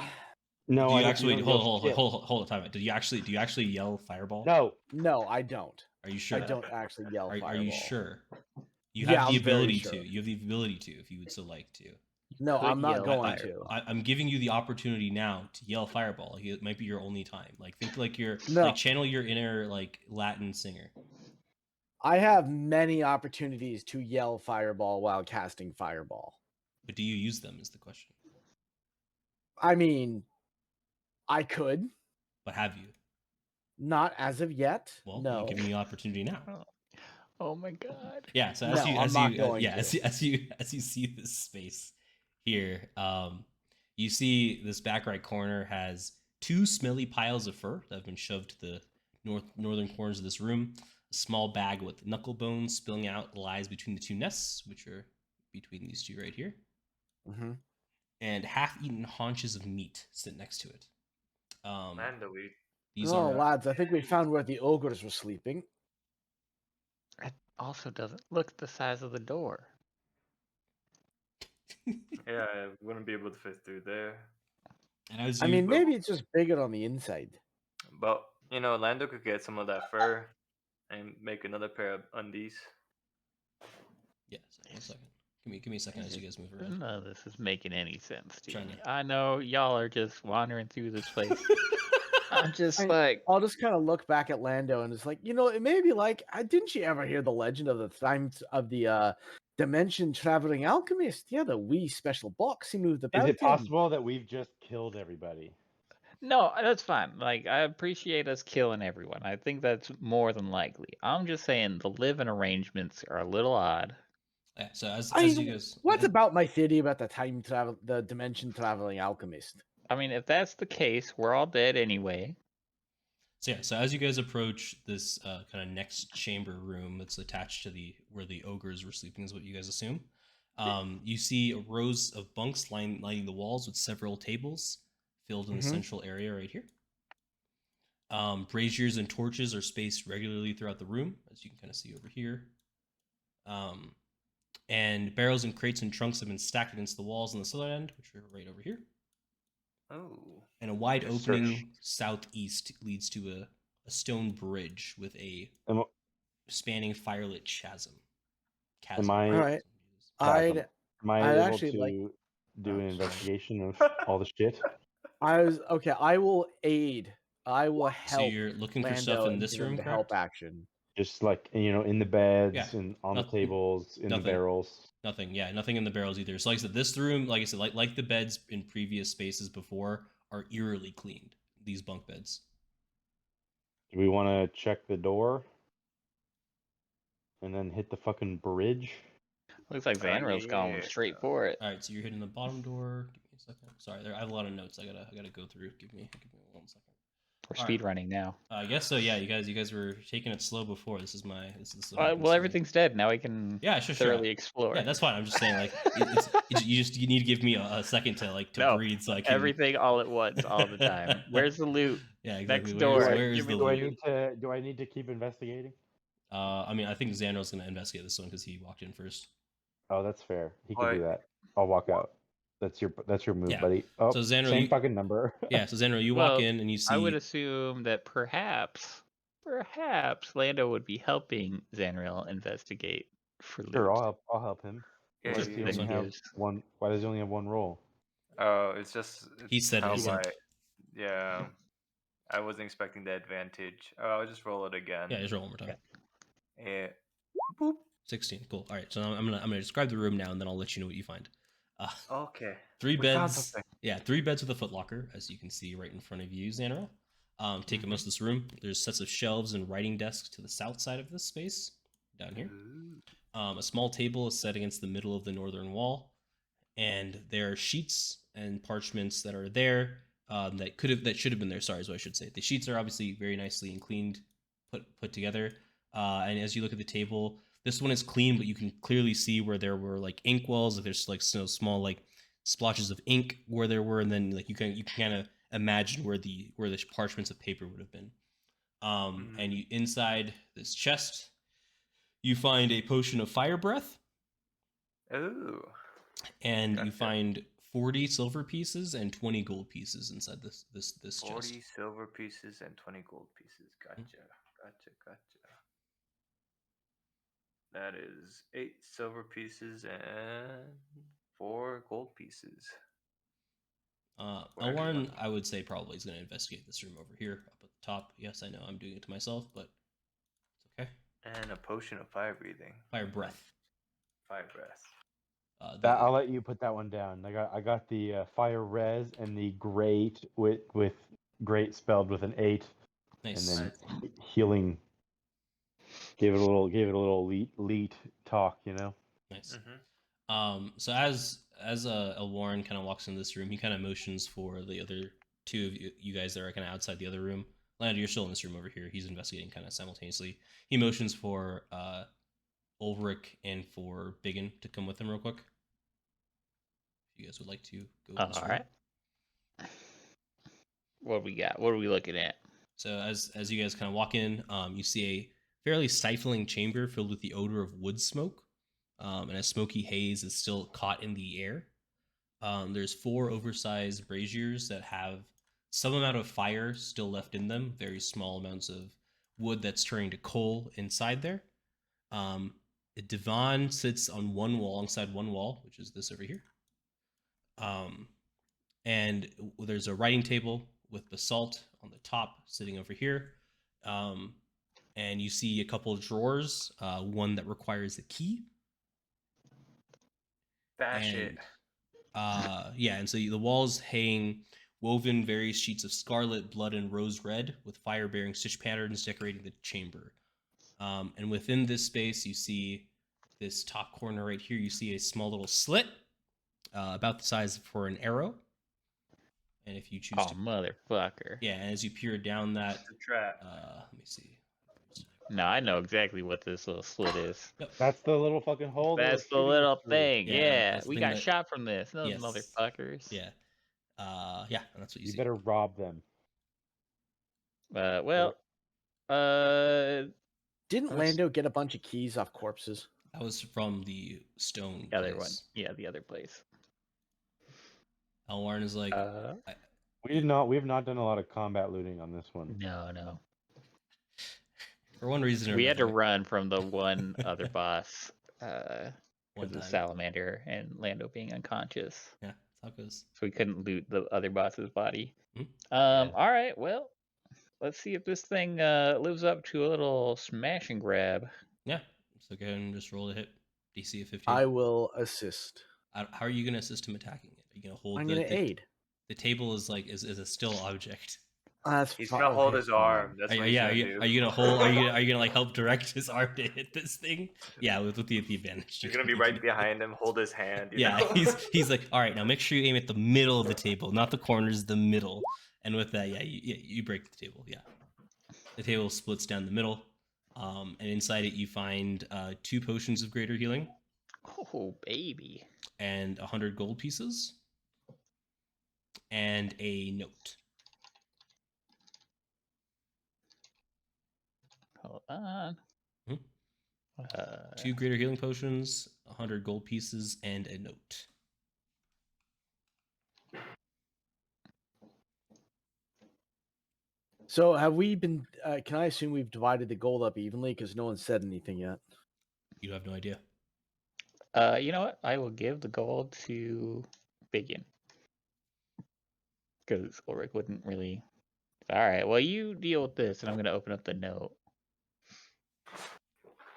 No, Do you I don't- actually don't yell shit. hold on, time out. Do you actually yell fireball? No, No, I don't. Are you sure? I don't actually yell Are fireball. you sure? You Yeah, have the I'm very ability sure. to. You have the ability to, if you would so like to. No, Could I'm not yell going fireball. to. I'm giving you the opportunity now to yell fireball. Like, it might be your only time. Like, think like you're No. like channel your inner like Latin singer. I have many opportunities to yell fireball while casting fireball. But do you use them is the question. I mean, I could. But have you? Not as of yet. Well, no. I'm giving you the opportunity now. Oh my god. Yeah, so No, as you I'm as not you going yeah, to. as you see this space here, you see this back right corner has two smelly piles of fur that have been shoved to the northern corners of this room. A small bag with knuckle bones spilling out lies between the two nests, which are between these two right here. Mm-hmm. And half-eaten haunches of meat sit next to it. Lando, These Oh, are lads, I think we found where the ogres were sleeping. It also doesn't look the size of the door. yeah, I wouldn't be able to fit through there. and as I you mean, maybe it's just bigger on the inside. But Lando could get some of that fur and make another pair of undies. yeah, so 1 second. Give me a second as you guys move around. None of this is making any sense to Trying me. to- I know y'all are just wandering through this place. I'm just I- like, I'll just kind of look back at Lando and it's like, it may be like, didn't you ever hear the legend of the times of the dimension traveling alchemist? Yeah, the wee special box he moved about. is it in. possible that we've just killed everybody? no, that's fine. Like, I appreciate us killing everyone. I think that's more than likely. I'm just saying the living arrangements are a little odd. Yeah, so as I you mean, guys, what about my theory about the dimension traveling alchemist? I mean, if that's the case, we're all dead anyway. So yeah, so as you guys approach this kind of next chamber room that's attached to where the ogres were sleeping, is what you guys assume. You see a rows of bunks lining the walls with several tables filled in the central area right here. Braziers and torches are spaced regularly throughout the room, as you can kind of see over here. And barrels and crates and trunks have been stacked against the walls on the southern end, which are right over here. Oh. And a wide Just opening southeast leads to a stone bridge with a Am, spanning firelit chasm. am I? All right. Chasm. Am I I'd able actually to like- do an sorry. investigation of all the shit? I will aid. I will So help. you're looking for Lando stuff in and this give him room, the correct? help action. Just like in the beds Yeah. and on the Nothing- tables, in nothing. the barrels. Nothing. Yeah, nothing in the barrels either. So like I said, this room, like I said, like the beds in previous spaces before, are eerily cleaned. These bunk beds. Do we want to check the door and then hit the fucking bridge? Looks like Zanril's going yeah. straight for it. All right, so you're hitting the bottom door. Give me a second. Sorry, I have a lot of notes. I gotta go through. Give me 1 second. We're All right. speed running now. I guess so. Yeah, you guys were taking it slow before. This is what happens Well, to me. everything's dead. Now we can Yeah, sure. thoroughly explore. Yeah, that's fine. I'm just saying, like, you need to give me a second to No, breathe, so I can everything all at once, all the time. Where's the loot? Yeah, exactly. Next Where's, door. where is Give me the the loot? loot. Do I need to keep investigating? I mean, I think Zanril's gonna investigate this one because he walked in first. Oh, that's fair. He can Why- do that. I'll walk out. That's your move, Yeah. buddy. Oh, So Zanril, same you- fucking number. Yeah, so Zanril, you walk Well, in and you see. I would assume that perhaps Lando would be helping Zanril investigate for loot. Sure, I'll help him. Yeah, Why does Sure, he that's only fine. have one? Why does he only have one roll? Oh, it's just He said how it. my yeah. I wasn't expecting the advantage. I'll just roll it again. Yeah, just roll one more time. Yeah. Boop. 16. Cool. All right. So I'm gonna describe the room now, and then I'll let you know what you find. Okay. 3 We found beds. something. Yeah, 3 beds with a footlocker, as you can see right in front of you, Zanril. Taking most of this room. There's sets of shelves and writing desks to the south side of this space, down here. Ooh. A small table is set against the middle of the northern wall, and there are sheets and parchments that are there that should have been there. Sorry, is what I should say. The sheets are obviously very nicely and cleaned, put together. And as you look at the table, this one is clean, but you can clearly see where there were like ink wells. If there's like small like splotches of ink where there were, and then like you can kind of imagine where the parchments of paper would have been. And you inside this chest, you find a potion of fire breath, Ooh. and you Gotcha. find 40 silver pieces and 20 gold pieces inside this 40 chest. silver pieces and 20 gold pieces. Gotcha. Gotcha. That is 8 silver pieces and 4 gold pieces. Where do you Elwarin, want- I would say probably is going to investigate this room over here up at the top. Yes, I know I'm doing it to myself, but it's okay. And a potion of fire breathing. Fire breath. Fire breath. I'll let you put that one down. I got the fire res and the great with great spelled with an 8, Nice. and then healing. Gave it a little leet talk, you know. Nice. Mm-hmm. So as Elwarin kind of walks into this room, he kind of motions for the other 2 of you guys that are kind of outside the other room. Lando, you're still in this room over here. He's investigating kind of simultaneously. He motions for Ulrich and for BigYin to come with him real quick. If you guys would like to go. In this All room. right. What we got? What are we looking at? So as you guys kind of walk in, you see a fairly stifling chamber filled with the odor of wood smoke, and a smoky haze is still caught in the air. There's 4 oversized braziers that have some amount of fire still left in them, very small amounts of wood that's turning to coal inside there. A divan sits on one wall, alongside one wall, which is this over here. And there's a writing table with basalt on the top sitting over here. And you see a couple of drawers, one that requires a key. Bash it. And so the walls hang woven various sheets of scarlet, blood, and rose red with fire-bearing stitch patterns decorating the chamber. And within this space, you see this top corner right here, you see a small little slit about the size for an arrow. And if you choose Oh, motherfucker. Yeah, and as you peer down that, It's a trap. let me see. No, I know exactly what this little slit is. That's the little fucking hole. they were That's the shooting little us through. thing. Yeah, Yeah, that's the we thing got that- shot from this. Those Yes. motherfuckers. Yeah, yeah, and that's what you You see. better rob them. Well, Didn't Nice. Lando get a bunch of keys off corpses? That was from the stone the other one. place. Yeah, the other place. Elwarin is like, We have not done a lot of combat looting on this one. No. for one reason or We had to another, run from the one other boss one because of time. Salamander and Lando being unconscious. Yeah, that's how it goes. So we couldn't loot the other boss's body. Mhm. All right, well, let's see if this thing lives up to a little smash and grab. Yeah, so go ahead and just roll a hit. DC of 15. I will assist. How are you going to assist him attacking it? Are you going to hold I'm the, going to aid. the table is like is a still object. That's He's fine. gonna hold Okay, his arm. fine. That's Are, what he's yeah, gonna are do. you gonna hold? Are you gonna like help direct his arm to hit this thing? Yeah, with the advantage. He's gonna be right behind him, hold his hand. you Yeah, know? he's like, all right, now make sure you aim at the middle of the table, not the corners, the middle. And with that, you break the table. Yeah, the table splits down the middle, and inside it you find 2 potions of greater healing Oh, baby. and 100 gold pieces and a note. Hold on. Mhm. 2 greater healing potions, 100 gold pieces, and a note. So have we been? Can I assume we've divided the gold up evenly? Because no one said anything yet. You have no idea. You know what? I will give the gold to BigYin. Because Ulrich wouldn't really. All right. Well, you deal with this, and I'm gonna open up the note.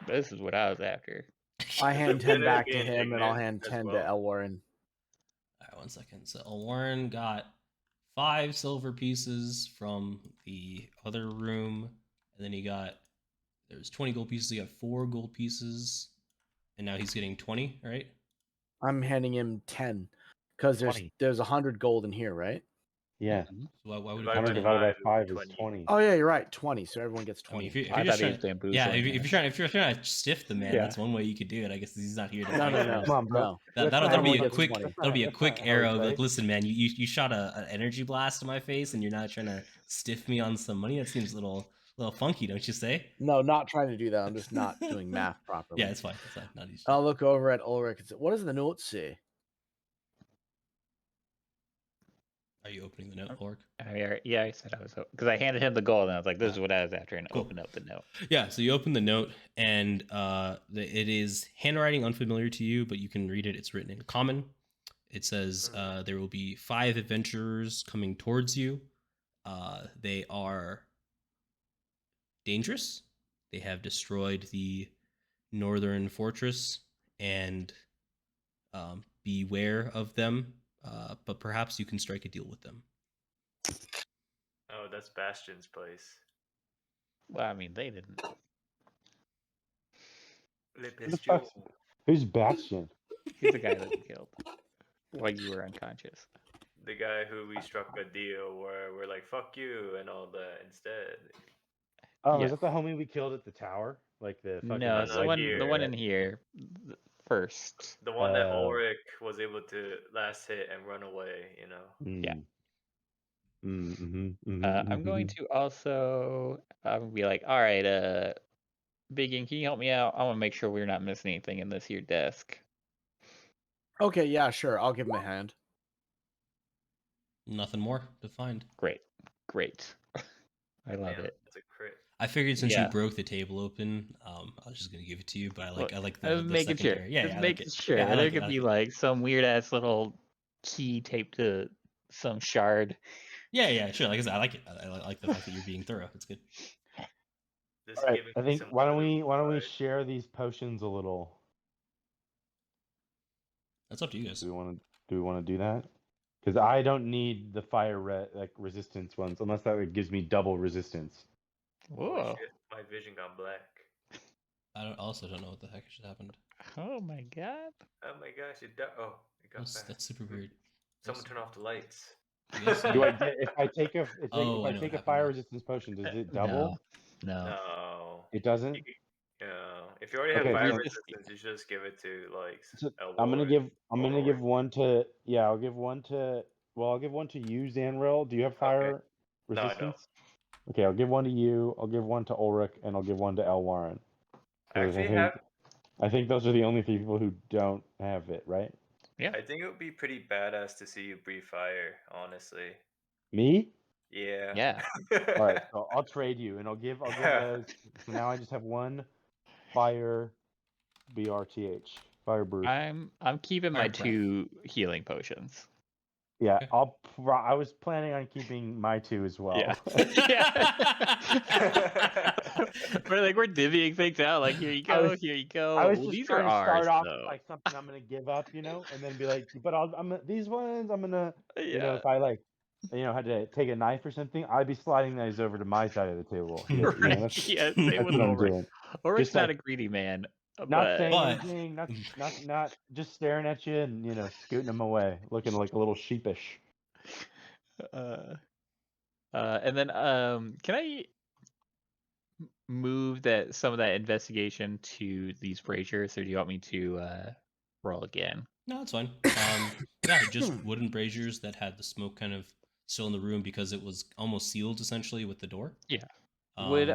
This is what I was after. I Is hand it 10 gonna back be to an him, and I'll ignorant hand as 10 to well? Elwarin. All right, 1 second. So Warren got 5 silver pieces from the other room, and then he got there's 20 gold pieces. He got 4 gold pieces, and now he's getting 20. Right? I'm handing him 10 because 20. there's 100 gold in here, right? Yeah. So why would Divided it by 100 be 10? divided by it would 5 be is 20. Oh yeah, you're right. 20. So everyone gets I mean, 20. if you're I just thought he trying, was yeah, bamboozling. if you're trying to stiff the man, Yeah. that's one way you could do it. I guess he's not here to No, fight. no, you. no, Come on, bro. no. That's That'll not be how a it quick gets 20. that'll be a That's quick not how we arrow. play. Like, listen, man, you shot an energy blast to my face, and you're not trying to stiff me on some money. That seems a little funky, don't you say? No, not trying to do that. I'm just not doing math properly. Yeah, it's fine. It's fine. Not easy. I'll look over at Ulrich and say, "What does the note say?" Are you opening the note, Ulrich? Yeah, I said I was because I handed him the gold, and I was like, "This is what I was after," and Cool. opened up the note. Yeah, so you open the note, and it is handwriting unfamiliar to you, but you can read it. It's written in common. It says there will be 5 adventurers coming towards you. They are dangerous. They have destroyed the northern fortress, and beware of them. But perhaps you can strike a deal with them. Oh, that's Bastion's place. Well, I mean, they didn't. Le Who the Bastion. fuck's- Who's Bastion? He's the guy that we killed while you were unconscious. The guy who we struck a deal where we're like, fuck you and all that instead. Oh, Yeah. is that the homie we killed at the tower? Like the fucking No, it's the not one here. in here first. The one that Oh. Ulrich was able to last hit and run away, you know? Yeah. I'm going to also be like, all right, BigYin, can you help me out? I want to make sure we're not missing anything in this here desk. Okay, yeah, sure. I'll give him a hand. Nothing more to find. Great. I love Man, it. that's a crit. I figured since Yeah. you broke the table open, I was just gonna give it to you. But I like I the was making sure. secondary. Yeah, Just yeah, making I like it. sure. Yeah, I There like it, could I be like it. like some weird ass little key taped to some shard. Yeah, sure. Like I said, I like it. I like the fact that you're being thorough. It's good. Just All right, giving I me think some why don't clue, we right? share these potions a little? That's up to you guys. Do we want to do that? Because I don't need the fire resistance ones unless that gives me double resistance. Holy Whoa. shit, my vision got black. I also don't know what the heck just happened. Oh my god. Oh my gosh, it got back. That's super weird. Someone turn off the lights. You guys see- Do I get if I take a Oh, I know what take a happened fire now. resistance potion? Does it double? No. No. It doesn't. If you already have Okay, fire so- resistance, you should just give it to like So Elwarin. I'm gonna give Ulrich. one to I'll give one to you, Zanril. Do you have fire No, I don't. resistance? Okay, I'll give one to you. I'll give one to Ulrich, and I'll give one to Elwarin. I actually I think those are the only 3 people who don't have it, right? I think it would be pretty badass to see you breathe fire, honestly. Me? Yeah. Yeah. All right, so I'll trade you, and I'll give those. So now I just have one fire BRTH, fire brew. I'm keeping my Fire breath. 2 healing potions. Yeah, Okay. I was planning on keeping my 2 as well. Yeah. We're divvying things out. Like, here you go, here you go. I was Well, just these trying are to start ours, off though. like something I'm gonna give up, and then be like, but these ones I'm gonna, Yeah. if I had to take a knife or something, I'd be sliding those over to my side of the table. Here, Right. that's, Yeah, that's same with what I'm Ulrich. doing. Ulrich's Just not like- a greedy man. Not saying But- anything, not just staring at you and scooting them away, looking like a little sheepish. And then can I move some of that investigation to these braziers, or do you want me to roll again? No, it's fine. Yeah, just wooden braziers that had the smoke kind of still in the room because it was almost sealed essentially with the door. Yeah. Would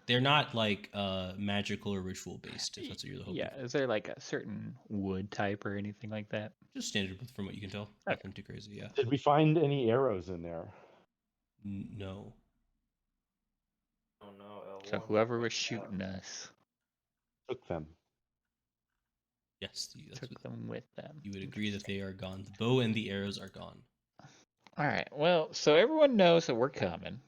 they're not like magical or ritual based, if that's what you're hoping. Yeah, is there like a certain wood type or anything like that? Just standard from what you can tell. Okay. Nothing too crazy. Yeah. Did we find any arrows in there? No. Oh no, L1. So whoever was shooting us Took them. Yes, that's took what them with them. you would agree that they are gone. The bow and the arrows are gone. All right. Well, so everyone knows that we're coming.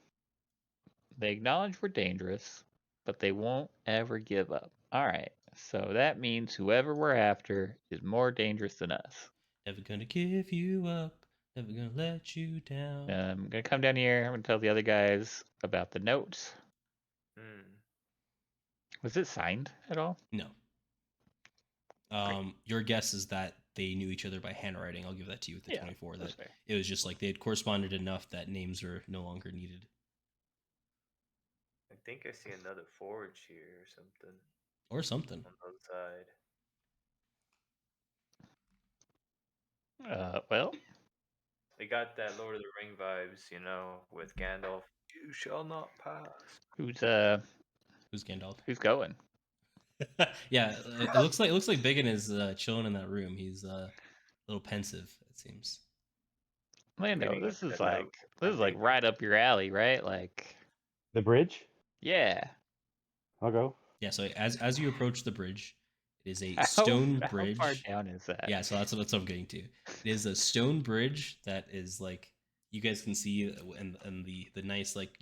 They acknowledge we're dangerous, but they won't ever give up. All right. So that means whoever we're after is more dangerous than us. Never gonna give you up. Never gonna let you down. I'm gonna come down here. I'm gonna tell the other guys about the notes. Hmm. Was it signed at all? No. Your guess is that they knew each other by handwriting. I'll give that to you with the 24. that's That fair. it was just like they had corresponded enough that names are no longer needed. I think I see another forge here or something Or something. on the other side. Well, They got that Lord of the Ring vibes, you know, with Gandalf. You shall not pass. who's Gandalf? who's going? Yeah, it looks like BigYin is chilling in that room. He's a little pensive, it seems. Lando, Reading this a is note like on paper. right up your alley, right? Like, The bridge? yeah. I'll go. Yeah, so as you approach the bridge, it is a How stone far bridge. down is that? Yeah, so that's what I'm getting to. It is a stone bridge that is like you guys can see and the nice like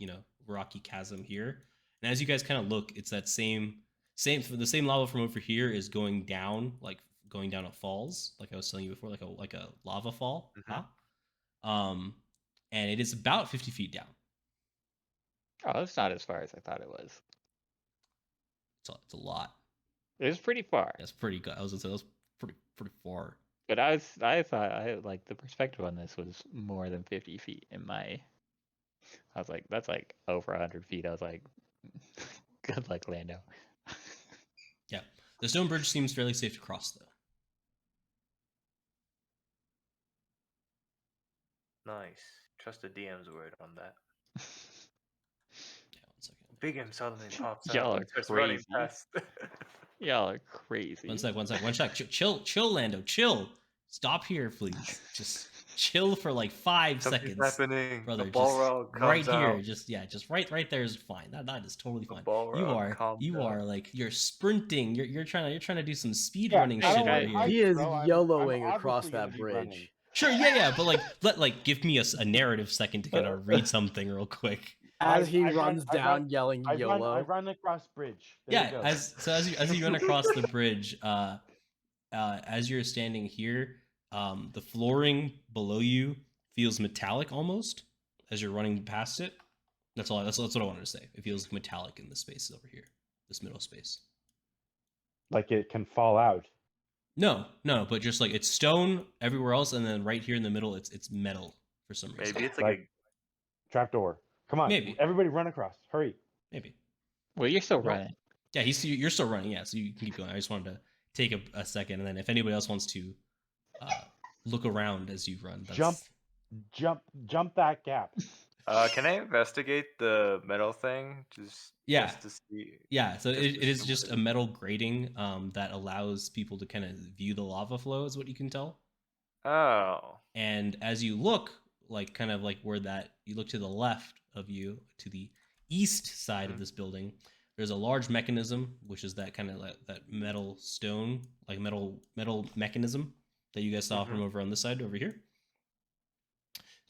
rocky chasm here. And as you guys kind of look, it's that same the same lava from over here is going down a falls like I was telling you before, like a lava fall. Mhm. And it is about 50 feet down. Oh, that's not as far as I thought it was. It's a lot. It was pretty far. That's pretty good. I was gonna say that was pretty far. But I thought like the perspective on this was more than 50 feet in my. I was like, that's like over 100 feet. I was like, good luck, Lando. Yeah, the stone bridge seems fairly safe to cross though. Nice. Trust the DM's word on that. Yeah, 1 second. Big M suddenly pops Y'all out. are and starts running crazy. past. Y'all are crazy. 1 sec. 1 sec. Chill, Lando. Chill. Stop here, please. Just chill for like 5 Something's seconds, happening. brother. The Just Balrog right comes here. out. Just right there is fine. That is totally The fine. Balrog comes You out. are like you're sprinting. You're trying to do some speed Yeah, running I shit don't over like here. heights. He is bro, I'm YOLOing across obviously gonna that be running. bridge. Sure, yeah, but give me a narrative second to kind of read something real quick. As he I runs run- down, yelling I YOLO. run across bridge. There we Yeah, go. as you run across the bridge, as you're standing here, the flooring below you feels metallic almost as you're running past it. That's all. That's what I wanted to say. It feels metallic in the space over here, this middle space. Like it can fall out. No, but just like it's stone everywhere else, and then right here in the middle, it's metal for some reason. Maybe it's like, Like trapdoor. Come on, Maybe. everybody run across. Hurry. Maybe. Well, you're still No. running. Yeah, you're still running. Yeah, so you can keep going. I just wanted to take a second, and then if anybody else wants to look around as you run, that's... Jump that gap. can I investigate the metal thing? Just to see. Yeah, so just it to is see just what a metal grating that allows people to kind of view the lava flow, is what you can tell. Oh. And as you look, like kind of like where that you look to the left of you, to the east side of this building, there's a large mechanism, which is that kind of that metal stone, like metal mechanism that you guys saw from over on this side over here.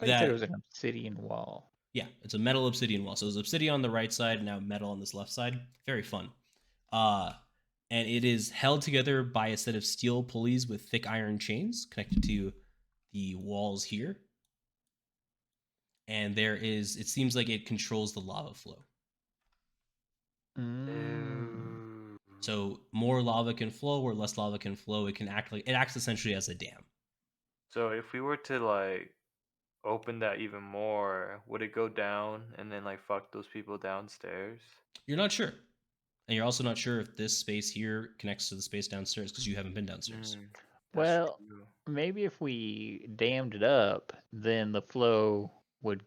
I thought it was an obsidian wall. Yeah, it's a metal obsidian wall. So there's obsidian on the right side, now metal on this left side. Very fun. And it is held together by a set of steel pulleys with thick iron chains connected to the walls here. And it seems like it controls the lava flow. So more lava can flow, or less lava can flow. It acts essentially as a dam. So if we were to like open that even more, would it go down and then like fuck those people downstairs? You're not sure. And you're also not sure if this space here connects to the space downstairs because you haven't been downstairs. Well, maybe if we dammed it up, then the flow would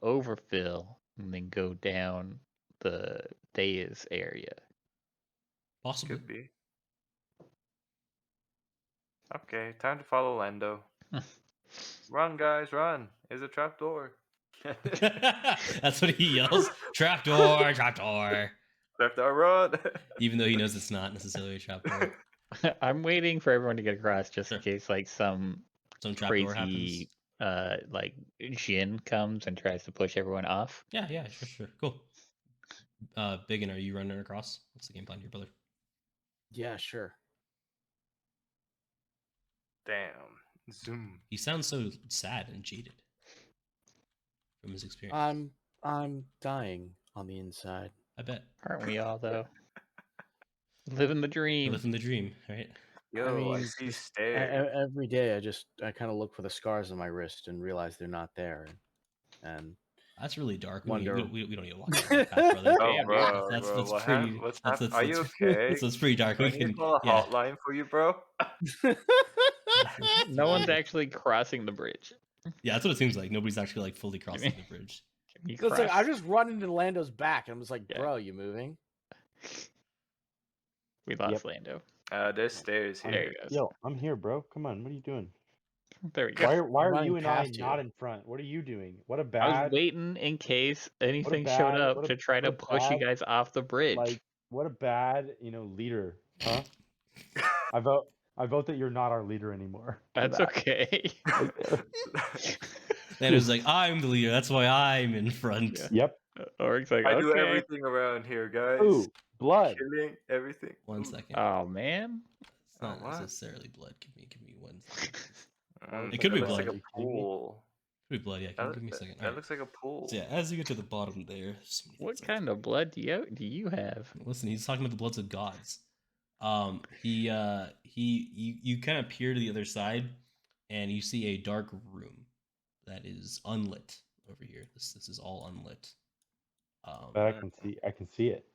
overfill and then go down the dais area. Possibly. Could be. Okay, time to follow Lando. Run, guys, run! There's a trapdoor. That's what he yells. Trapdoor, trapdoor. Trapdoor run. Even though he knows it's not necessarily a trapdoor. I'm waiting for everyone to get across just in Sure. case like some Some trapdoor happens. crazy like Jin comes and tries to push everyone off. Yeah, sure. Cool. BigYin, are you running across? What's the game plan here, brother? Yeah, sure. Damn. Zoom. He sounds so sad and jaded from his experience. I'm dying on the inside. I bet. Aren't we all though? Living the dream. Living the dream, right? Yo, I mean, see just stairs. every day I kind of look for the scars on my wrist and realize they're not there, and That's really dark. We Wonder- don't need to walk down that path, brother. Oh, Damn, bro, That's bro, what pretty. happened? What's That's, happened? Are you that's, okay? That's pretty dark. We Can you can. call a Yeah. hotline for you, bro? No one's actually crossing the bridge. Yeah, that's what it seems like. Nobody's actually like fully crossing the bridge. Can you So it's like cross? I just run into Lando's back, and I'm just like, Yeah. bro, you moving? We lost Lando. There's stairs There here. he goes. Yo, I'm here, bro. Come on, what are you doing? There we go. Why are running you and I past you. not in front? What are you doing? What a I was bad waiting in case anything bad- showed up what a- to try to what a push you bad, guys off the bridge. like what a bad, leader, huh? I vote that you're not our leader anymore. That's okay. Lando's like, I'm the leader. That's why I'm in front. Yeah. Yep. Ulrich's like, I do okay. everything around here, guys. Ooh, blood. Killing everything. 1 Ooh. second. Oh man. It's not what? necessarily blood. Give me 1 second. Mm, It could be that looks blood. like a pool. Could be blood. Yeah, give me a second. That Alright. looks like a pool. So yeah, as you get to the bottom there, so many What things kind of blood do you have? Listen, he's talking about the bloods of gods. You kind of peer to the other side, and you see a dark room that is unlit over here. This is all unlit. But I can see it.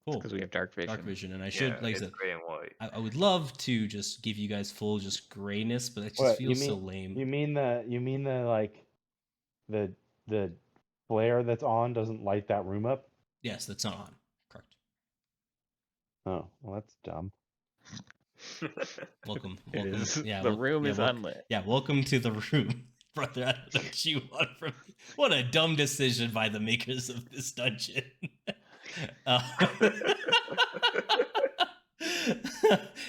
Cool. Because we have dark vision. Dark vision, and I should, like I it's said, gray and white. I would love to just give you guys full just grayness, but it just What, feels so lame. You mean the like the flare that's on doesn't light that room up? Yes, that's not on. Correct. Oh, well that's dumb. Welcome. It Welcome. is. Yeah, The room is wel- unlit. Yeah, welcome to the room. Brother, I don't know what you want from me. What a dumb decision by the makers of this dungeon.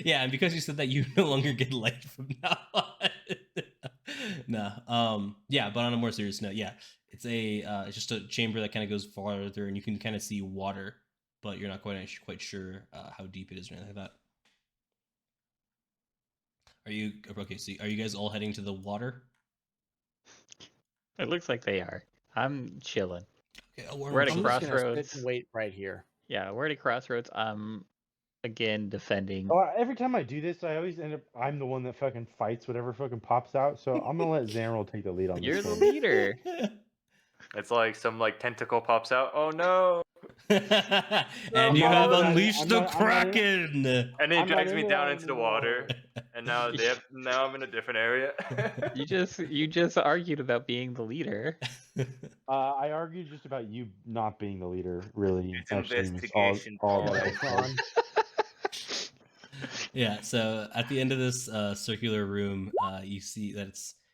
Yeah, and because you said that, you no longer get light from now on. No. Yeah, but on a more serious note, yeah, it's it's just a chamber that kind of goes farther, and you can kind of see water, but you're not quite sure how deep it is or anything like that. Are you okay? So are you guys all heading to the water? It looks like they are. I'm chilling. Okay, We're at a I'm just gonna sit crossroads. and wait right here. Yeah, we're at a crossroads. I'm again defending. Oh, every time I do this, I always end up. I'm the one that fucking fights whatever fucking pops out. So I'm gonna let Zanril take the lead on You're this the one. leader. It's like some tentacle pops out. Oh no! And you I'm have not- unleashed the Kraken. And he I'm not drags me into down that into the water. And now I'm in a different area. You just argued about being the leader. I argued just about you not being the leader. Really, It's actually, was investigation all time. that was fun. Yeah, so at the end of this circular room, you see that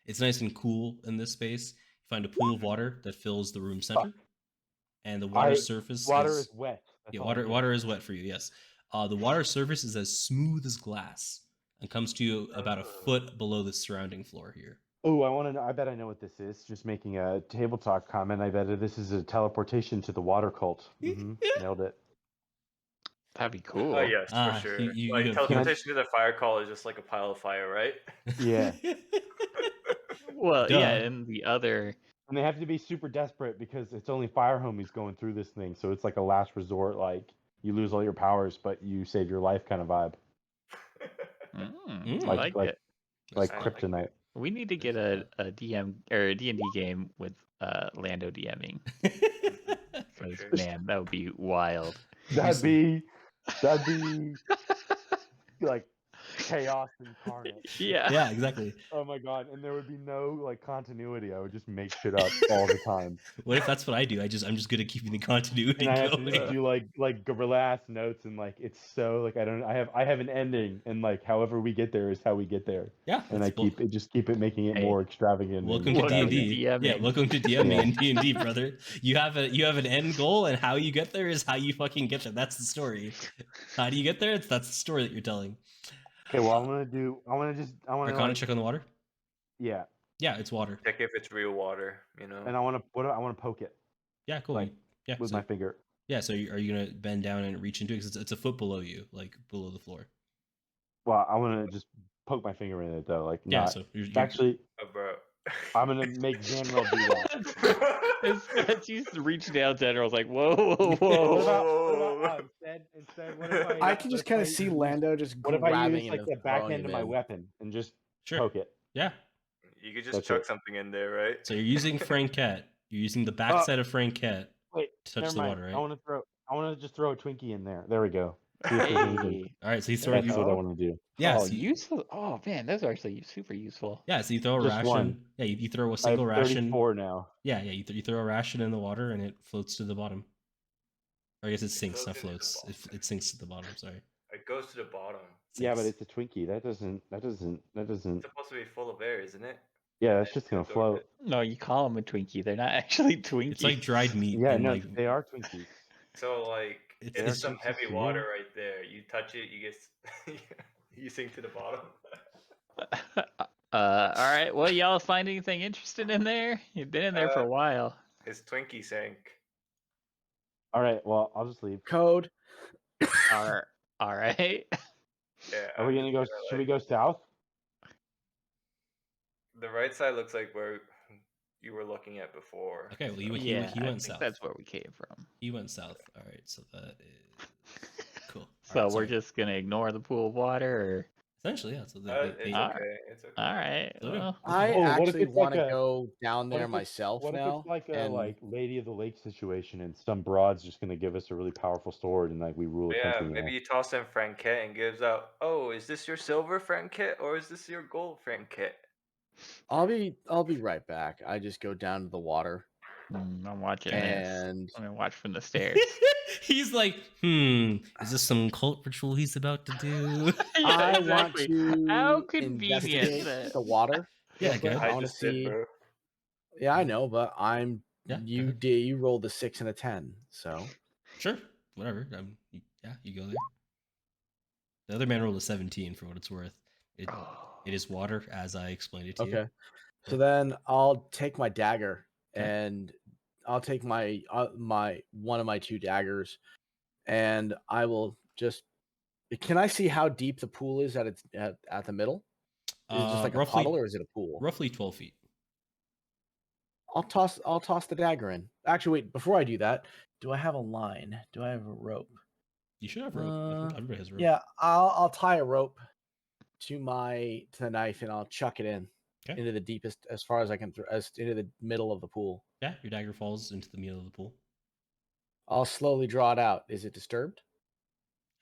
it's nice and cool in this space. You find a pool of water that fills the room center, and the water surface. Water is wet. That's Yeah, all I get. water is wet for you. Yes, the water surface is as smooth as glass and comes to you about a foot below the surrounding floor here. Oh, I want to know. I bet I know what this is. Just making a table talk comment. I bet this is a teleportation to the water cult. Nailed it. That'd be cool. Oh yes, for sure. you Like have- teleportation to the fire call is just like a pile of fire, right? Yeah. Well, Duh. yeah, and the other. And they have to be super desperate because it's only fire homies going through this thing. So it's like a last resort. Like you lose all your powers, but you save your life kind of vibe. I Like- like it. Like I like kryptonite. We need to get a DM or a D&D game with Lando DMing. For 'Cause, sure. man, that would be wild. That'd be like chaos incarnate. Yeah. Yeah, exactly. Oh my god, and there would be no like continuity. I would just make shit up all the time. What if that's what I do? I'm just good at keeping the continuity And I have to going. just do like gorilla-ass notes, and like it's so like I have an ending, and like however we get there is how we get there. Yeah, And I keep making it Hey, more extravagant. welcome and to Welcome to D&D. Yeah, DMing. welcome to DMing and D&D, brother. You have an end goal, and how you get there is how you fucking get there. That's the story. How do you get there? That's the story that you're telling. Okay, well I want to Arcana like, check on the water. yeah, Yeah, it's water. Check if it's real water, you know. and I want to poke it Yeah, cool. like, yeah, with so, my finger. yeah. So are you gonna bend down and reach into it? Because it's a foot below you, like below the floor. Well, I want to just poke my finger in it though, like Yeah. not. So you're Actually, Oh, bro. I'm gonna make Zanril do that. As you reach down, General's like, whoa, whoa, What whoa. about instead? What if I can just kind of see Lando just What if I grabbing use it like and the back throwing end of him my in. weapon and just sure. poke it? Yeah. You could just That's chuck it. something in there, right? So you're using Franket. You're using the backside of Franket Wait, to touch never the mind. water, right? I want to just throw a Twinkie in there. There we go. See if there's anything. Hey. All right. So you throw. That's You, what I want to do. yeah. Oh, So you, useful. Oh man, those are actually super useful. yeah. So you throw a Just ration. one. Yeah. You throw a I have single ration. 34 now. Yeah. Yeah. You throw a ration in the water and it floats to the bottom. Or I guess it sinks, not floats into the floats. It sinks to the bottom. Sorry. It goes to the bottom. Yeah, but Sinks. it's a Twinkie. That doesn't. It's supposed to be full of air, isn't it? Yeah, that's just gonna Absorb float. it. No, you call them a Twinkie. They're not actually Twinkies. It's like dried meat. Yeah, and no, like they are Twinkies. So like, It's- it's some Twinkies heavy to water me. right there. You touch it, you get you sink to the bottom. All right. Well, y'all find anything interesting in there? You've been in there for a while. His Twinkie sank. All right, well, I'll just leave. Code. All right. Yeah. Are we I'm gonna go? just Should we like- go south? The right side looks like where you were looking at before. Okay, well, he Yeah, went I think south. that's where we came from. He went south. All right, so that is cool. So Alright, we're sorry. just gonna ignore the pool of water, essentially, yeah. So It's Alright. okay. It's okay. or all right. So do. Well, I Oh, what if actually it's want to like a- go down What there if it's- myself What now. if it's like a and like Lady of the Lake situation, and some broad's just gonna give us a really powerful sword, and like we rule the Yeah, country? maybe now? you toss in Franket and gives out, oh, is this your silver Franket or is this your gold Franket? I'll be right back. I just go down to the water I'm watching this. and I'm gonna watch from the stairs. He's like, is this some cult ritual he's about to do? Yeah, I want exactly. to How convenient investigate that- the water. Yeah, real quick. go I ahead. want to just did, see. bro. Yeah, I know, but I'm Yeah, go you ahead. did you rolled a 6 and a 10, so Sure, whatever. Yeah, you go there. The other man rolled a 17 for what it's worth. It is water, as I explained it to you. okay. So then I'll take my dagger Okay. and I'll take my one of my two daggers, and I will just. Can I see how deep the pool is at the middle? Is it just like a roughly, puddle or is it a pool? roughly 12 feet. I'll toss the dagger in. Actually, wait, before I do that, do I have a line? Do I have a rope? You should have rope. Everybody has rope. Yeah, I'll tie a rope to the knife and I'll chuck it in Okay. into the deepest as far as I can into the middle of the pool. Yeah, your dagger falls into the middle of the pool. I'll slowly draw it out. Is it disturbed?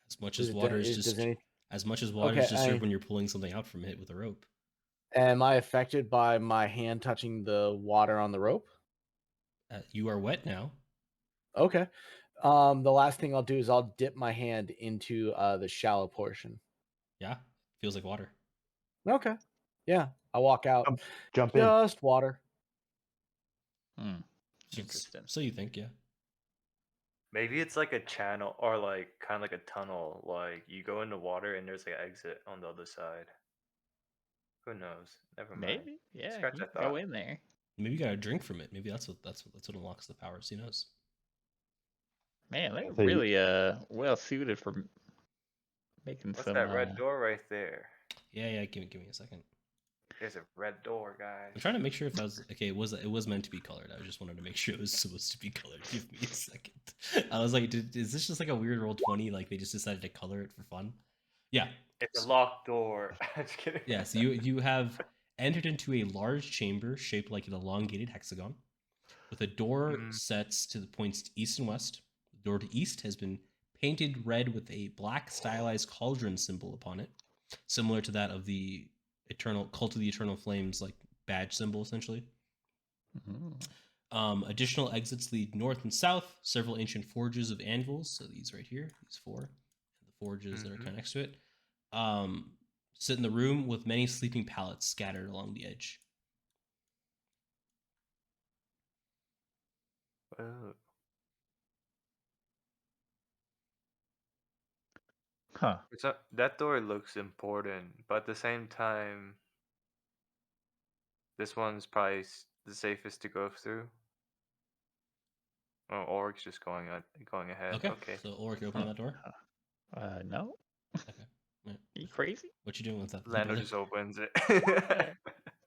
As much Does as it- water is does just any- as much as water Okay, is disturbed when you're pulling something out from it with a rope. Am I affected by my hand touching the water on the rope? You are wet now. Okay. The last thing I'll do is I'll dip my hand into the shallow portion. Yeah, feels like water. Okay. Yeah, I walk out. Jump in. Just water. Interesting. So you think, yeah. Maybe it's like a channel or like kind of like a tunnel. Like you go into water and there's like an exit on the other side. Who knows? Never mind. Maybe. Yeah. Scratch You that can go thought. in there. Maybe you got to drink from it. Maybe that's what unlocks the powers. Who knows? Man, they're So you- really well suited for making What's some. that red door right there? Yeah. Give me a second. There's a red door, guys. I'm trying to make sure if that was okay. It was meant to be colored. I just wanted to make sure it was supposed to be colored. Give me a second. I was like, is this just like a weird roll 20? Like they just decided to color it for fun? Yeah. It's a locked door. I'm just kidding. Yeah. So you have entered into a large chamber shaped like an elongated hexagon, with a door sets to the points east and west. The door to east has been painted red with a black stylized cauldron symbol upon it. similar to that of the Cult of the Eternal Flames, like badge symbol, essentially. Additional exits lead north and south. Several ancient forges of anvils. So these right here, these 4, and the forges that are kind of next to it. Sit in the room with many sleeping pallets scattered along the edge. Oh. Huh. That door looks important, but at the same time, this one's probably the safest to go through. Oh, Ulrich's just going ahead. Okay. So Ulrich, you open that door? No. Okay. Right. You crazy? What you doing with that? Lando brother? just opens it.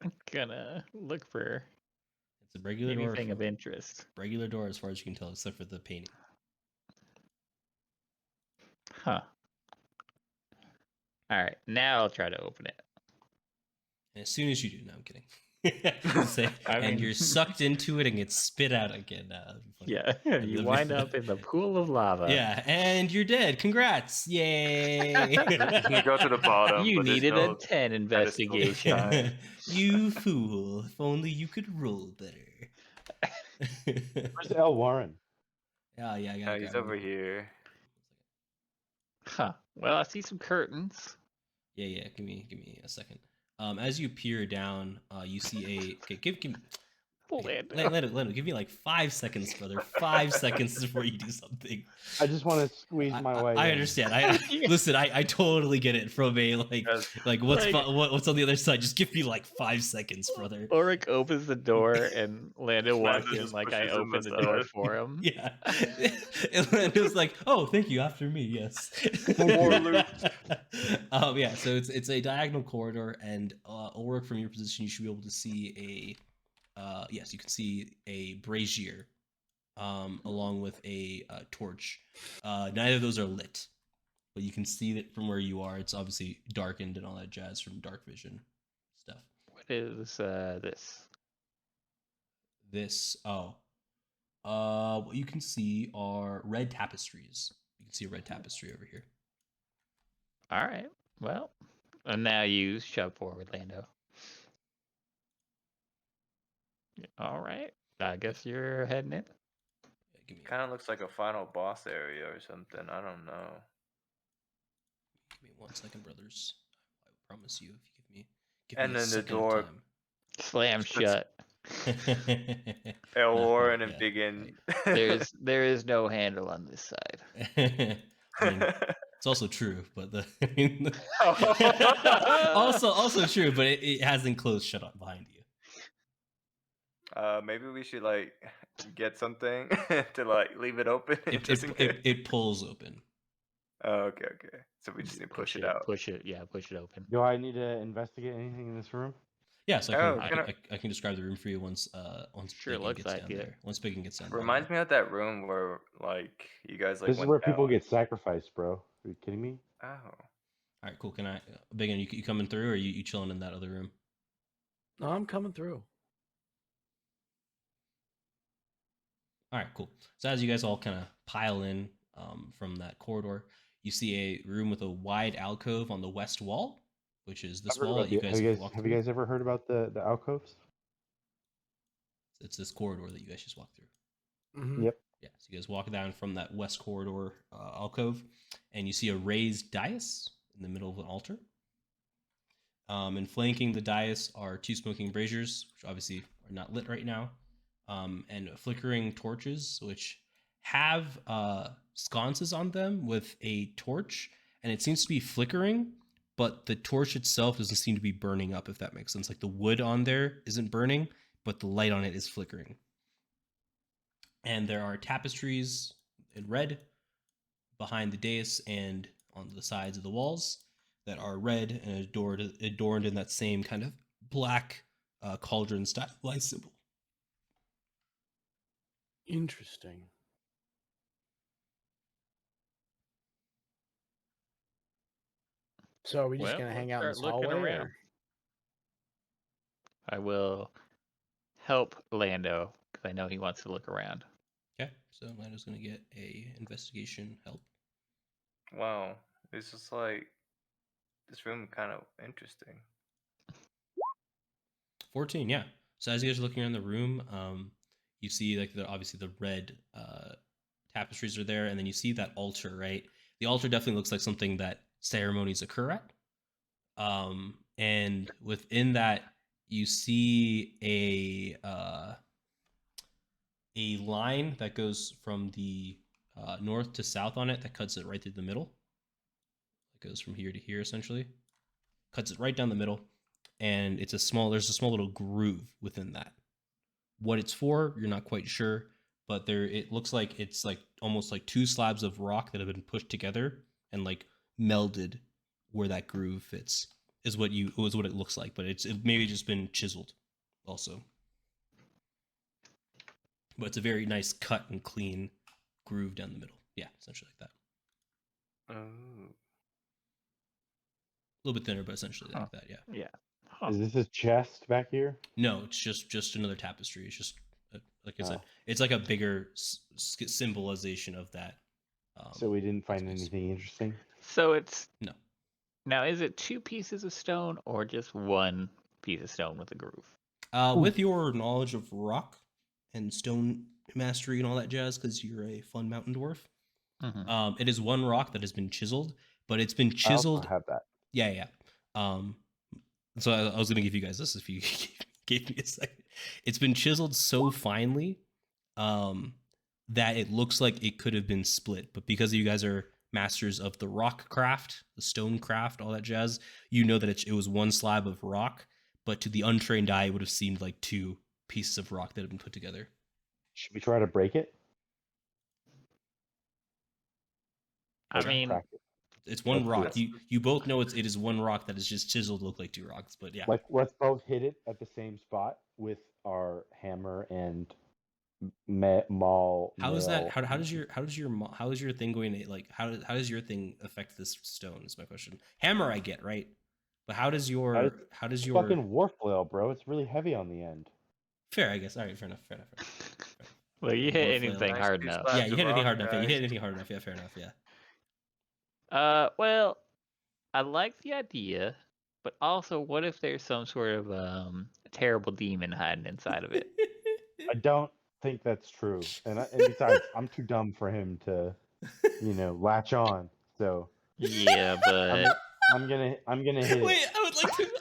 I'm gonna look for It's a regular door. anything of interest. Regular door, as far as you can tell, except for the painting. Huh. All right, now I'll try to open it. And as soon as you do, no, I'm kidding. I mean- you're sucked into it and get spit out again. That'd be funny. Yeah, you wind up in the pool of lava. Yeah, and you're dead. Congrats! Yay! You go to the bottom. You but there's needed no a 10 pedestal investigation. sign. You fool! If only you could roll better. Where's Elwarin? Yeah, I gotta He's grab over him. here. Huh. Well, I see some curtains. Yeah. Give me a second. As you peer down, you see a. Okay, give me. Lando, give me like 5 seconds, brother. 5 seconds before you do something. I just want to squeeze my way. I in. understand. Listen. I totally get it from a like what's on the other side. Just give me like 5 seconds, brother. Ulrich opens the door and Lando walks Lando in just like I pushes him opened the door aside. for him. Yeah. And Lando's like, "Oh, thank you. After me, yes." More loot. Yeah. So it's a diagonal corridor, and Ulrich, from your position, you should be able to see a. Yes, you can see a brazier, along with a torch. Neither of those are lit, but you can see that from where you are. It's obviously darkened and all that jazz from dark vision stuff. What is this? What you can see are red tapestries. You can see a red tapestry over here. All right. Well, and now you shove forward, Lando. All right. I guess you're heading in. Yeah, give me Kind of looks like a final boss area or something. I don't know. 1 second, brothers. I promise you, if you give And me a then the second of door- time. Slam shut. Elwarin and Yeah. BigYin. There is no handle on this side. I mean, it's also true, but also true, but it hasn't closed shut up behind you. Maybe we should like get something to like leave it open. just in case. It pulls open. Oh, okay. So we just need to push it out. Push it open. Do I need to investigate anything in this room? Yeah, so Oh, I can describe the room for you once Sure BigYin looks gets like down it. there. Once BigYin gets down. Reminds me of that room where like you guys like. This is went where people down. get sacrificed, bro. Are you kidding me? Oh. All right, cool. Can I BigYin? You coming through, or you chilling in that other room? No, I'm coming through. All right, cool. So as you guys all kind of pile in from that corridor, you see a room with a wide alcove on the west wall, which is this I've heard wall about that you the- guys walked have through. you guys ever heard about the alcoves? It's this corridor that you guys just walked through. Mhm. Yep. Yeah, so you guys walk down from that west corridor alcove, and you see a raised dais in the middle of an altar. And flanking the dais are 2 smoking braziers, which obviously are not lit right now, and flickering torches, which have sconces on them with a torch, and it seems to be flickering, but the torch itself doesn't seem to be burning up, if that makes sense. Like the wood on there isn't burning, but the light on it is flickering. And there are tapestries in red behind the dais and on the sides of the walls that are red and adorned in that same kind of black cauldron stylized symbol. Interesting. So are we just Well, gonna let's hang out in start this looking hallway? around. Or? I will help Lando because I know he wants to look around. Okay, so Lando's gonna get a investigation help. Wow. It's just like this room kind of interesting. 14, yeah. So as you guys are looking around the room, you see like obviously the red tapestries are there, and then you see that altar, right? The altar definitely looks like something that ceremonies occur at. And within that, you see a line that goes from the north to south on it that cuts it right through the middle. It goes from here to here essentially, cuts it right down the middle, and there's a small little groove within that. What it's for, you're not quite sure, but it looks like it's like almost like two slabs of rock that have been pushed together and like melded where that groove fits is what it looks like, but it maybe just been chiseled also. But it's a very nice cut and clean groove down the middle. Yeah, essentially like that. Oh. A little bit thinner, but essentially like that. Yeah. Yeah. Huh. Is this his chest back here? No, it's just another tapestry. It's just like I said, Oh. it's like a bigger symbolization of that. So we didn't find space. anything interesting. So it's No. Now, is it 2 pieces of stone or just 1 piece of stone with a groove? With your knowledge of rock and stone mastery and all that jazz, because you're a fun mountain dwarf, it is 1 rock that has been chiseled, but it's been chiseled. I have that. Yeah. So I was gonna give you guys this if you gave me a second. It's been chiseled so finely, that it looks like it could have been split, but because you guys are masters of the rock craft, the stone craft, all that jazz, you know that it was 1 slab of rock, but to the untrained eye, it would have seemed like 2 pieces of rock that have been put together. Should we try to break it? I mean, Crack it? It's 1 Let's do rock. it. You both know it is 1 rock that is just chiseled to look like 2 rocks, but yeah. Like, let's both hit it at the same spot with our hammer and maul. How is that? How does your thing going to, like, how does your thing affect this stone? Is my question. Hammer I get, right? But how does your fucking warflail, bro? It's really heavy on the end. Fair, I guess. All right, fair enough. well, you hit Warflail. anything Nice hard two enough. slabs Yeah, you of hit anything rock, hard enough. Yeah, you guys. hit anything hard enough. Yeah, fair enough. Yeah. Well, I like the idea, but also, what if there's some sort of terrible demon hiding inside of it? I don't think that's true, and besides, I'm too dumb for him to, latch on. So Yeah, but I'm gonna hit Wait, it. I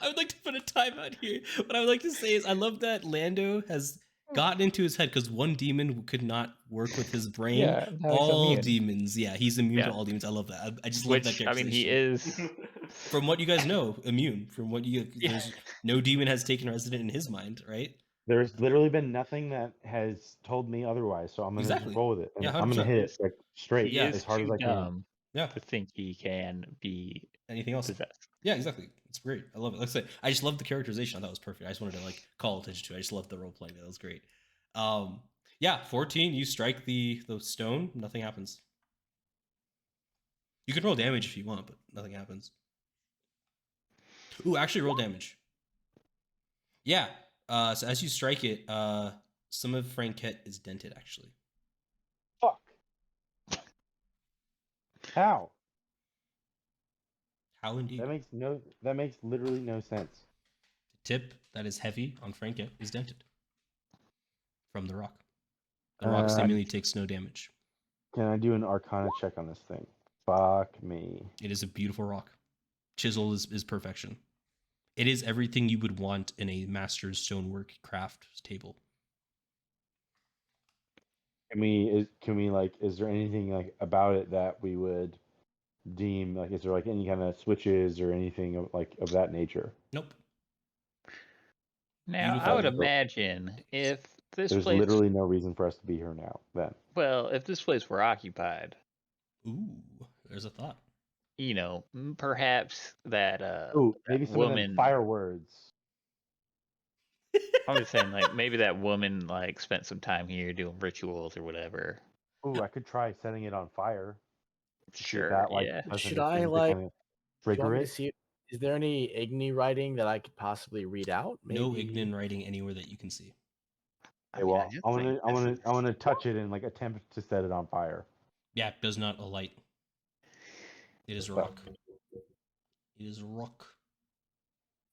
would like to put a timeout here. What I would like to say is I love that Lando has gotten into his head because 1 demon could not work with his brain. Yeah, now he's all immune. demons. Yeah, he's immune to Yeah. all demons. I love that. I just love that which I mean, he characterization. is. From what you guys know, immune. From what there's no demon has taken resident in his mind, right? There's literally been nothing that has told me otherwise, so I'm gonna Exactly. just roll with it. And Yeah, I'm gonna 100%. hit it like straight, He Yeah, is as hard too as I can. dumb Yeah. to think he can be Anything else? possessed. Yeah, exactly. It's great. I love it. Like I said, I just love the characterization. I thought it was perfect. I just wanted to like call attention to it. I just love the role playing. That was great. Yeah, 14. You strike the stone. Nothing happens. You can roll damage if you want, but nothing happens. Ooh, actually, roll damage. Yeah. So as you strike it, some of Franquette is dented. Actually. Fuck. How? How indeed? That makes literally no sense. The tip that is heavy on Franquette is dented from the rock. The rock seemingly takes no damage. Can I do an Arcana check on this thing? Fuck me. It is a beautiful rock. Chisel is perfection. It is everything you would want in a master's stonework craft table. Is there anything like about it that we would deem like, is there like any kind of switches or anything of that nature? Nope. Now, Beautiful. I would imagine if this There's place, literally no reason for us to be here now. Then. well, if this place were occupied, Ooh, there's a thought. Perhaps that Maybe that some of woman. them fire words. I'm just saying, like, maybe that woman like spent some time here doing rituals or whatever. Ooh, I could try setting it on fire. See if Sure, that, yeah. does Should anything I, to like, kinda Do you want trigger me to it? see? Is there any Igni writing that I could possibly read out? No Maybe- Ignin writing anywhere that you can see. Okay, well, I want to touch it and like attempt to set it on fire. Yeah, it does not alight. It is Okay. rock. It is rock.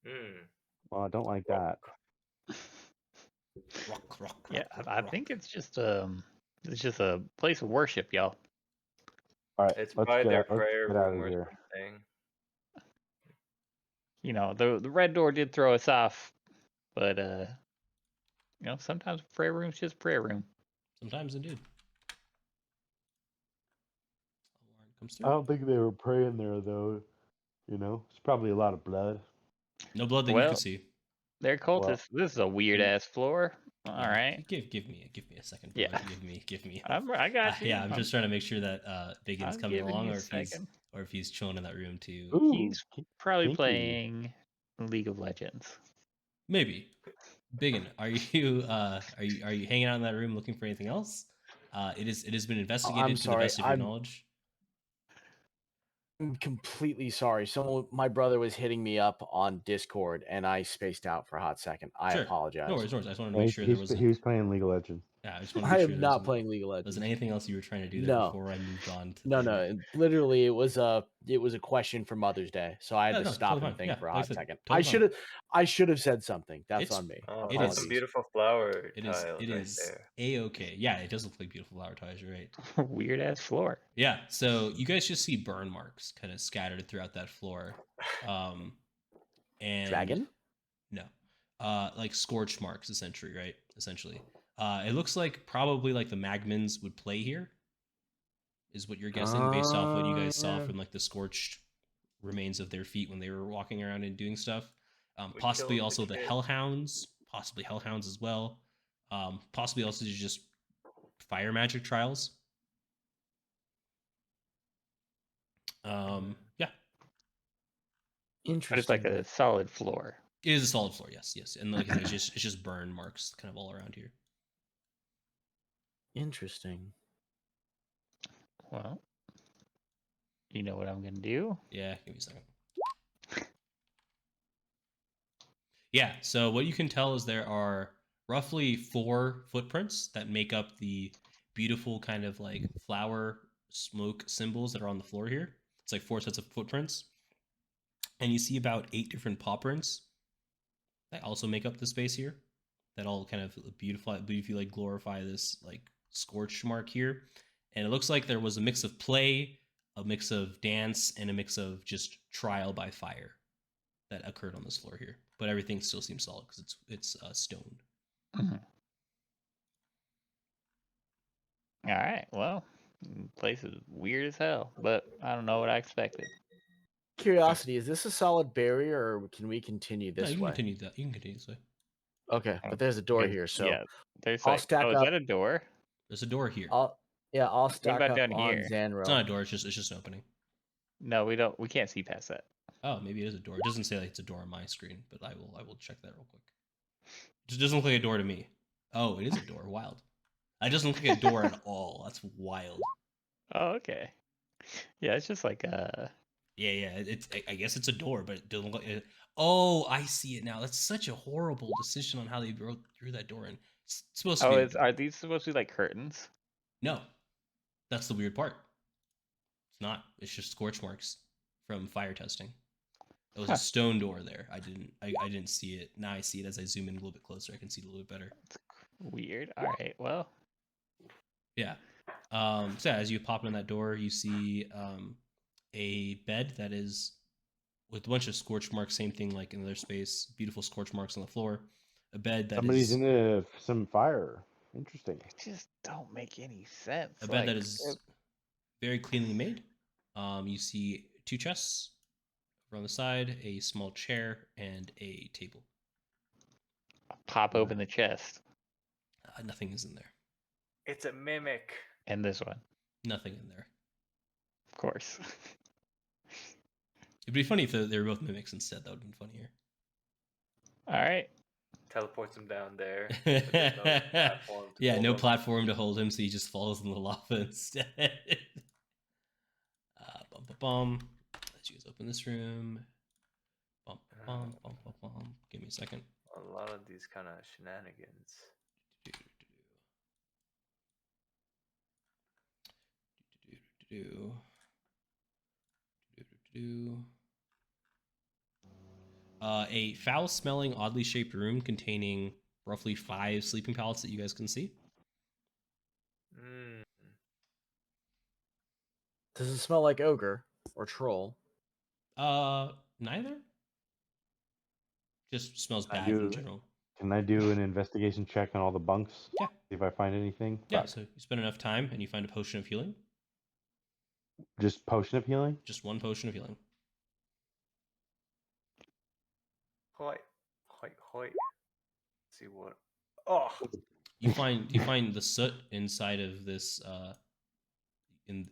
Hmm. Well, I don't like that. Rock. Yeah, rock, I rock. think it's just a place of worship, y'all. All right, It's let's by get their out, let's prayer get out room of or here. something. You know, the red door did throw us off, but sometimes prayer room's just prayer room. Sometimes indeed. Elwarin comes I through. don't think they were praying there though. It's probably a lot of blood. No blood that you Well, can see. they're cultists. This is a weird ass floor. All Yeah, right. Give me a second, Yeah. brother. Give me. I got you. Yeah, I'm just trying to make sure that BigYin's I'm coming giving along, you or a if he's second. chilling in that room too. Ooh, He's probably kinky. playing League of Legends. Maybe. BigYin, are you hanging out in that room looking for anything else? It has been investigated to the sorry, best of your knowledge. I'm completely sorry. My brother was hitting me up on Discord, and I spaced out for a hot second. I Sure. apologize. No worries. I just wanted to Yeah, make sure there wasn't. he was playing League of Legends. Yeah, I just want to I make am sure not playing League of Legends. wasn't anything else you were trying to do there No. before I moved on to No, the... no. Literally, it was a question for Mother's Day, so I had Yeah, to no, stop totally and fine. think Yeah, for a like I hot said, second. totally I should have said something. That's It's- on me. Oh, It that's is. some beautiful flower It tiles is right there. A-okay. Yeah, it does look like beautiful flower ties, you're right. Weird ass floor. Yeah, so you guys just see burn marks kind of scattered throughout that floor. And Dragon? No. Like scorch marks, essentially, right? Essentially. It looks like probably like the Magmans would play here, is what you're guessing, based off what you guys saw from like the scorched remains of their feet when they were walking around and doing stuff. We Possibly killed the also the kid. Hellhounds, possibly Hellhounds as well. Possibly also just fire magic trials. Yeah, But Interesting. it's like a solid floor. it is a solid floor. Yes, and like I said, it's just burn marks kind of all around here. Interesting. Well, you know what I'm gonna do? Yeah, give me a second. Yeah, so what you can tell is there are roughly 4 footprints that make up the beautiful kind of like flower smoke symbols that are on the floor here. It's like 4 sets of footprints. And you see about 8 different paw prints that also make up the space here. That all kind of beautifully like glorify this like scorch mark here. And it looks like there was a mix of play, a mix of dance, and a mix of just trial by fire that occurred on this floor here. But everything still seems solid because it's stone. All right. Well, place is weird as hell, but I don't know what I expected. Curiosity, is this a solid barrier, or can we continue No, this you can way? continue that. You can continue this way. Okay, Oh, but there's a door because- here, so yeah, there's I'll like, stack is up. that a door? There's a door here. I'll stack about up down on here? It's not a Zanril. door. It's just an opening. No, we can't see past that. Oh, maybe it is a door. It doesn't say like it's a door on my screen, but I will check that real quick. It just doesn't look like a door to me. Oh, it is a door. Wild. It doesn't look like a door at all. That's wild. Oh, okay. Yeah, it's just like Yeah. I guess it's a door, but it doesn't look like it. Oh, I see it now. That's such a horrible decision on how they threw that door in. It's supposed to be. are these supposed to be like curtains? No, that's the weird part. It's not. It's just scorch marks from fire testing. It was a stone door there. I didn't see it. Now I see it as I zoom in a little bit closer. I can see it a little bit better. Weird. All right. Well, Yeah. So as you pop in that door, you see a bed that is with a bunch of scorch marks. Same thing like in their space. Beautiful scorch marks on the floor. A bed that Somebody's is into some fire. Interesting. it just don't make any sense. a bed that is very cleanly made. You see 2 chests over on the side, a small chair, and a table. Pop open the chest. Nothing is in there. It's a mimic. And this one, Nothing in there. of course. It'd be funny if they were both mimics instead. That would have been funnier. All right. Teleports him down there. but there's no platform to Yeah, hold no him. platform to hold him, so he just falls in the lava instead. Bum. Let's you guys open this room. Bum. Give me a second. A lot of these kind of shenanigans. A foul-smelling, oddly shaped room containing roughly 5 sleeping pallets that you guys can see. Mm. Does it smell like ogre or troll? Neither. Just smells I bad in do- general. Can I do an investigation check on all the bunks? Yeah. See if I find anything? Yeah, Fuck. so you spend enough time and you find a potion of healing. Just potion of healing? Just 1 potion of healing. Hoi. Hoi. Hoi. Let's see what. Oh. You find the soot inside of this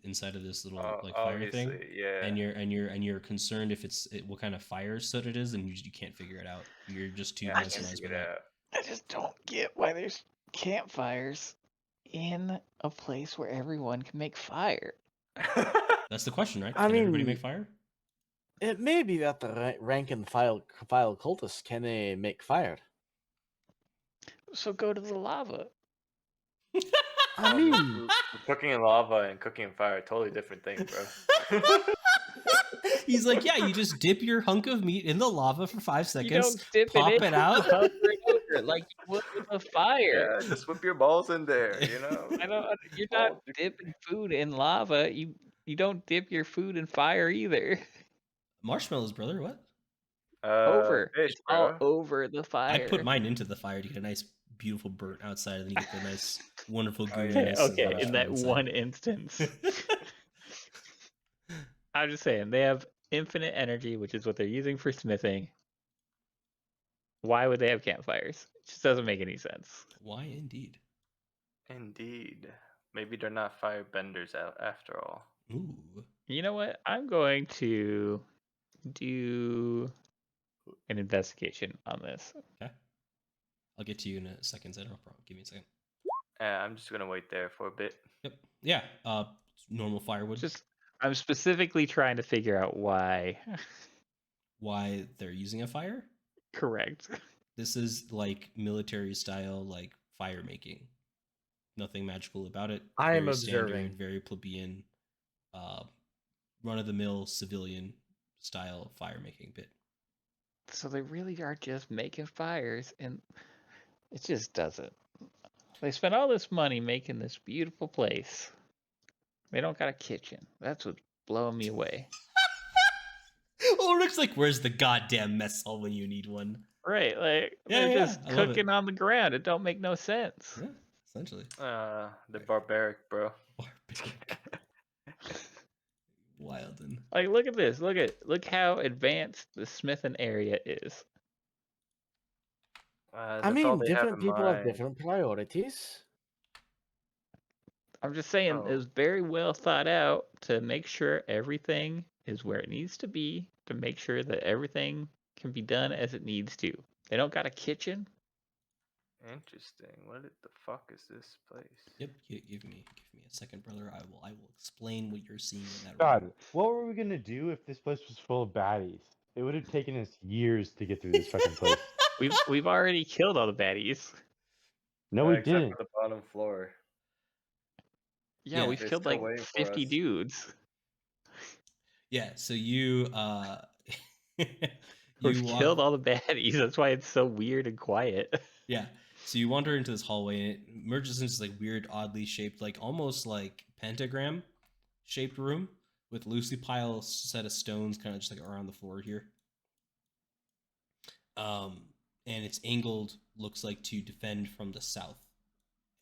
inside of this little like fire thing. Obviously, yeah. And you're concerned if what kind of fire soot it is, and you can't figure it out. You're just too Yeah, I can mesmerized by figure it that. out. I just don't get why there's campfires in a place where everyone can make fire. That's the question, right? I Can everybody mean- make fire? It may be that the rank and file cultists can make fire. So go to the lava. I mean, Cooking in lava and cooking in fire, totally different thing, bro. He's like, yeah, you just dip your hunk of meat in the lava for 5 seconds, You don't dip pop it it in out. over and over like you would with a fire. Yeah, just whip your balls in there, you know? I don't. You're not Balls dip- dipping food in lava. You don't dip your food in fire either. Marshmallows, brother. What? Over. Fish, It's all bro. over the fire. I put mine into the fire to get a nice, beautiful burnt outside, and then you get the nice, wonderful Oh, yeah. gooiness. of Okay, the in that marshmallow one inside. instance. I'm just saying, they have infinite energy, which is what they're using for smithing. Why would they have campfires? It just doesn't make any sense. Why indeed? Indeed. Maybe they're not firebenders out after all. Ooh. You know what? I'm going to do an investigation on this. Okay. I'll get to you in a second, Zed. No problem. Give me a second. I'm just gonna wait there for a bit. Yep. Yeah. Normal firewood. I'm specifically trying to figure out why. Why they're using a fire? Correct. This is like military style, like fire making. Nothing magical about it. I am Very observing. standard, very plebeian, run of the mill civilian style fire making bit. So they really are just making fires, and it just doesn't. They spent all this money making this beautiful place. They don't got a kitchen. That's what's blowing me away. Ulrich's like, where's the goddamn mess hall when you need one? Right, like Yeah, they're yeah, just I love it. cooking on the ground. It don't make no sense. Yeah, essentially. The barbaric, bro. Barbaric. Wild and Like, look at this. Look how advanced the smithing area is. I That's all mean, they have different in people have mind. different priorities. I'm just saying Oh. it was very well thought out to make sure everything is where it needs to be, to make sure that everything can be done as it needs to. They don't got a kitchen. Interesting. What the fuck is this place? yep. Give me a second, brother. I will explain what you're seeing in that God, room. what were we gonna do if this place was full of baddies? It would have taken us years to get through this fucking place. We've already killed all the baddies. No, we Except didn't. for the bottom floor. Yeah, Yeah. we've They're killed still like waiting for 50 us. dudes. Yeah. So you We've walk- killed all the baddies. That's why it's so weird and quiet. Yeah. So you wander into this hallway and it merges into this like weird, oddly shaped, like almost like pentagram shaped room with loosely piled set of stones kind of just like around the floor here. And it's angled, looks like to defend from the south.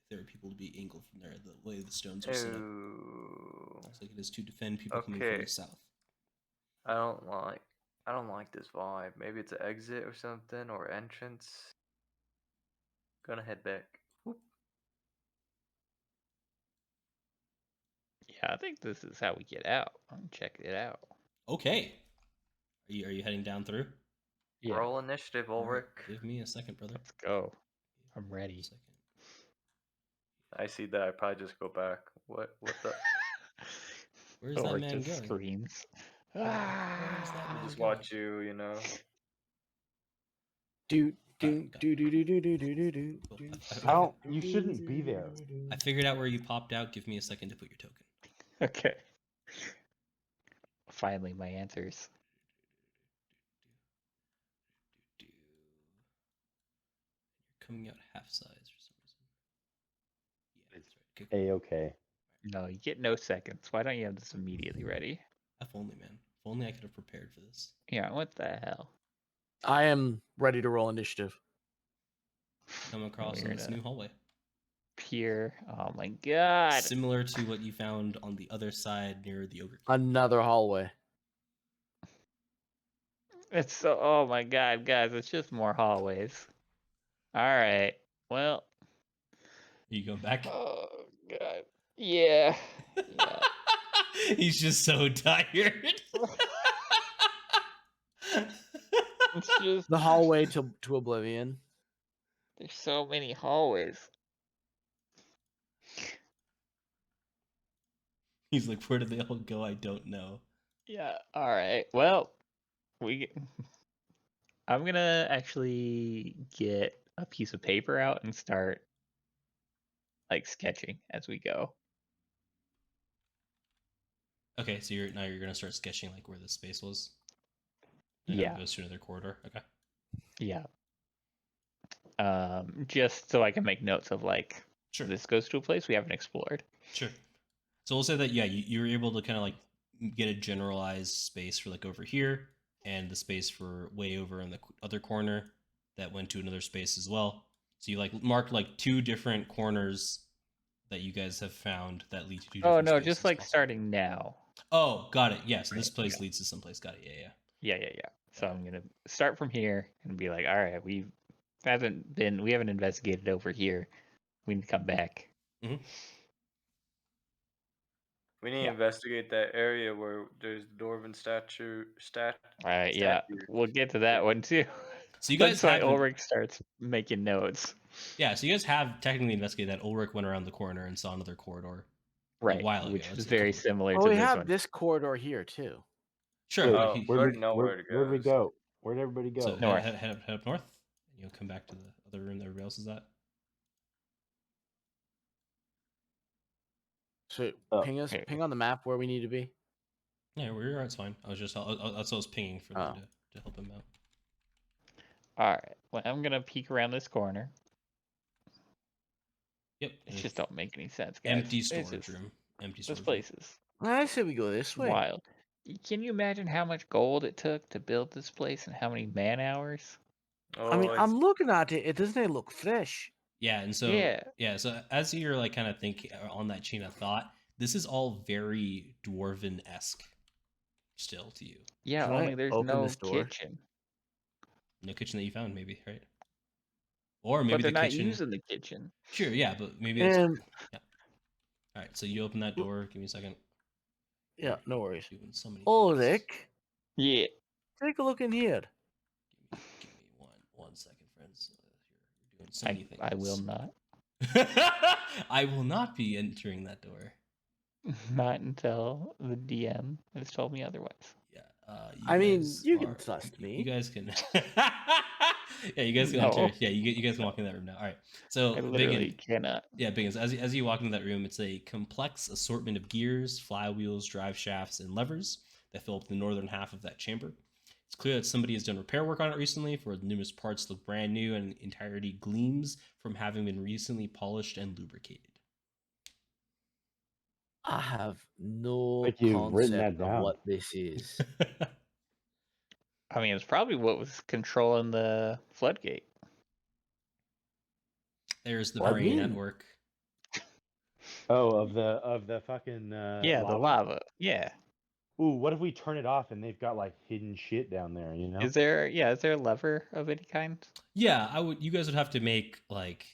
If there are people to be angled from there, the way the stones are set up. Ooh. Looks like it is to defend people coming from Okay. the south. I don't like this vibe. Maybe it's an exit or something or entrance. Gonna head back. Whoop. Yeah, I think this is how we get out. I'm checking it out. Okay. Are you heading down through? Yeah, Roll initiative, All right, Ulrich. Give me a second, brother. let's go. I'm Give me a ready. second. I see that. I probably just go back. What the? Where's that Ulrich man just going? screams. Where is that Ah! man Just going? watch you know. Do do, do do do do do do do do. Cool. I don't. You shouldn't be there. I figured out where you popped out. Give me a second to put your token. Okay. Finally, my answers. coming out half size for some reason. Yeah, that's right. Okay, cool. A-okay. No, you get no seconds. Why don't you have this immediately ready? If only, man. If only I could have prepared for this. Yeah, what the hell? I am ready to roll initiative. Come across in We're this in a new hallway. Pier. Oh my god. Similar to what you found on the other side near the ogre. Another hallway. It's so. Oh my god, guys! It's just more hallways. All right. Well. You going back? Oh god. Yeah. Yeah. He's just so tired. It's just The hallway to oblivion. there's so many hallways. He's like, where do they all go? I don't know. Yeah. All right. Well, I'm gonna actually get a piece of paper out and start like sketching as we go. Okay, so you're gonna start sketching like where the space was. And Yeah. it goes to another corridor. Okay. Yeah. Just so I can make notes of like Sure. this goes to a place we haven't explored. Sure. So we'll say that you were able to kind of like get a generalized space for like over here, and the space for way over in the other corner that went to another space as well. So you like marked like 2 different corners that you guys have found that lead to 2 Oh different no, spaces just like also. starting now. Oh, got it. Yeah, so this Right, place yeah. leads to someplace. Got it. Yeah. Yeah. So I'm gonna start from here and be like, all right, we haven't investigated over here. We need to come back. We need to Yeah. investigate that area where there's the dwarven statue. All right, yeah, statue. we'll get to that one too. So you guys That's why haven't- Ulrich starts making notes. Yeah, so you guys have technically investigated that. Ulrich went around the corner and saw another corridor. Right, while ago, which it's is a very couple- similar Oh, to we this have one. this corridor here too. Sure. Wait, but Oh, he- we already know where it where'd we goes. go? Where'd everybody go? So North. head up north, and you'll come back to the other room that everybody else is at. So Oh, ping us, okay. ping on the map where we need to be. Yeah, where you're at, it's fine. I was just that's what I was pinging for them to help him out. All right, well, I'm gonna peek around this corner. Yep. It just don't make any sense, guys. Empty It's storage just- room. Empty This storage room. place is I say we go this way. wild. Can you imagine how much gold it took to build this place and how many man hours? I mean, Oh, I'm looking at it. It doesn't look fresh. Yeah, and so Yeah. so as you're like kind of thinking on that chain of thought, this is all very dwarven-esque still to you. Yeah, Can I only there's open no this door? kitchen. No kitchen that you found, maybe, right? Or maybe But they're the not kitchen. using the kitchen. Sure, yeah, but maybe it's And yeah. All right, so you open that door. Give me a second. yeah, no worries. Doing so many things. Ulrich, Yeah. take a look in here. Give me one second, friends. You're doing so many things. I will not. I will not be entering that door. Not until the DM has told me otherwise. Yeah. I mean, guys you can are- trust me. You guys can. Yeah, you guys can No. enter. Yeah, you guys can walk in that room now. All right. So I literally Biggin, cannot. yeah, Biggins. As you walk into that room, it's a complex assortment of gears, flywheels, drive shafts, and levers that fill up the northern half of that chamber. It's clear that somebody has done repair work on it recently, for the numerous parts look brand new and entirety gleams from having been recently polished and lubricated. I have no Like you've written that concept of down. what this is. I mean, it's probably what was controlling the floodgate. There's the What? brain Hmm. at work. Oh, of the fucking Yeah, the lava. Yeah. Ooh, what if we turn it off and they've got like hidden shit down there? You know? Is there a lever of any kind? Yeah, you guys would have to make like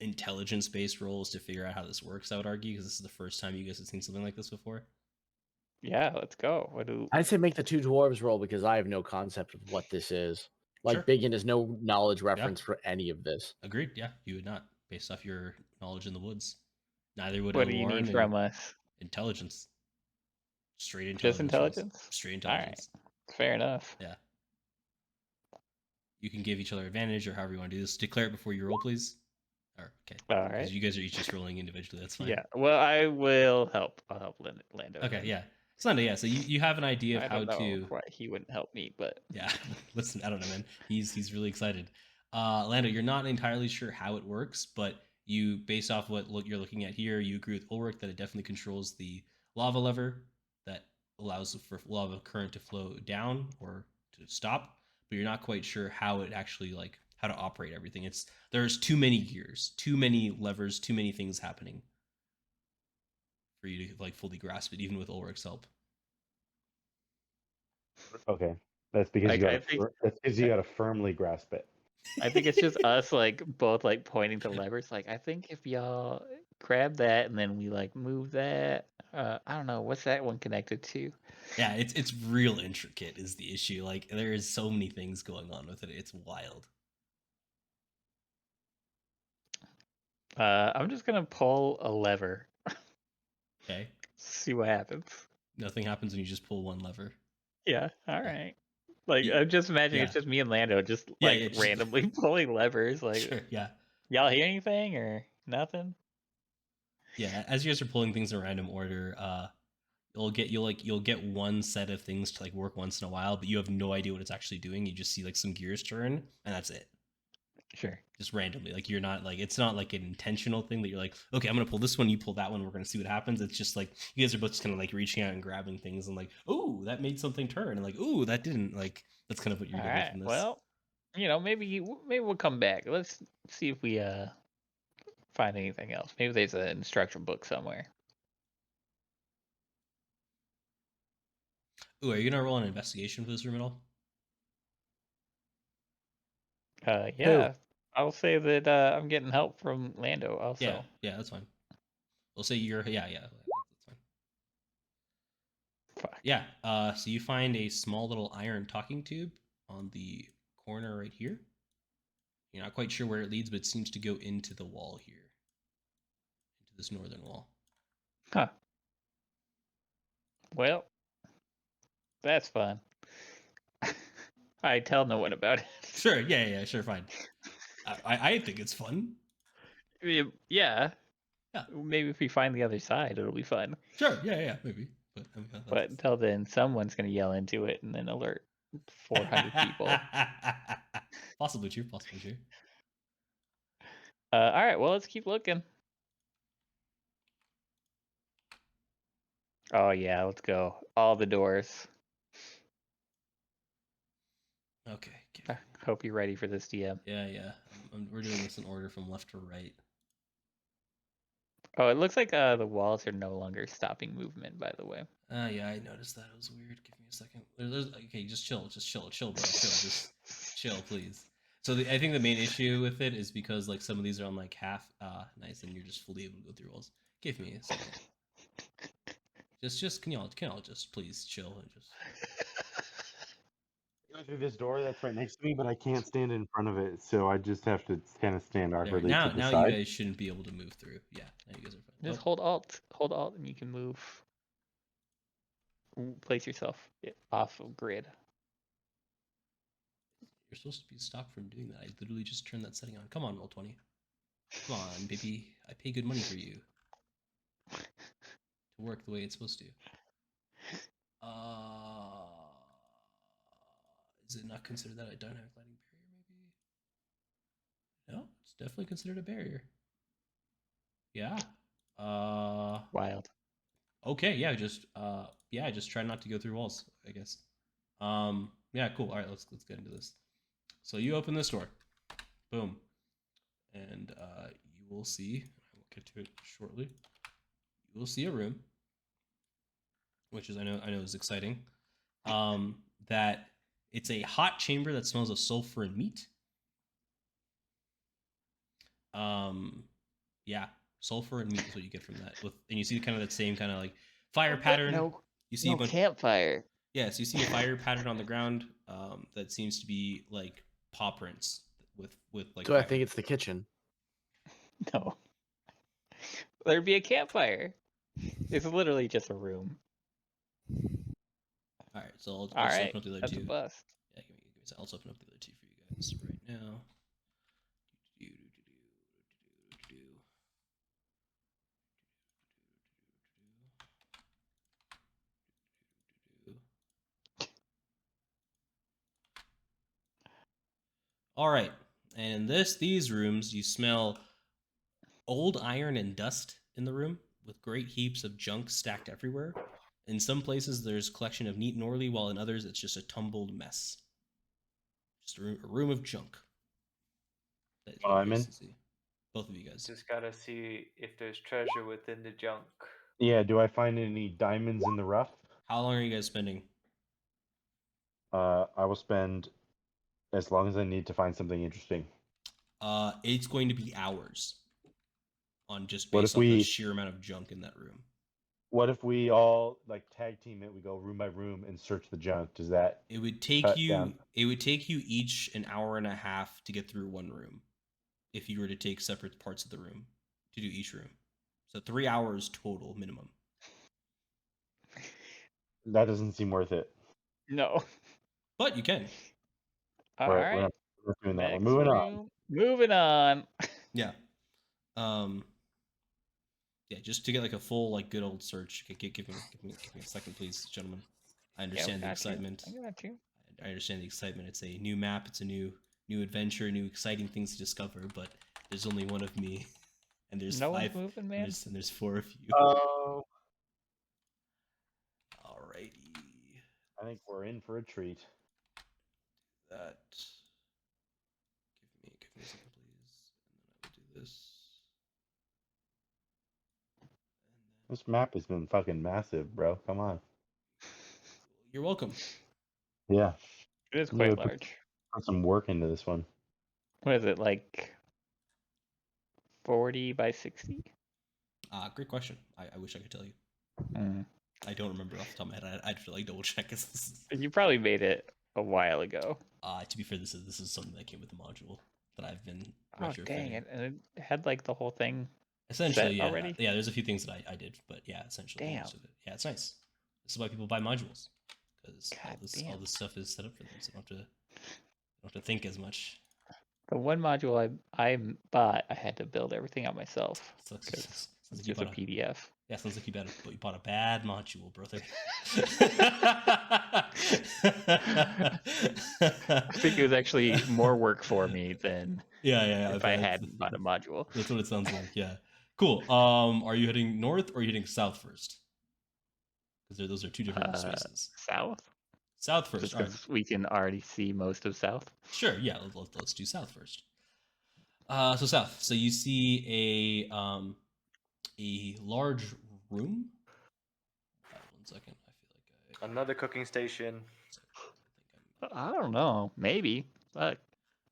intelligence-based rolls to figure out how this works. I would argue, because this is the first time you guys have seen something like this before. Yeah, let's go. What do I'd say make the 2 dwarves roll because I have no concept of what this is. Like Sure. Biggin has no knowledge reference for any of this. Agreed. Yeah, you would not, based off your knowledge in the woods. Neither would what do you Elwarin, need and from us? intelligence. Straight intelligence. Just rolls. intelligence? Straight All right. intelligence. Fair enough. Yeah. You can give each other advantage or however you want to do this. Declare it before you roll, please. Or okay. All Because right. you guys are each just rolling individually. That's fine. Yeah. Well, I will help. I'll help Lando. Okay. then. Yeah. Lando, yeah. So you have an idea of I how don't know to. why he wouldn't help me, but Yeah. Listen, I don't know, man. He's really excited. Lando, you're not entirely sure how it works, but you, based off what you're looking at here, you agree with Ulrich that it definitely controls the lava lever that allows for lava current to flow down or to stop. But you're not quite sure how it actually how to operate everything. There's too many gears, too many levers, too many things happening for you to fully grasp it, even with Ulrich's help. Okay, that's because Like, you gotta firmly grasp it. I think it's just us both pointing to levers. I think if y'all grab that and then we move that. I don't know what's that one connected to. Yeah, it's real intricate is the issue. There is so many things going on with it. It's wild. I'm just gonna pull a lever. Okay. See what happens. Nothing happens when you just pull one lever. Yeah. All right. I'm just imagining it's yeah. just me and Lando just just- randomly pulling levers. Sure. Yeah. Y'all hear anything or nothing? Yeah. As you guys are pulling things in random order, you'll get one set of things to work once in a while, but you have no idea what it's actually doing. You just see some gears turn, and that's it. Sure. Just randomly. You're not it's not an intentional thing that you're okay, I'm gonna pull this one, you pull that one, we're gonna see what happens. It's just you guys are both just kind of reaching out and grabbing things and oh, that made something turn, and ooh, that didn't. That's kind of what you're All getting right. from this. Well, maybe we'll come back. Let's see if we find anything else. Maybe there's an instruction book somewhere. Ooh, are you gonna roll an investigation for this room at all? Yeah. I'll say that I'm getting help from Lando also. Yeah, that's fine. We'll say you're that's fine. Fuck. Yeah. So you find a small little iron talking tube on the corner right here. You're not quite sure where it leads, but it seems to go into the wall here, into this northern wall. Huh. Well, that's fun. I tell no one about it. Sure. Yeah. Sure. Fine. I think it's fun. Yeah. Yeah. Maybe if we find the other side, it'll be fun. Sure. Yeah. Maybe. But But until then, someone's gonna yell into it and then alert 400 people. Possibly true. All right. Well, let's keep looking. Oh yeah, let's go. All the doors. Okay. I hope you're ready for this, DM. Yeah. We're doing this in order from left to right. Oh, it looks like the walls are no longer stopping movement, by the way. Yeah, I noticed that. It was weird. Give me a second. Okay, just chill, bro. Just chill, please. So I think the main issue with it is because some of these are on half nice, and you're just fully able to go through walls. Give me a second. Can y'all just please chill and just Go through this door that's right next to me, but I can't stand in front of it, so I just have to kind of stand there. awkwardly to the Now side. you guys shouldn't be able to move through. Yeah, now you guys are fine. Just hold Alt, and you can move. Place yourself off of grid. You're supposed to be stopped from doing that. I literally just turned that setting on. Come on, Roll20. Come on, baby. I pay good money for you to work the way it's supposed to. Is it not considered that a dynamic lighting barrier, maybe? No, it's definitely considered a barrier. Yeah. Wild. Okay, yeah, just try not to go through walls, I guess. Yeah, cool. All right, let's get into this. So you open this door. Boom. And you will see, I will get to it shortly. You will see a room, which is I know is exciting. That it's a hot chamber that smells of sulfur and meat. Yeah, sulfur and meat is what you get from that. And you see kind of that same kind of fire pattern. You see no campfire. Yeah, so you see a fire pattern on the ground that seems to be paw prints with So I think it's the kitchen. No. There'd be a campfire. It's literally just a room. All right, so I'll All right, open up the other that's two. a bust. Yeah, give me a second. I'll open up the other two for you guys right now. All right, And in these rooms, you smell old iron and dust in the room, with great heaps of junk stacked everywhere. In some places, there's a collection of neat and orderly, while in others, it's just a tumbled mess. Just a room of junk. That is Well, what I'm you guys in. see. Both of you guys. Just gotta see if there's treasure within the junk. Yeah, do I find any diamonds in the rough? How long are you guys spending? I will spend as long as I need to find something interesting. It's going to be hours on just What based if off the we- sheer amount of junk in that room. What if we all like tag team it? We go room by room and search the junk. Does that? It would take Cut you down. it would take you each an hour and a half to get through one room if you were to take separate parts of the room to do each room. So 3 hours total minimum. That doesn't seem worth it. No. But you can. All We're right. not doing that. We're Next moving on. room. Moving on. Yeah. Yeah, just to get like a full like good old search. Okay, give me a second, please, gentlemen. I understand the excitement. I got you. I understand the excitement. It's a new map. It's a new adventure. New exciting things to discover. But there's only one of me, and there's No five. one's moving, And man. there's 4 of you. Oh, Alrighty. I think we're in for a treat. That. Give me a second, please. And then I will do this. This map has been fucking massive, bro. Come on. You're welcome. Yeah, It is Yeah, quite put- large. put some work into this one. What is it, like 40 by 60? Great question. I wish I could tell you. Mm. I don't remember off the top of my head. I'd feel like double check. You probably made it a while ago. To be fair, this is something that came with the module that I've been Oh, retrofitting. dang it. And it had like the whole thing. Essentially, set yeah. already? Yeah, there's a few things that I did, but yeah, essentially. Damn. Most of it. Yeah, it's nice. This is why people buy modules, because all God this damn. stuff is set up for them, so you don't have to think as much. The one module I bought, I had to build everything out myself. So Because sounds it's like you just a bought PDF. yeah, sounds like you bought a bad module, brother. I think it was actually more work for me than yeah. if I hadn't bought a module. That's what it sounds like. Yeah. Cool. Are you heading north or are you heading south first? Because those are two different spaces. South? South first. Just All right. because we can already see most of South. Sure. Yeah. Let's do south first. So south. So you see a large room. 1 second. I feel like Another cooking station. I don't know. Maybe. But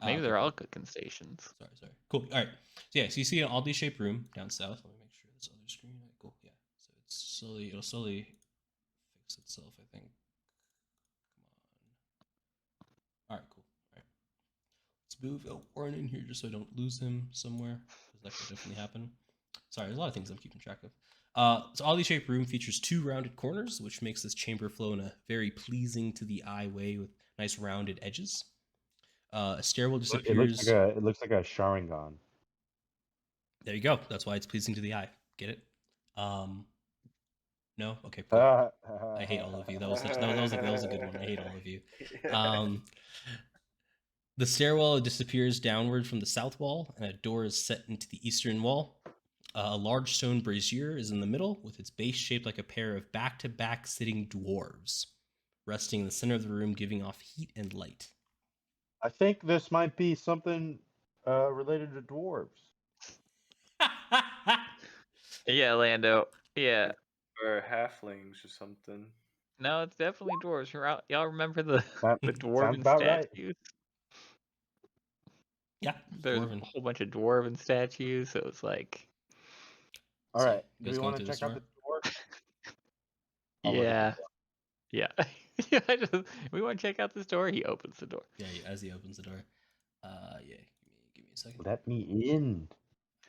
maybe okay, they're cool. all cooking stations. Sorry. Cool. All right. So yeah, so you see an oddly shaped room down south. Let me make sure this other screen. All right, cool. Yeah. So it'll slowly fix itself, I think. Come on. All right, cool. All right. Let's move Elwarin in here just so I don't lose him somewhere, because that could definitely happen. Sorry, there's a lot of things I'm keeping track of. So oddly shaped room features 2 rounded corners, which makes this chamber flow in a very pleasing to the eye way with nice rounded edges. A stairwell disappears. It looks like a Sharingan. There you go. That's why it's pleasing to the eye. Get it? No? Okay, cool. I hate all of you. That was a good one. I hate all of you. The stairwell disappears downward from the south wall, and a door is set into the eastern wall. A large stone brazier is in the middle, with its base shaped like a pair of back-to-back sitting dwarves, resting in the center of the room, giving off heat and light. I think this might be something related to dwarves. Yeah, Lando. Yeah. Or halflings or something. No, it's definitely dwarves. Y'all remember the That the sounds dwarven about right. statues? Yeah, There's dwarven. a whole bunch of dwarven statues, so it's like, All So, right. you Do guys we going want to through check the out door? the door? I'll look at yeah, the door. yeah. We want to check out this door. He opens the door. Yeah, as he opens the door. Yeah, give me a second. Let me in.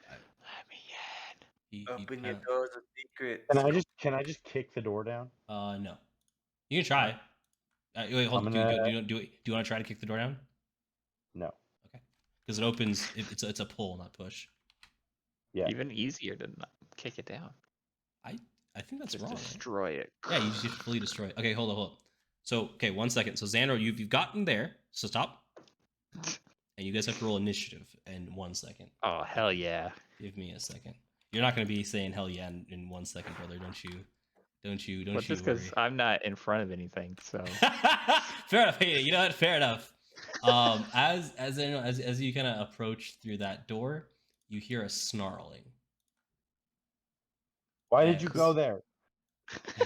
Let me in. He Open your found- doors of secrets. Can I just kick the door down? No. You can try. Wait, hold on. Do you want to try to kick the door down? No. Okay. Because it opens. It's a pull, not push. Yeah. Even easier to not kick it down. I think that's Just wrong. Right? destroy it. Yeah, you just have to fully destroy it. Okay, hold on. So, okay, 1 second. So, Zanril, you've gotten there. So stop. and you guys have to roll initiative in 1 second. Oh hell yeah! Give me a second. You're not going to be saying hell yeah in 1 second, brother. Don't you But just worry. because I'm not in front of anything, so Fair enough. Hey, you know what? Fair enough. As you kind of approach through that door, you hear a snarling. Why did you Yes. go there?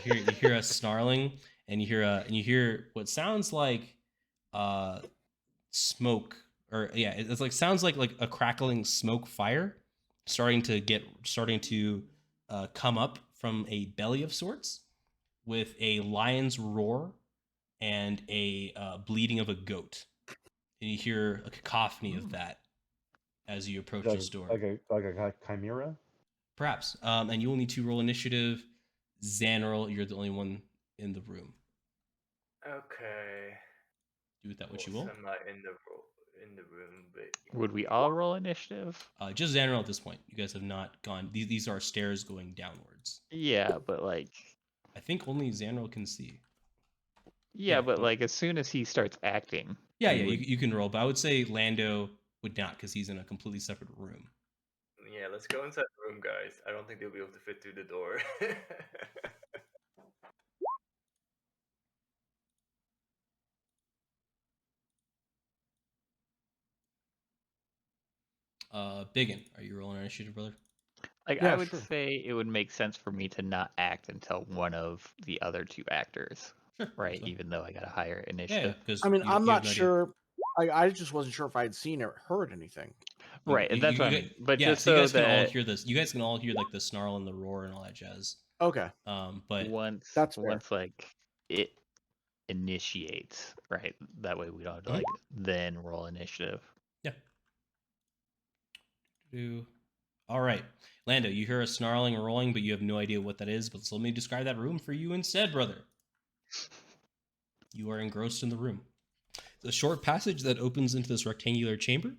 You hear a snarling, and you hear what sounds like smoke, or yeah, it's like sounds like a crackling smoke fire starting to come up from a belly of sorts, with a lion's roar and a bleeding of a goat, and you hear a cacophony of that as you approach this door. Like a chimera. Perhaps. And you will need to roll initiative. Zanril, you're the only one in the room. Okay. Do with that what you will. I'm not in the room, but would we all roll initiative? Just Zanril at this point. You guys have not gone. These are stairs going downwards. Yeah, but like, I think only Zanril can see. yeah, Yeah. but like as soon as he starts acting, Yeah, we yeah, would- you can roll, but I would say Lando would not, because he's in a completely separate room. yeah, let's go inside the room, guys. I don't think they'll be able to fit through the door. BigYin, are you rolling initiative, brother? like Yeah, I would sure. say it would make sense for me to not act until one of the other two actors, Sure. right? that's fine. Even though I got a higher Yeah, initiative, because I mean, I'm not sure. I just wasn't sure if I'd seen or heard anything. right? And that's what I mean. But yeah, just so you guys so can all that hear this. You guys can all hear like the snarl and the roar and all that jazz. Okay, But once That's fair. like it initiates, right? That way we don't have to Mhm. like then roll initiative. All right, Lando, you hear a snarling and rolling, but you have no idea what that is. But so let me describe that room for you instead, brother. You are engrossed in the room. It's a short passage that opens into this rectangular chamber,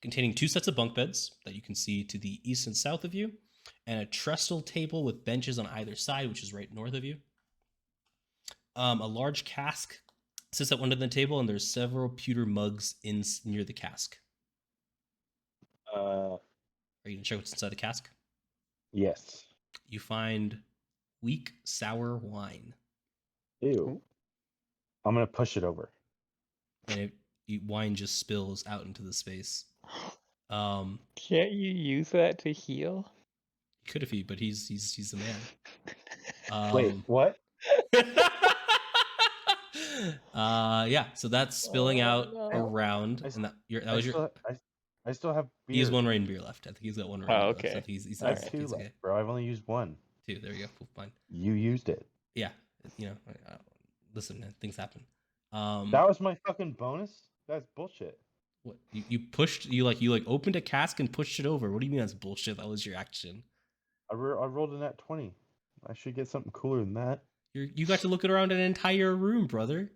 containing 2 sets of bunk beds that you can see to the east and south of you, and a trestle table with benches on either side, which is right north of you. A large cask sits at one end of the table, and there's several pewter mugs near the cask. Are you gonna check what's inside the cask? Yes. You find weak sour wine, Ew. I'm gonna push it over. and wine just spills out into the space. Can't you use that to heal? He could have, but he's the man. Wait, what? Yeah. So that's spilling out no. around, I and that was your. I still have beer. He has 1 rain beer left. I think he's got 1 rain beer left. okay. So he's I have okay. 2 He's left, okay. bro. I've only used 1. 2. There you go. Cool, fine. You used it. Yeah. You know, listen, man, things happen. That was my fucking bonus? That's bullshit. What you pushed? You opened a cask and pushed it over. What do you mean that's bullshit? That was your action. I rolled a nat 20. I should get something cooler than that. You got to look around an entire room, brother.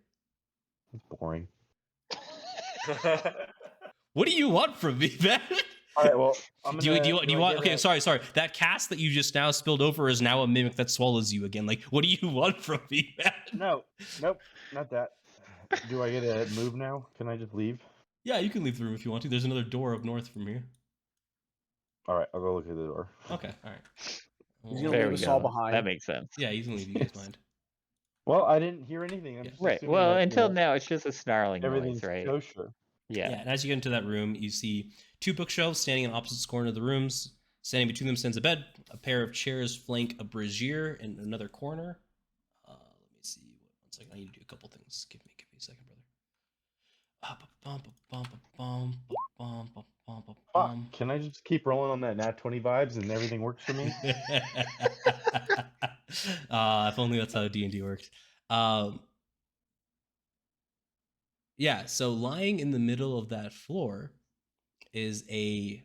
It's boring. What do you want from me, man? All right, well, Do you want? Okay, sorry. That cask that you just now spilled over is now a mimic that swallows you again. Like, what do you want from me, man? No, nope, not that. Do I get to move now? Can I just leave? Yeah, you can leave the room if you want to. There's another door up north from here. All right, I'll go look at the door. Okay, all right. He's gonna There leave we us all go. behind. That makes sense. Yeah, you can leave. You guys mind? Well, I didn't hear anything. I'm Yeah. just Right. assuming Well, that, until now, it's just a snarling everything's noise, right? kosher. Yeah. And as you get into that room, you see 2 bookshelves standing in opposite corners of the rooms. Standing between them stands a bed. A pair of chairs flank a brazier in another corner. Let me see. 1 second. I need to do a couple things. Give me a second, brother. Fuck, can I just keep rolling on that nat 20 vibes and everything works for me? If only that's how D&D works. Yeah, so lying in the middle of that floor is a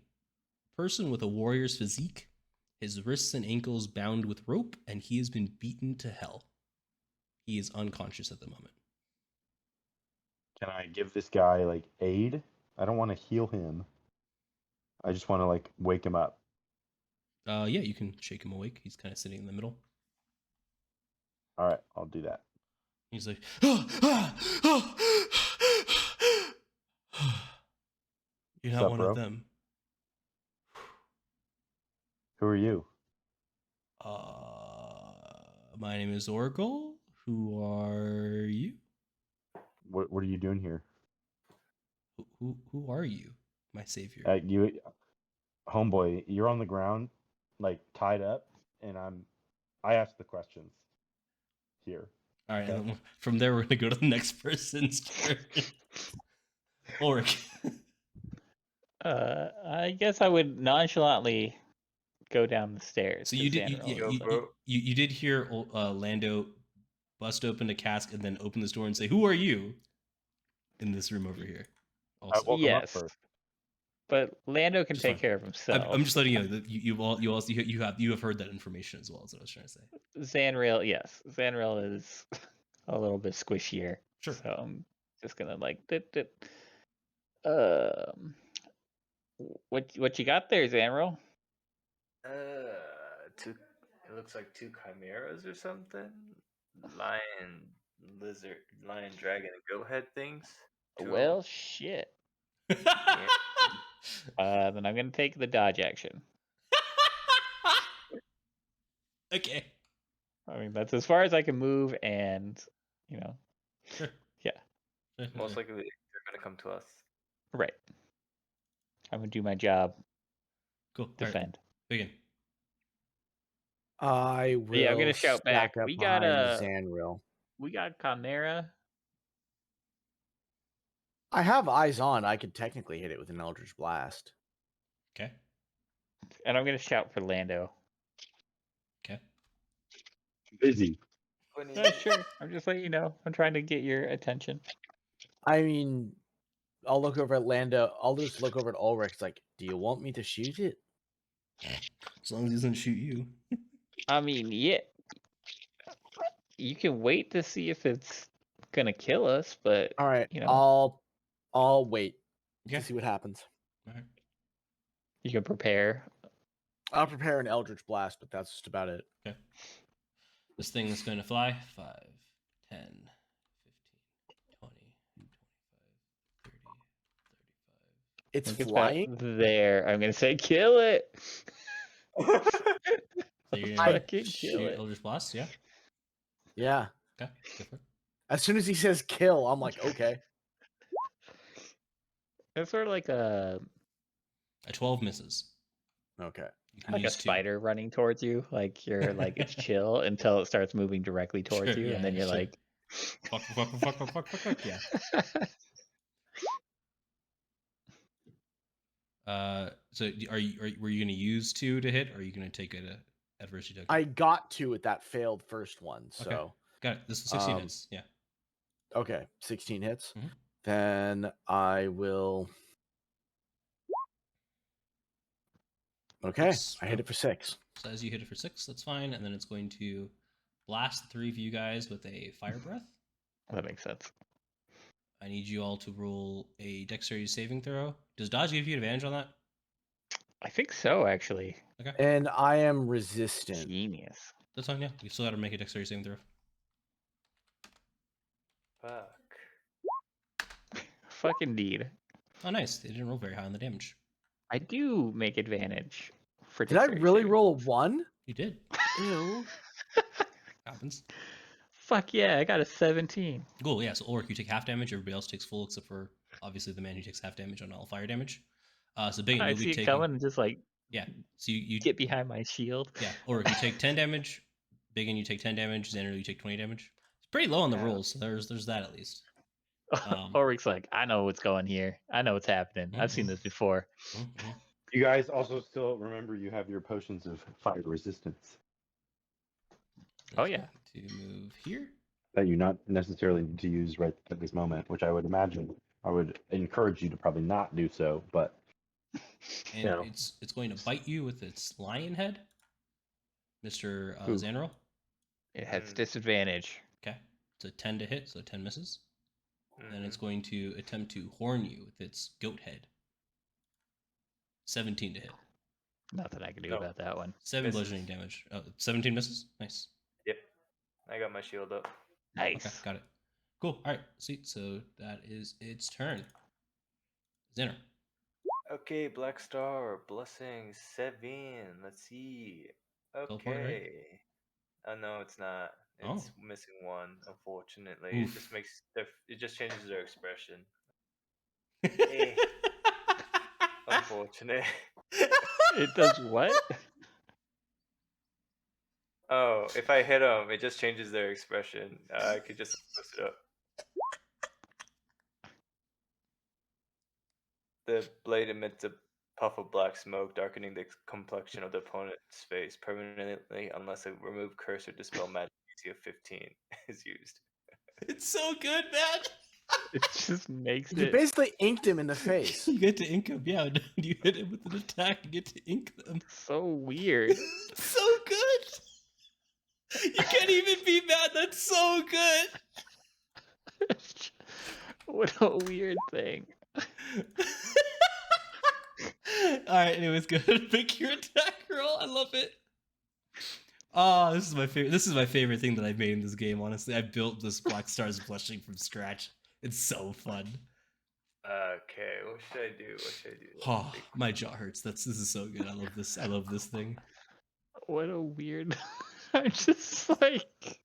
person with a warrior's physique, his wrists and ankles bound with rope, and he has been beaten to hell. He is unconscious at the moment. Can I give this guy, like, aid? I don't want to heal him. I just want to, like, wake him up. Yeah, you can shake him awake. He's kind of sitting in the middle. All right, I'll do that. He's like, You're What's not up, one bro? of them. Who are you? My name is Oracle. Who are you? What are you doing here? Who are you, my savior? Homeboy, you're on the ground, like tied up, and I ask the questions here. All right, okay. and then from there we're gonna go to the next person's turn. Ulrich. I guess I would nonchalantly go down the stairs. So to you did Zanril. you did hear Lando bust open a cask and then open this door and say, "Who are you?" in this room over here. I Also, woke him up Yes, first. but Lando can Just take fine. care of himself. I'm just letting you know that you have heard that information as well. Is what I was trying to say. Zanril, yes, Zanril is a little bit squishier. Sure. So I'm just gonna like, what you got there, Zanril? Two. It looks like two chimeras or something. Lion, lizard, lion, dragon, and goat head things. Two of Well, shit. Yeah. Then I'm gonna take the dodge action. Okay. I mean, that's as far as I can move, and you know, Sure. yeah, them. Most likely they're gonna come to us. right. I'm gonna do my job, Cool. All right. defend. Begin. I will. Yeah, I'm gonna shout back. stack up We got behind Zanril. we got Chimera. I have eyes on. I could technically hit it with an Eldritch Blast. Okay. And I'm gonna shout for Lando. Okay. Busy. Sure. I'm just letting you know. I'm trying to get your attention. I mean, I'll look over at Lando. I'll just look over at Ulrich. It's like, do you want me to shoot it? As long as he doesn't shoot you. I mean, yeah. You can wait to see if it's gonna kill us, but All right, you know, I'll wait Okay. to see what happens. All right. you can prepare. I'll prepare an Eldritch Blast, but that's just about it. Okay. This thing is going to fly 5, 10, 15, 20, 25, 30, 35. It's When it gets flying. back there, I'm gonna say, kill it. So you're I gonna Fucking kill shoot it. Eldritch Blast, yeah? Yeah. Okay, go for it. As soon as he says kill, I'm like, okay. It's sort of like a 12 misses. Okay. You can like a use 2. spider running towards you. Like you're like it's chill until it starts moving directly towards Sure, you, yeah, and then you're sure. like, Fuck, yeah. So were you gonna use 2 to hit, or are you gonna take an adversity token? I got 2 at that failed first one, so Okay. Got it. This is 16 Um, hits. Yeah. okay, 16 hits. Mhm. Then I will. Okay, Yes, I hit it for 6. So as you hit it for 6, that's fine, and then it's going to blast the 3 of you guys with a fire breath. that makes sense. I need you all to roll a dexterity saving throw. Does dodge give you advantage on that? I think so, actually. Okay. And I am resistant. Genius. That's fine, yeah. You still gotta make a dexterity saving throw. Fuck. Fuck indeed. Oh, nice. They didn't roll very high on the damage. I do make advantage for. Did I dexterity really saving. roll a 1? You did. Ew. Happens. Fuck yeah! I got a 17. Cool, yeah. So Ulrich, you take half damage. Everybody else takes full, except for obviously the man who takes half damage on all fire damage. So BigYin, I you'll see be it taking. coming and just like Yeah. So you get behind my shield. Yeah. Ulrich, you take 10 damage. BigYin, you take 10 damage. Zanril, you take 20 damage. It's pretty low on the Yeah. rolls. So there's that at least. Ulrich's like, I know what's going here. I know what's happening. I've seen this before. Mm-hmm. You guys also still remember you have your potions of fire resistance Oh, yeah. To move here. that you not necessarily need to use right at this moment, which I would imagine I would encourage you to probably not do so, but And Yeah. it's going to bite you with its lion head, Mr. Ooh. Zanril. It has Mm. disadvantage. Okay. It's a 10 to hit, so 10 misses. And then it's Mhm. going to attempt to horn you with its goat head. 17 to hit. Nothing I can do No. about that one. 7 Misses. bludgeoning damage. 17 misses? Nice. Yep. I got my shield up. Nice. Okay, got it. Cool. All right, sweet. So that is its turn. Xander. Okay, Black Star, blessing 7. Let's see. Teleport, right? Okay. Oh no, it's not. Oh. It's missing one, unfortunately. Oof. It just makes it just changes their expression. Eh, unfortunate. It does what? Oh, if I hit them, it just changes their expression. I could just post it up. The blade emits a puff of black smoke, darkening the complexion of the opponent's face permanently unless a remove curse or dispel magic DC of 15 is used. It's so good, man. It just makes You it basically inked him in the face. You get to ink them. Yeah, when you hit it with an attack, you get to ink them. so weird. So good. You can't even be mad. That's so good. What a weird thing. All right. Anyways, go ahead and pick your attack roll. I love it. Oh, this is my favorite. This is my favorite thing that I've made in this game. Honestly, I built this Black Stars blushing from scratch. It's so fun. Okay, what should I do? What should I do? Oh, my jaw hurts. This is so good. I love this. I love this thing. What a weird. I'm just like.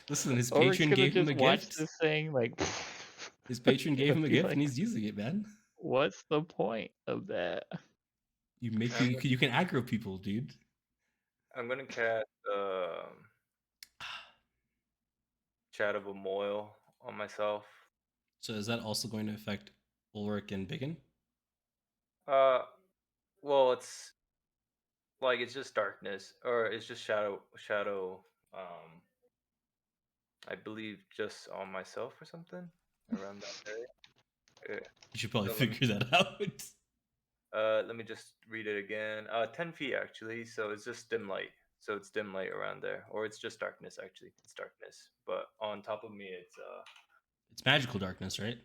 Listen, his Ulrich patron could have gave him just a watched gift. this thing like. His patron gave him a Be gift, like, and he's using it, man. What's the point of that? You make you can aggro people, dude. I'm gonna cast Chat of a Moil on myself. So is that also going to affect Ulrich and BigYin? Well, it's like it's just darkness, or it's just shadow. I believe just on myself or something around that area. You should probably So let me- figure that out. Let me just read it again. 10 feet actually, so it's just dim light. So it's dim light around there, or it's just darkness actually. It's darkness, but on top of me, it's It's magical darkness, right?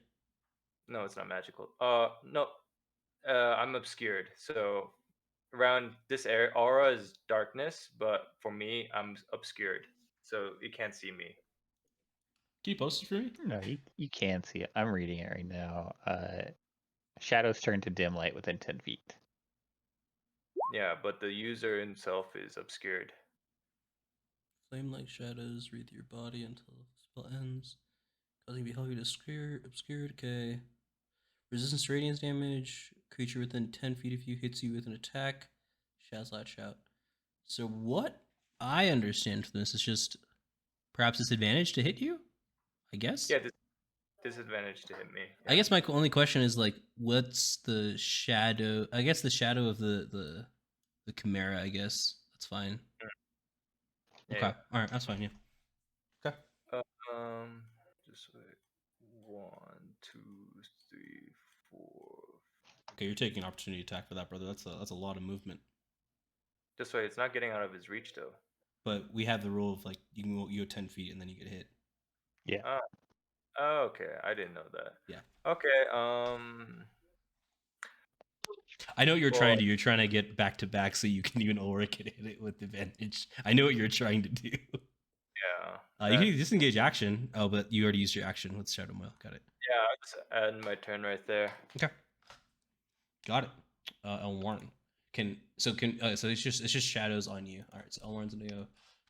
no, it's not magical. No, I'm obscured. So around this area, aura is darkness, but for me, I'm obscured, so you can't see me. Can you post it for me? No, you can see it. I'm reading it right now. Shadows turn to dim light within 10 feet. Yeah, but the user himself is obscured. Flame-like shadows wreathe your body until the spell ends, causing behavior to obscured. Okay. Resistance to radiance damage. Creature within 10 feet of you hits you with an attack. Shout. So what I understand from this is just perhaps disadvantage to hit you? I guess? Yeah, disadvantage to hit me. I guess my only question is like, what's the shadow? I guess the shadow of the chimera. I guess that's fine. Yeah. Okay, all right, that's fine. Yeah. Okay. Just wait. 1, 2, 3, 4. Okay, you're taking opportunity attack for that, brother. That's a lot of movement. Just wait. It's not getting out of his reach though. But we have the rule of like you go 10 feet and then you get hit. Yeah. Oh, okay. I didn't know that. Yeah. Okay. I know what you're Well- trying to do. You're trying to get back to back so you can even Ulrich can hit it with advantage. I know what you're trying to do. Yeah. You can disengage action. Oh, but you already used your action with Shadow Mail. Got it. Yeah, I'll just add my turn right there. Okay. Got it. Elwarin. So it's just shadows on you. All right, so Elwarin's gonna go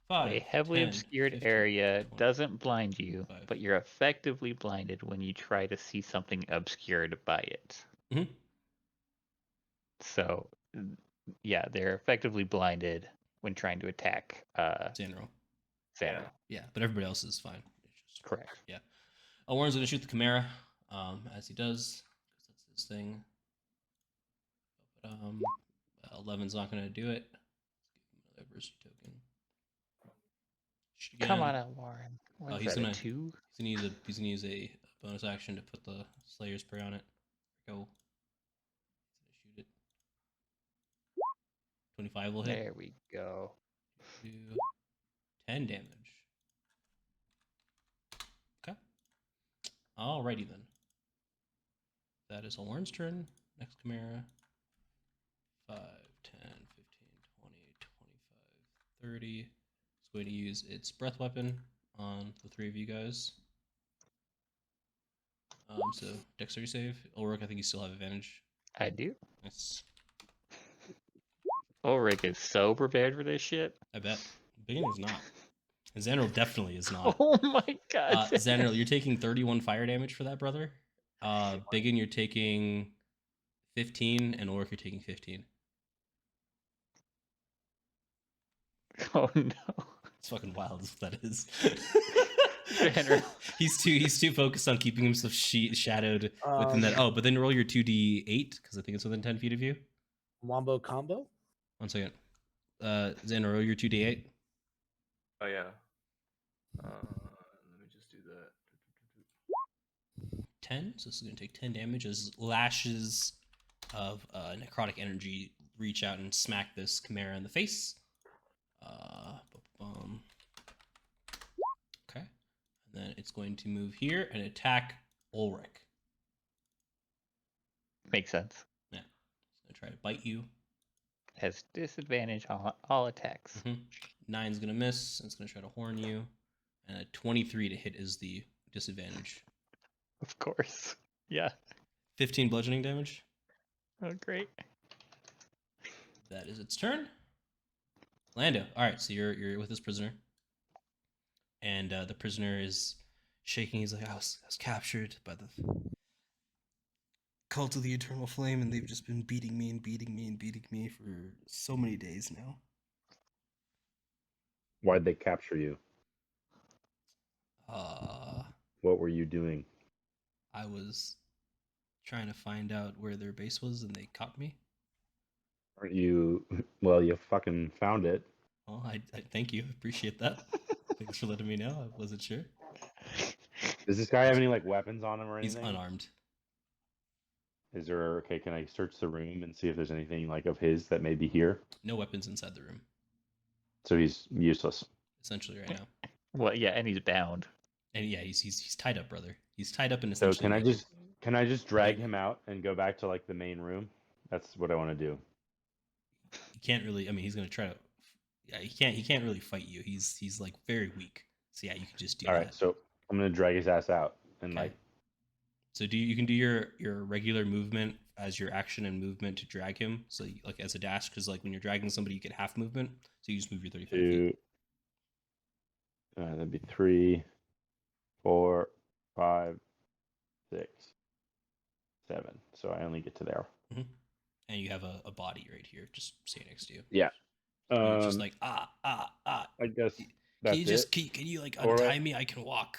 5. A heavily 10, obscured 15, area 20. doesn't blind you, 25. but you're effectively blinded when you try to see something obscured by it. Mhm. So, yeah, they're effectively blinded when trying to attack Zanril. Zanril. Yeah, but everybody else is fine. It's just, Correct. yeah. Elwarin's gonna shoot the Chimera, as he does, because that's his thing. But 11's not gonna do it. Let's give him another adversity token. Shoot Come on, again. Warren. Oh, What's he's that, gonna a 2? he's gonna use a bonus action to put the Slayer spray on it. Go. He's gonna shoot it. 25 will hit. There we go. Do 10 damage. Okay. Alrighty then. That is Elwarin's turn. Next Chimera. 5, 10, 15, 20, 25, 30. It's going to use its breath weapon on the 3 of you guys. So dexterity save. Ulrich, I think you still have advantage. I do. Nice. Ulrich is so prepared for this shit. I bet. BigYin is not. And Zanril definitely is not. Oh my god. Zanril, you're taking 31 fire damage for that, brother. BigYin, you're taking 15, and Ulrich, you're taking 15. Oh no. It's fucking wild, is what that is. Zanril. he's too focused on keeping himself shadowed within that. Oh, but then roll your 2d8 because I think it's within 10 feet of you. Wombo combo. 1 second. Xander, roll your 2d8. Oh yeah. Let me just do that. 10. So this is going to take 10 damage as lashes of necrotic energy reach out and smack this chimera in the face. Okay. And then it's going to move here and attack Ulrich. Makes sense. Yeah. It's going to try to bite you. Has disadvantage on all attacks. 9's going to miss. And it's going to try to horn you. And a 23 to hit is the disadvantage. Of course. Yeah. 15 bludgeoning damage. Oh, great. That is its turn. Lando. All right, so you're with this prisoner, and the prisoner is shaking. He's like, I was captured by the cult of the eternal flame, and they've just been beating me and beating me and beating me for so many days now. Why'd they capture you? What were you doing? I was trying to find out where their base was, and they caught me. Aren't you? Well, you fucking found it. Well, I thank you. Appreciate that. Thanks for letting me know. I wasn't sure. Does this guy have any like weapons on him or He's anything? unarmed. Is there? Okay, can I search the room and see if there's anything like of his that may be here? No weapons inside the room. So he's useless. Essentially, right now. Well, yeah, and he's bound. And yeah, he's tied up, brother. He's tied up and So essentially. can I just drag him out and go back to like the main room? That's what I want to do. He can't really. I mean, he's gonna try to. Yeah, he can't really fight you. He's like very weak. So yeah, you can just do All that. right, so I'm gonna drag his ass out and Okay. like. So you can do your regular movement as your action and movement to drag him. So like as a dash, because like when you're dragging somebody, you get half movement. So you just move your 35 feet. That'd be 3, 4, 5, 6, 7. So I only get to there. And you have a body right here, just sitting next to you. Yeah. And it's just like I guess Can that's you just it. can you like Or untie me? I can walk.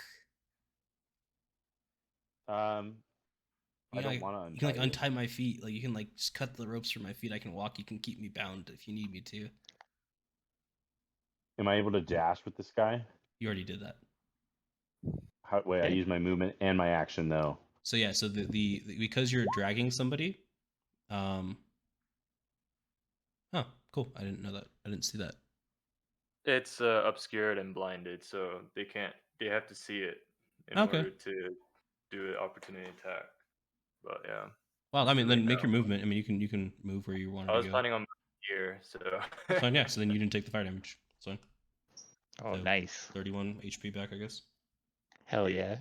I You don't know, want to. You can like untie my feet. Like you can like just cut the ropes from my feet. I can walk. You can keep me bound if you need me to. Am I able to dash with this guy? You already did that. Wait, I Okay. use my movement and my action though. So yeah, so the because you're dragging somebody, oh, cool. I didn't know that. I didn't see that. It's obscured and blinded, so they can't. They have to see it in Okay. order to do an opportunity attack. But yeah, Well, I mean, too late then make now. your movement. I mean, you can move where you want I to was go. planning on here, so. That's fine. Yeah. So then you didn't take the fire damage. That's fine. Oh, So, nice. 31 HP back, I guess. Hell yeah.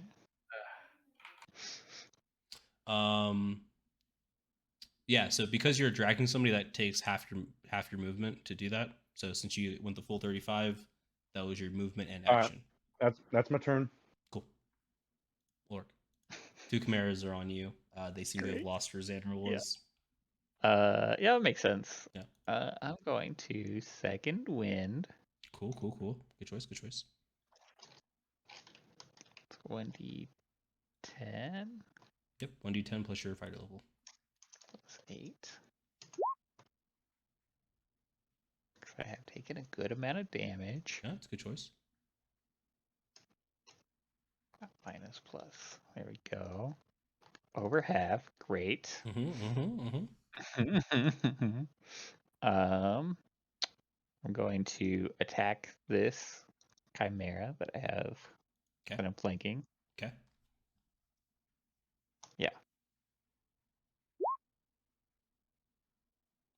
Yeah. So because you're dragging somebody, that takes half your movement to do that. So since you went the full 35, that was your movement and action. That's my turn. Cool. Lork. 2 chimeras are on you. They seem to have Great. lost where Zanril Yeah. was. Yeah, that makes sense. Yeah. I'm going to second wind. Cool. Good choice. 2010 Yep. 1d10 plus your fighter level. plus 8. I have taken a good amount of damage. Yeah, it's a good choice. Minus plus. There we go. Over half. Great. I'm going to attack this chimera that I have that I'm flanking. Okay. Yeah.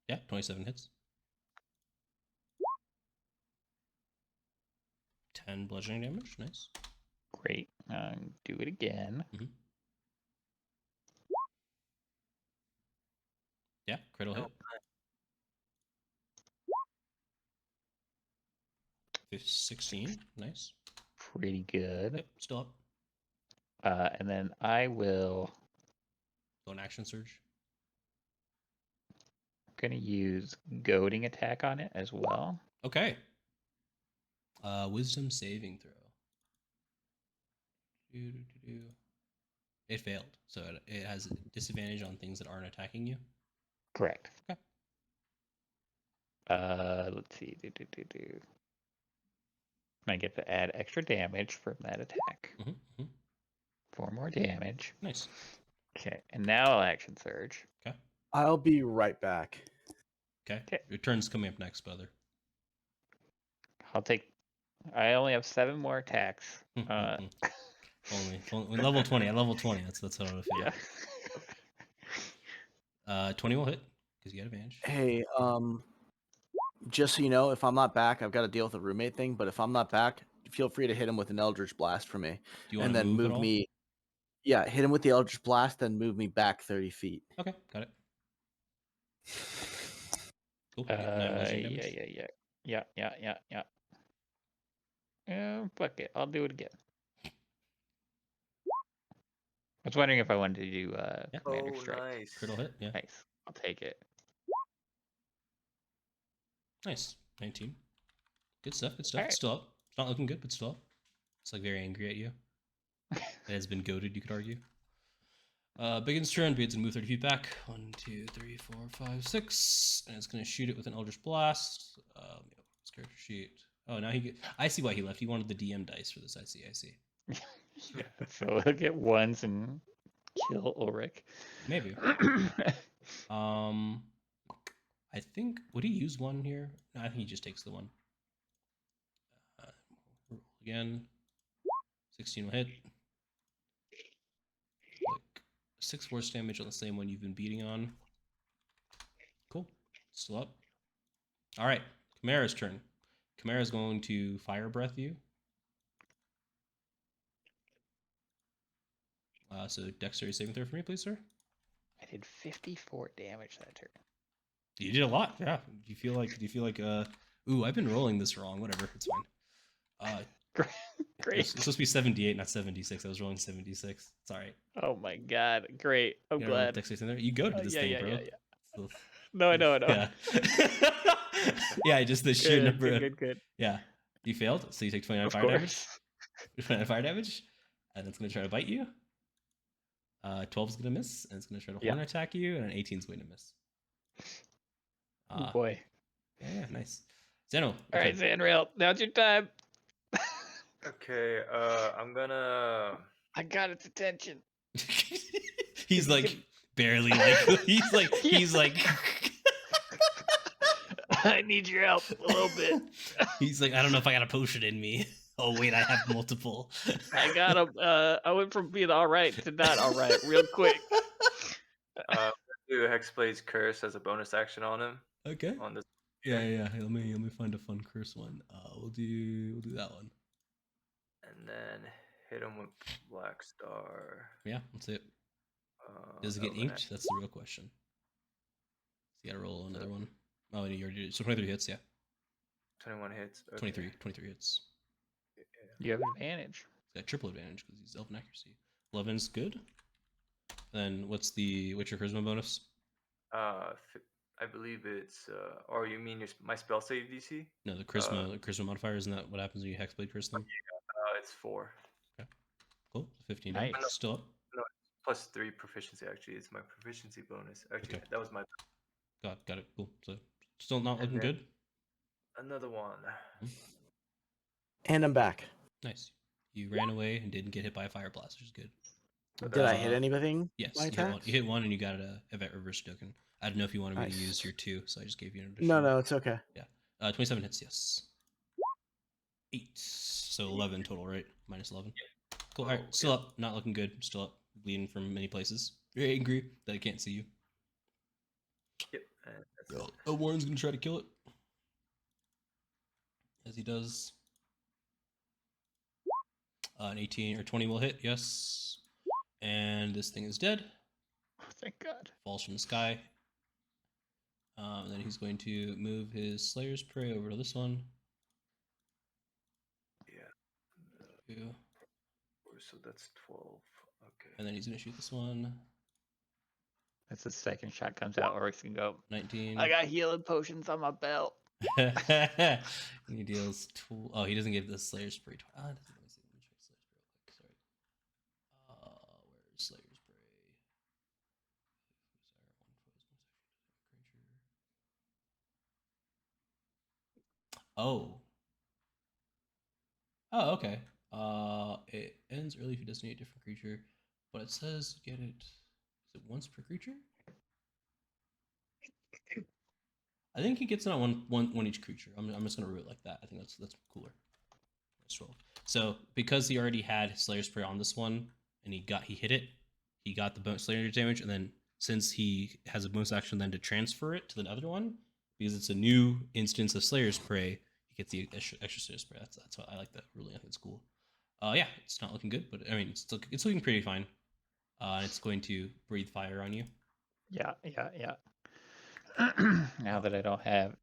Yeah, 27 hits. 10 bludgeoning damage. Nice. Great. Do it again. Yeah, critical hit. Oh, 16. Nice. Pretty good. Yep, still up. And then I will Go an action surge. gonna use goading attack on it as well. Okay. Wisdom saving throw. Doo-doo-doo-doo. It failed, so it has a disadvantage on things that aren't attacking you. Correct. Okay. Let's see. I get to add extra damage from that attack. Mm-hmm. 4 more damage. Nice. Okay, and now I'll action surge. Okay. I'll be right back. Okay. Okay. Your turn's coming up next, brother. I'll take. I only have 7 more attacks. Only level 20. At level 20, that's how it'll feel. Yeah. 20 will hit because you got advantage. Hey, just so you know, if I'm not back, I've got to deal with a roommate thing. But if I'm not back, feel free to hit him with an Eldritch Blast for me, Do you want and to then move at move all? me. Yeah, hit him with the Eldritch Blast, then move me back 30 feet. Okay, got it. Cool. You get 9 bludgeoning damage. Yeah. Fuck it. I'll do it again. I was wondering if I wanted to do Commander Oh, Strike. nice. Critical hit, yeah. Nice. I'll take it. Nice. 19. Good stuff, good stuff. Alright. It's still up. It's not looking good, but still up. It's like very angry at you. It has been goaded, you could argue. BigYin's turn. BigYin's gonna move 30 feet back. 1, 2, 3, 4, 5, 6. And it's gonna shoot it with an Eldritch Blast. It's character sheet. Oh, now I see why he left. He wanted the DM dice for this. I see. Yeah, so he'll get ones and kill Ulrich. Maybe. I think, would he use one here? No, I think he just takes the one. Roll again. 16 will hit. Like 6 force damage on the same one you've been beating on. Cool. Still up. All right. Chimera's turn. Chimera's going to fire breath you. So dexterity saving throw for me, please, sir. I did 54 damage that turn. You did a lot, yeah. Do you feel like ooh, I've been rolling this wrong. Whatever, it's fine. Great. It's supposed to be 78, not 76. I was rolling 76. It's all right. Oh my god. Great. I'm You know, glad. dexterity saving throw? You go to this thing, bro. Yeah. No, I know. Yeah. Yeah, just the sheer number. Good. Yeah, you failed, so you take 29 Of fire course. damage. 29 fire damage, and it's gonna try to bite you. 12 is gonna miss, and it's gonna try to horn attack you, and an 18 is going to miss. Oh boy. Yeah, nice. Zeno. All right, Zanril, now's your time. Okay, I'm gonna. I got its attention. He's like barely like he's like I need your help a little bit. He's like, I don't know if I got a potion in me. Oh wait, I have multiple. I got him. I went from being all right to not all right real quick. Do Hexblade's Curse as a bonus action on him. Okay. On this. Yeah. Hey, let me find a fun curse one. We'll do that one. And then hit him with Black Star. Yeah, that's it. Does it get inked? That's the real question. So you gotta roll another one. Oh, you already did. So 23 hits, yeah. 21 hits. Okay. 23 hits. You have advantage. He's got triple advantage because he's elven accuracy. 11's good. Then what's your charisma bonus? I believe it's. Or you mean my spell save DC? No, the charisma modifier. Isn't that what happens when you hexblade curse them? It's 4. Okay, cool. 15. Nice. Still up. No, plus 3 proficiency. Actually, it's my proficiency bonus. Actually, Okay. that was my. Got it. Cool. So still not looking good. Another one. And I'm back. Nice. You ran away and didn't get hit by a fire blast, which is good. Did I hit anything? Yes, My you hit one. attacks? You hit one and you got a event reverse token. I don't know if you wanted me to Nice. use your 2, so I just gave you an additional. No, it's okay. Yeah. 27 hits, yes. 8. So 11 total, right? Minus 11. Cool. All right. Still up. Not looking good. Still up. Bleeding from many places. Very angry that I can't see you. Yep. That's it. Elwarin's going to try to kill it. As he does. An 18 or 20 will hit, yes. And this thing is dead. Oh, thank God. Falls from the sky. Then he's going to move his Slayer's Prey over to this one. Yeah. 2. So that's 12. Okay. And then he's going to shoot this one. As the second shot comes out, Ulrich can go. 19. I got healing potions on my belt. He deals 2. Oh, he doesn't give the Slayer's Prey. Let me see. Let me check Slayer's Prey real quick. Sorry. Where's Slayer's Prey? Oh. Oh, okay. It ends early if you designate a different creature, but it says get it. Is it once per creature? I think he gets it on one each creature. I'm just gonna root it like that. I think that's cooler. Let's roll. So because he already had Slayer's Prey on this one, and he hit it, he got the bonus Slayer damage, and then since he has a bonus action then to transfer it to the other one, because it's a new instance of Slayer's Prey, he gets the extra Slayer's Prey. That's what I like that ruling. I think it's cool. Yeah, it's not looking good, but I mean it's looking pretty fine. It's going to breathe fire on you. Yeah. Now that I don't have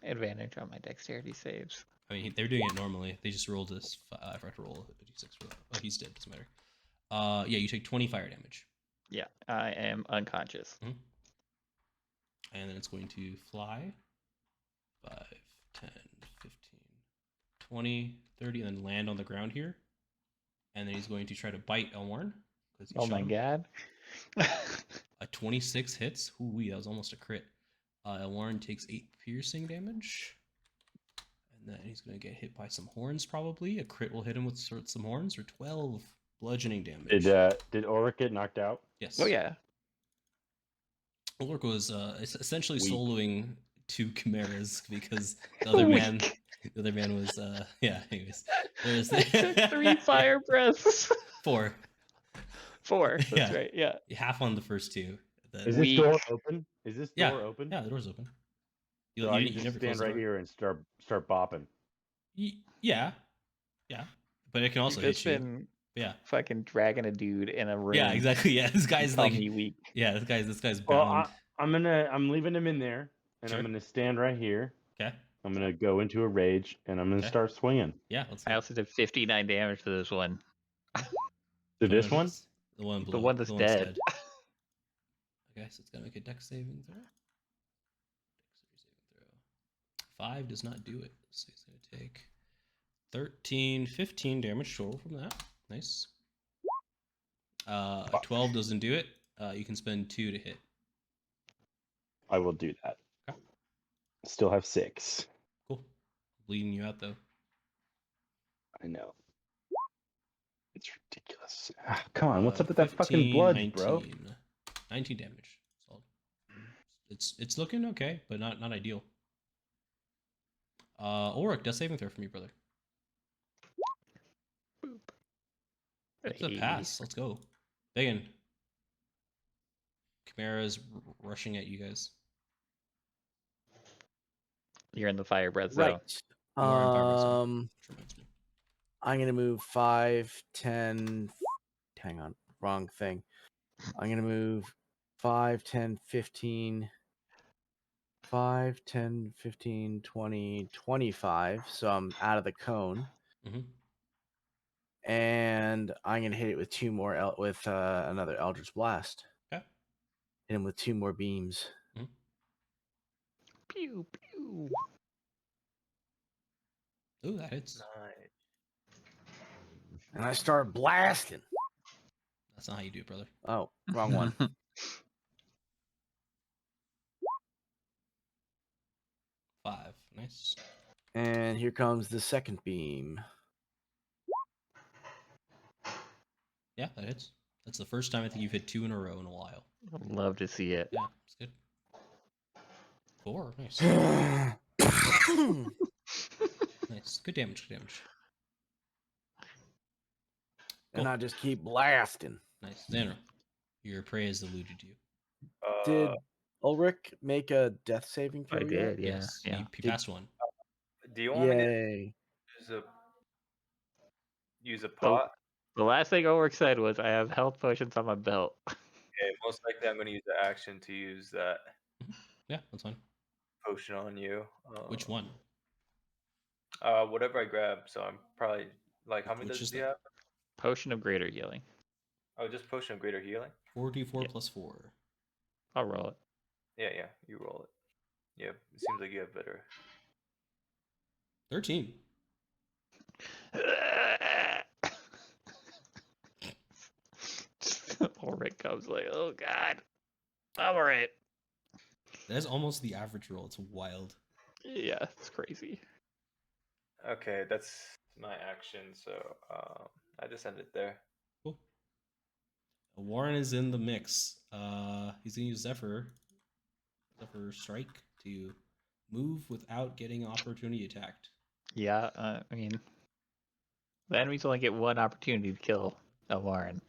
advantage on my dexterity saves. I mean, they're doing it normally. They just rolled this. I forgot to roll a d6 for that. Oh, he's dead. Doesn't matter. Yeah, you take 20 fire damage. Yeah, I am unconscious. Mm-hmm. And then it's going to fly. 5, 10, 15, 20, 30, and then land on the ground here. And then he's going to try to bite Elwarin. Oh my god. A 26 hits. Ooh, that was almost a crit. Elwarin takes 8 piercing damage. And then he's going to get hit by some horns, probably. A crit will hit him with some horns, or 12 bludgeoning damage. Did Ulrich get knocked out? Yes. Oh yeah. Ulrich was essentially Weak. soloing 2 chimeras because the other man was yeah. Anyways, there's I took 3 fire breaths. 4. 4. That's Yeah. right. Yeah. Half on the first 2. Is this door open? Is this door open? Yeah, the door's open. So I can just stand right here and start bopping. Yeah, but it can also hit you. Yeah, fucking dragging a dude in a room. Yeah, exactly. Yeah, this guy's like weak. Yeah, this guy's bound. Well, I'm leaving him in there, and Sure. I'm gonna stand right here. Okay. I'm gonna go into a rage, and I'm gonna start swinging. Yeah, let's go. I also did 59 damage to this one. To this one? The one below. The one that's dead. Okay, so it's gonna make a dex saving throw. 5 does not do it. So he's gonna take 13, 15 damage total from that. Nice. 12 doesn't do it. You can spend 2 to hit. I will do that. Okay. Still have 6. Cool. Bleeding you out though. I know. It's ridiculous. Come on, what's up with 15, that fucking blood, 19. bro? 19 damage. Solid. It's looking okay, but not ideal. Ulrich, death saving throw from you, brother. Boop. It's a pass. Let's go. BigYin. Chimera's rushing at you guys. You're in the fire breath zone. Right. You are in fire zone, which reminds me. I'm gonna move 5, 10. Hang on, wrong thing. I'm gonna move 5, 10, 15. 5, 10, 15, 20, 25. So I'm out of the cone. Mm-hmm. And I'm gonna hit it with 2 more with another Eldritch Blast. Okay. Hit him with 2 more beams. Mm-hmm. Pew pew. Ooh, that hits. Nice. And I start blasting. That's not how you do it, brother. Oh, wrong one. 5. Nice. And here comes the second beam. Yeah, that hits. That's the first time I think you've hit 2 in a row in a while. I'd love to see it. Yeah, it's good. 4. Nice. Nice. Good damage. Good damage. And I just keep blasting. Nice. Zanril, your prey has eluded you. Did Ulrich make a death saving throw? I did, yeah. Yes. Yeah. You passed one. Do you want me to Yay. use a pot? The last thing Ulrich said was, I have health potions on my belt. Okay, most likely I'm going to use the action to use that. Yeah, that's fine. potion on you. Which one? Whatever I grab. So I'm probably like, how many Which does is he that? have? Potion of greater healing. Oh, just potion of greater healing. 4d4 Yeah. plus 4. I'll roll it. Yeah, you roll it. Yeah, it seems like you have better. 13. Ulrich comes like, oh god, I'm alright. That is almost the average roll. It's wild. Yeah, it's crazy. Okay, that's my action. So I just end it there. Cool. Warren is in the mix. He's gonna use Zephyr Strike to move without getting opportunity attacked. Yeah, I mean, the enemies only get one opportunity to kill Elwarin.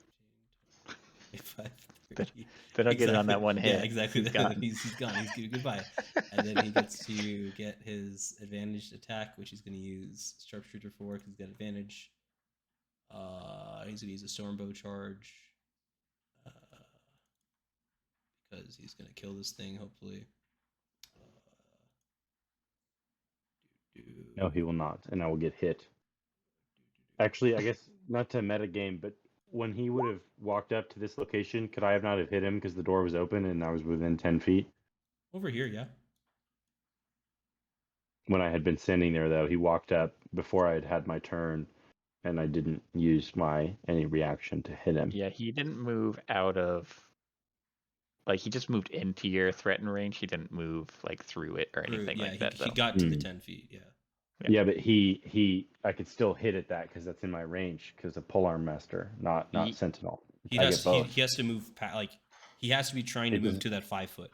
5, They 30. don't get it on that one hit. Yeah, exactly. He's gone. He's gone. He's goodbye. And then he gets to get his advantaged attack, which he's going to use Sharpshooter for because he's got advantage. He's going to use a Stormbow charge because he's going to kill this thing, hopefully. No, he will not, and I will get hit. Actually, I guess not to metagame, but when he would have walked up to this location, could I have not have hit him because the door was open and I was within 10 feet? Over here, yeah. When I had been standing there, though, he walked up before I had had my turn, and I didn't use any reaction to hit him. Yeah, he didn't move out of. Like, he just moved into your threatened range. He didn't move, like, through it or anything like that, he though. got to the 10 feet, yeah. Yeah, but I could still hit at that because that's in my range because of Polearm Master, not Sentinel. He has to move he has to be trying to move to that 5 foot.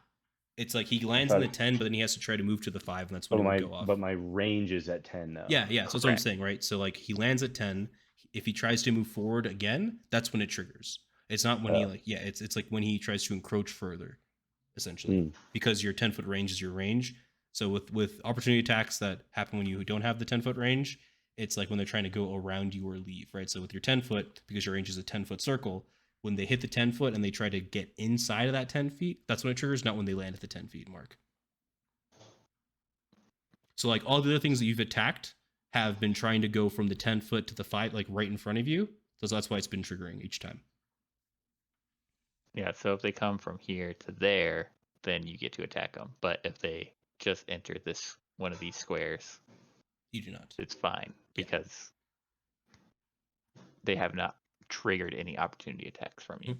It's like he lands in the 10, but then he has to try to move to the 5, and that's when he would go off. But my range is at 10 though. Yeah. So that's what I'm saying, right? So like he lands at 10. If he tries to move forward again, that's when it triggers. It's not when it's like when he tries to encroach further, essentially, because your 10-foot range is your range. So with opportunity attacks that happen when you don't have the 10-foot range, it's like when they're trying to go around you or leave, right? So with your 10-foot, because your range is a 10-foot circle, when they hit the 10 foot and they try to get inside of that 10 feet, that's when it triggers, not when they land at the 10 feet mark. So like all the other things that you've attacked have been trying to go from the 10 foot to the 5, like right in front of you. So that's why it's been triggering each time. Yeah, so if they come from here to there, then you get to attack them. But if they just enter this one of these squares, you do not. It's fine because they have not triggered any opportunity attacks from you.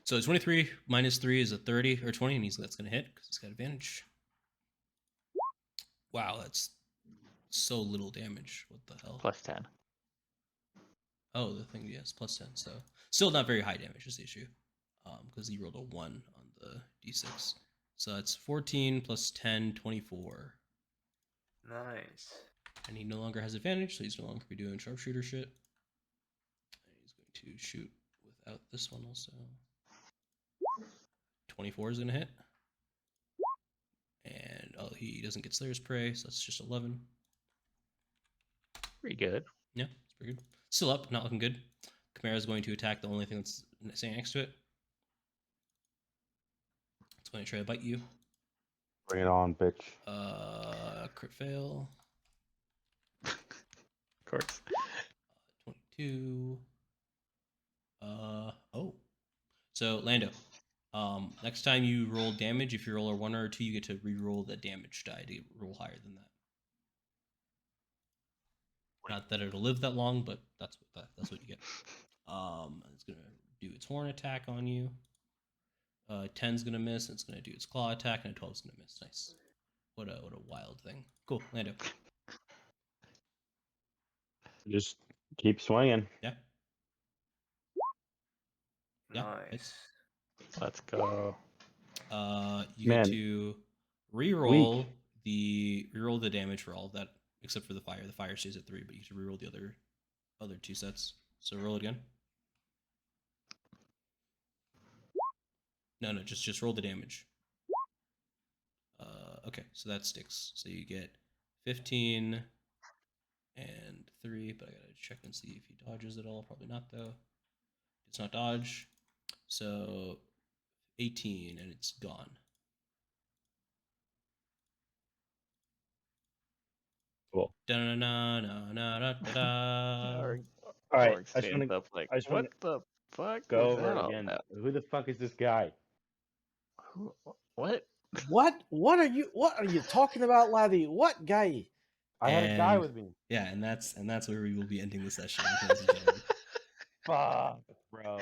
So 23 minus 3 is a 30 or 20, and that's going to hit because he's got advantage. Wow, that's so little damage. What the hell? Plus 10. Oh, the thing, yes, plus 10. So still not very high damage is the issue, because he rolled a 1 on the d6. So that's 14 plus 10, 24. Nice. And he no longer has advantage, so he's no longer be doing sharpshooter shit. And he's going to shoot without this one also. 24 is going to hit. And he doesn't get Slayer's Prey, so that's just 11. Pretty good. Yeah, it's pretty good. Still up, not looking good. Chimera's going to attack the only thing that's standing next to it. It's going to try to bite you. Bring it on, bitch. Crit fail. Of course. 22. Oh. So, Lando, next time you roll damage, if you roll a 1 or a 2, you get to re-roll the damage die to roll higher than that. Not that it'll live that long, but that's what you get. It's gonna do its horn attack on you. 10's gonna miss. It's gonna do its claw attack, and a 12's gonna miss. Nice. What a wild thing. Cool, Lando. Just keep swinging. Yeah. Nice. Let's go. You get to re-roll the damage for all of that, except for the fire. The fire stays at 3, but you get to re-roll the other 2 sets. So roll it again. No, just roll the damage. Okay, so that sticks. So you get 15 and 3, but I gotta check and see if he dodges at all. Probably not, though. It's not dodge. So 18, and it's gone. Cool. Da-na-na-na-na-da-da. Org All right, Org I just stands want up like, I just what wanna the fuck to go was over that it all again. about? Who the fuck is this guy? Who, what? What are you talking about, laddie? What guy? I had a guy And- with me. Yeah, and that's where we will be ending the session, ladies and gentlemen. Fuck, bro.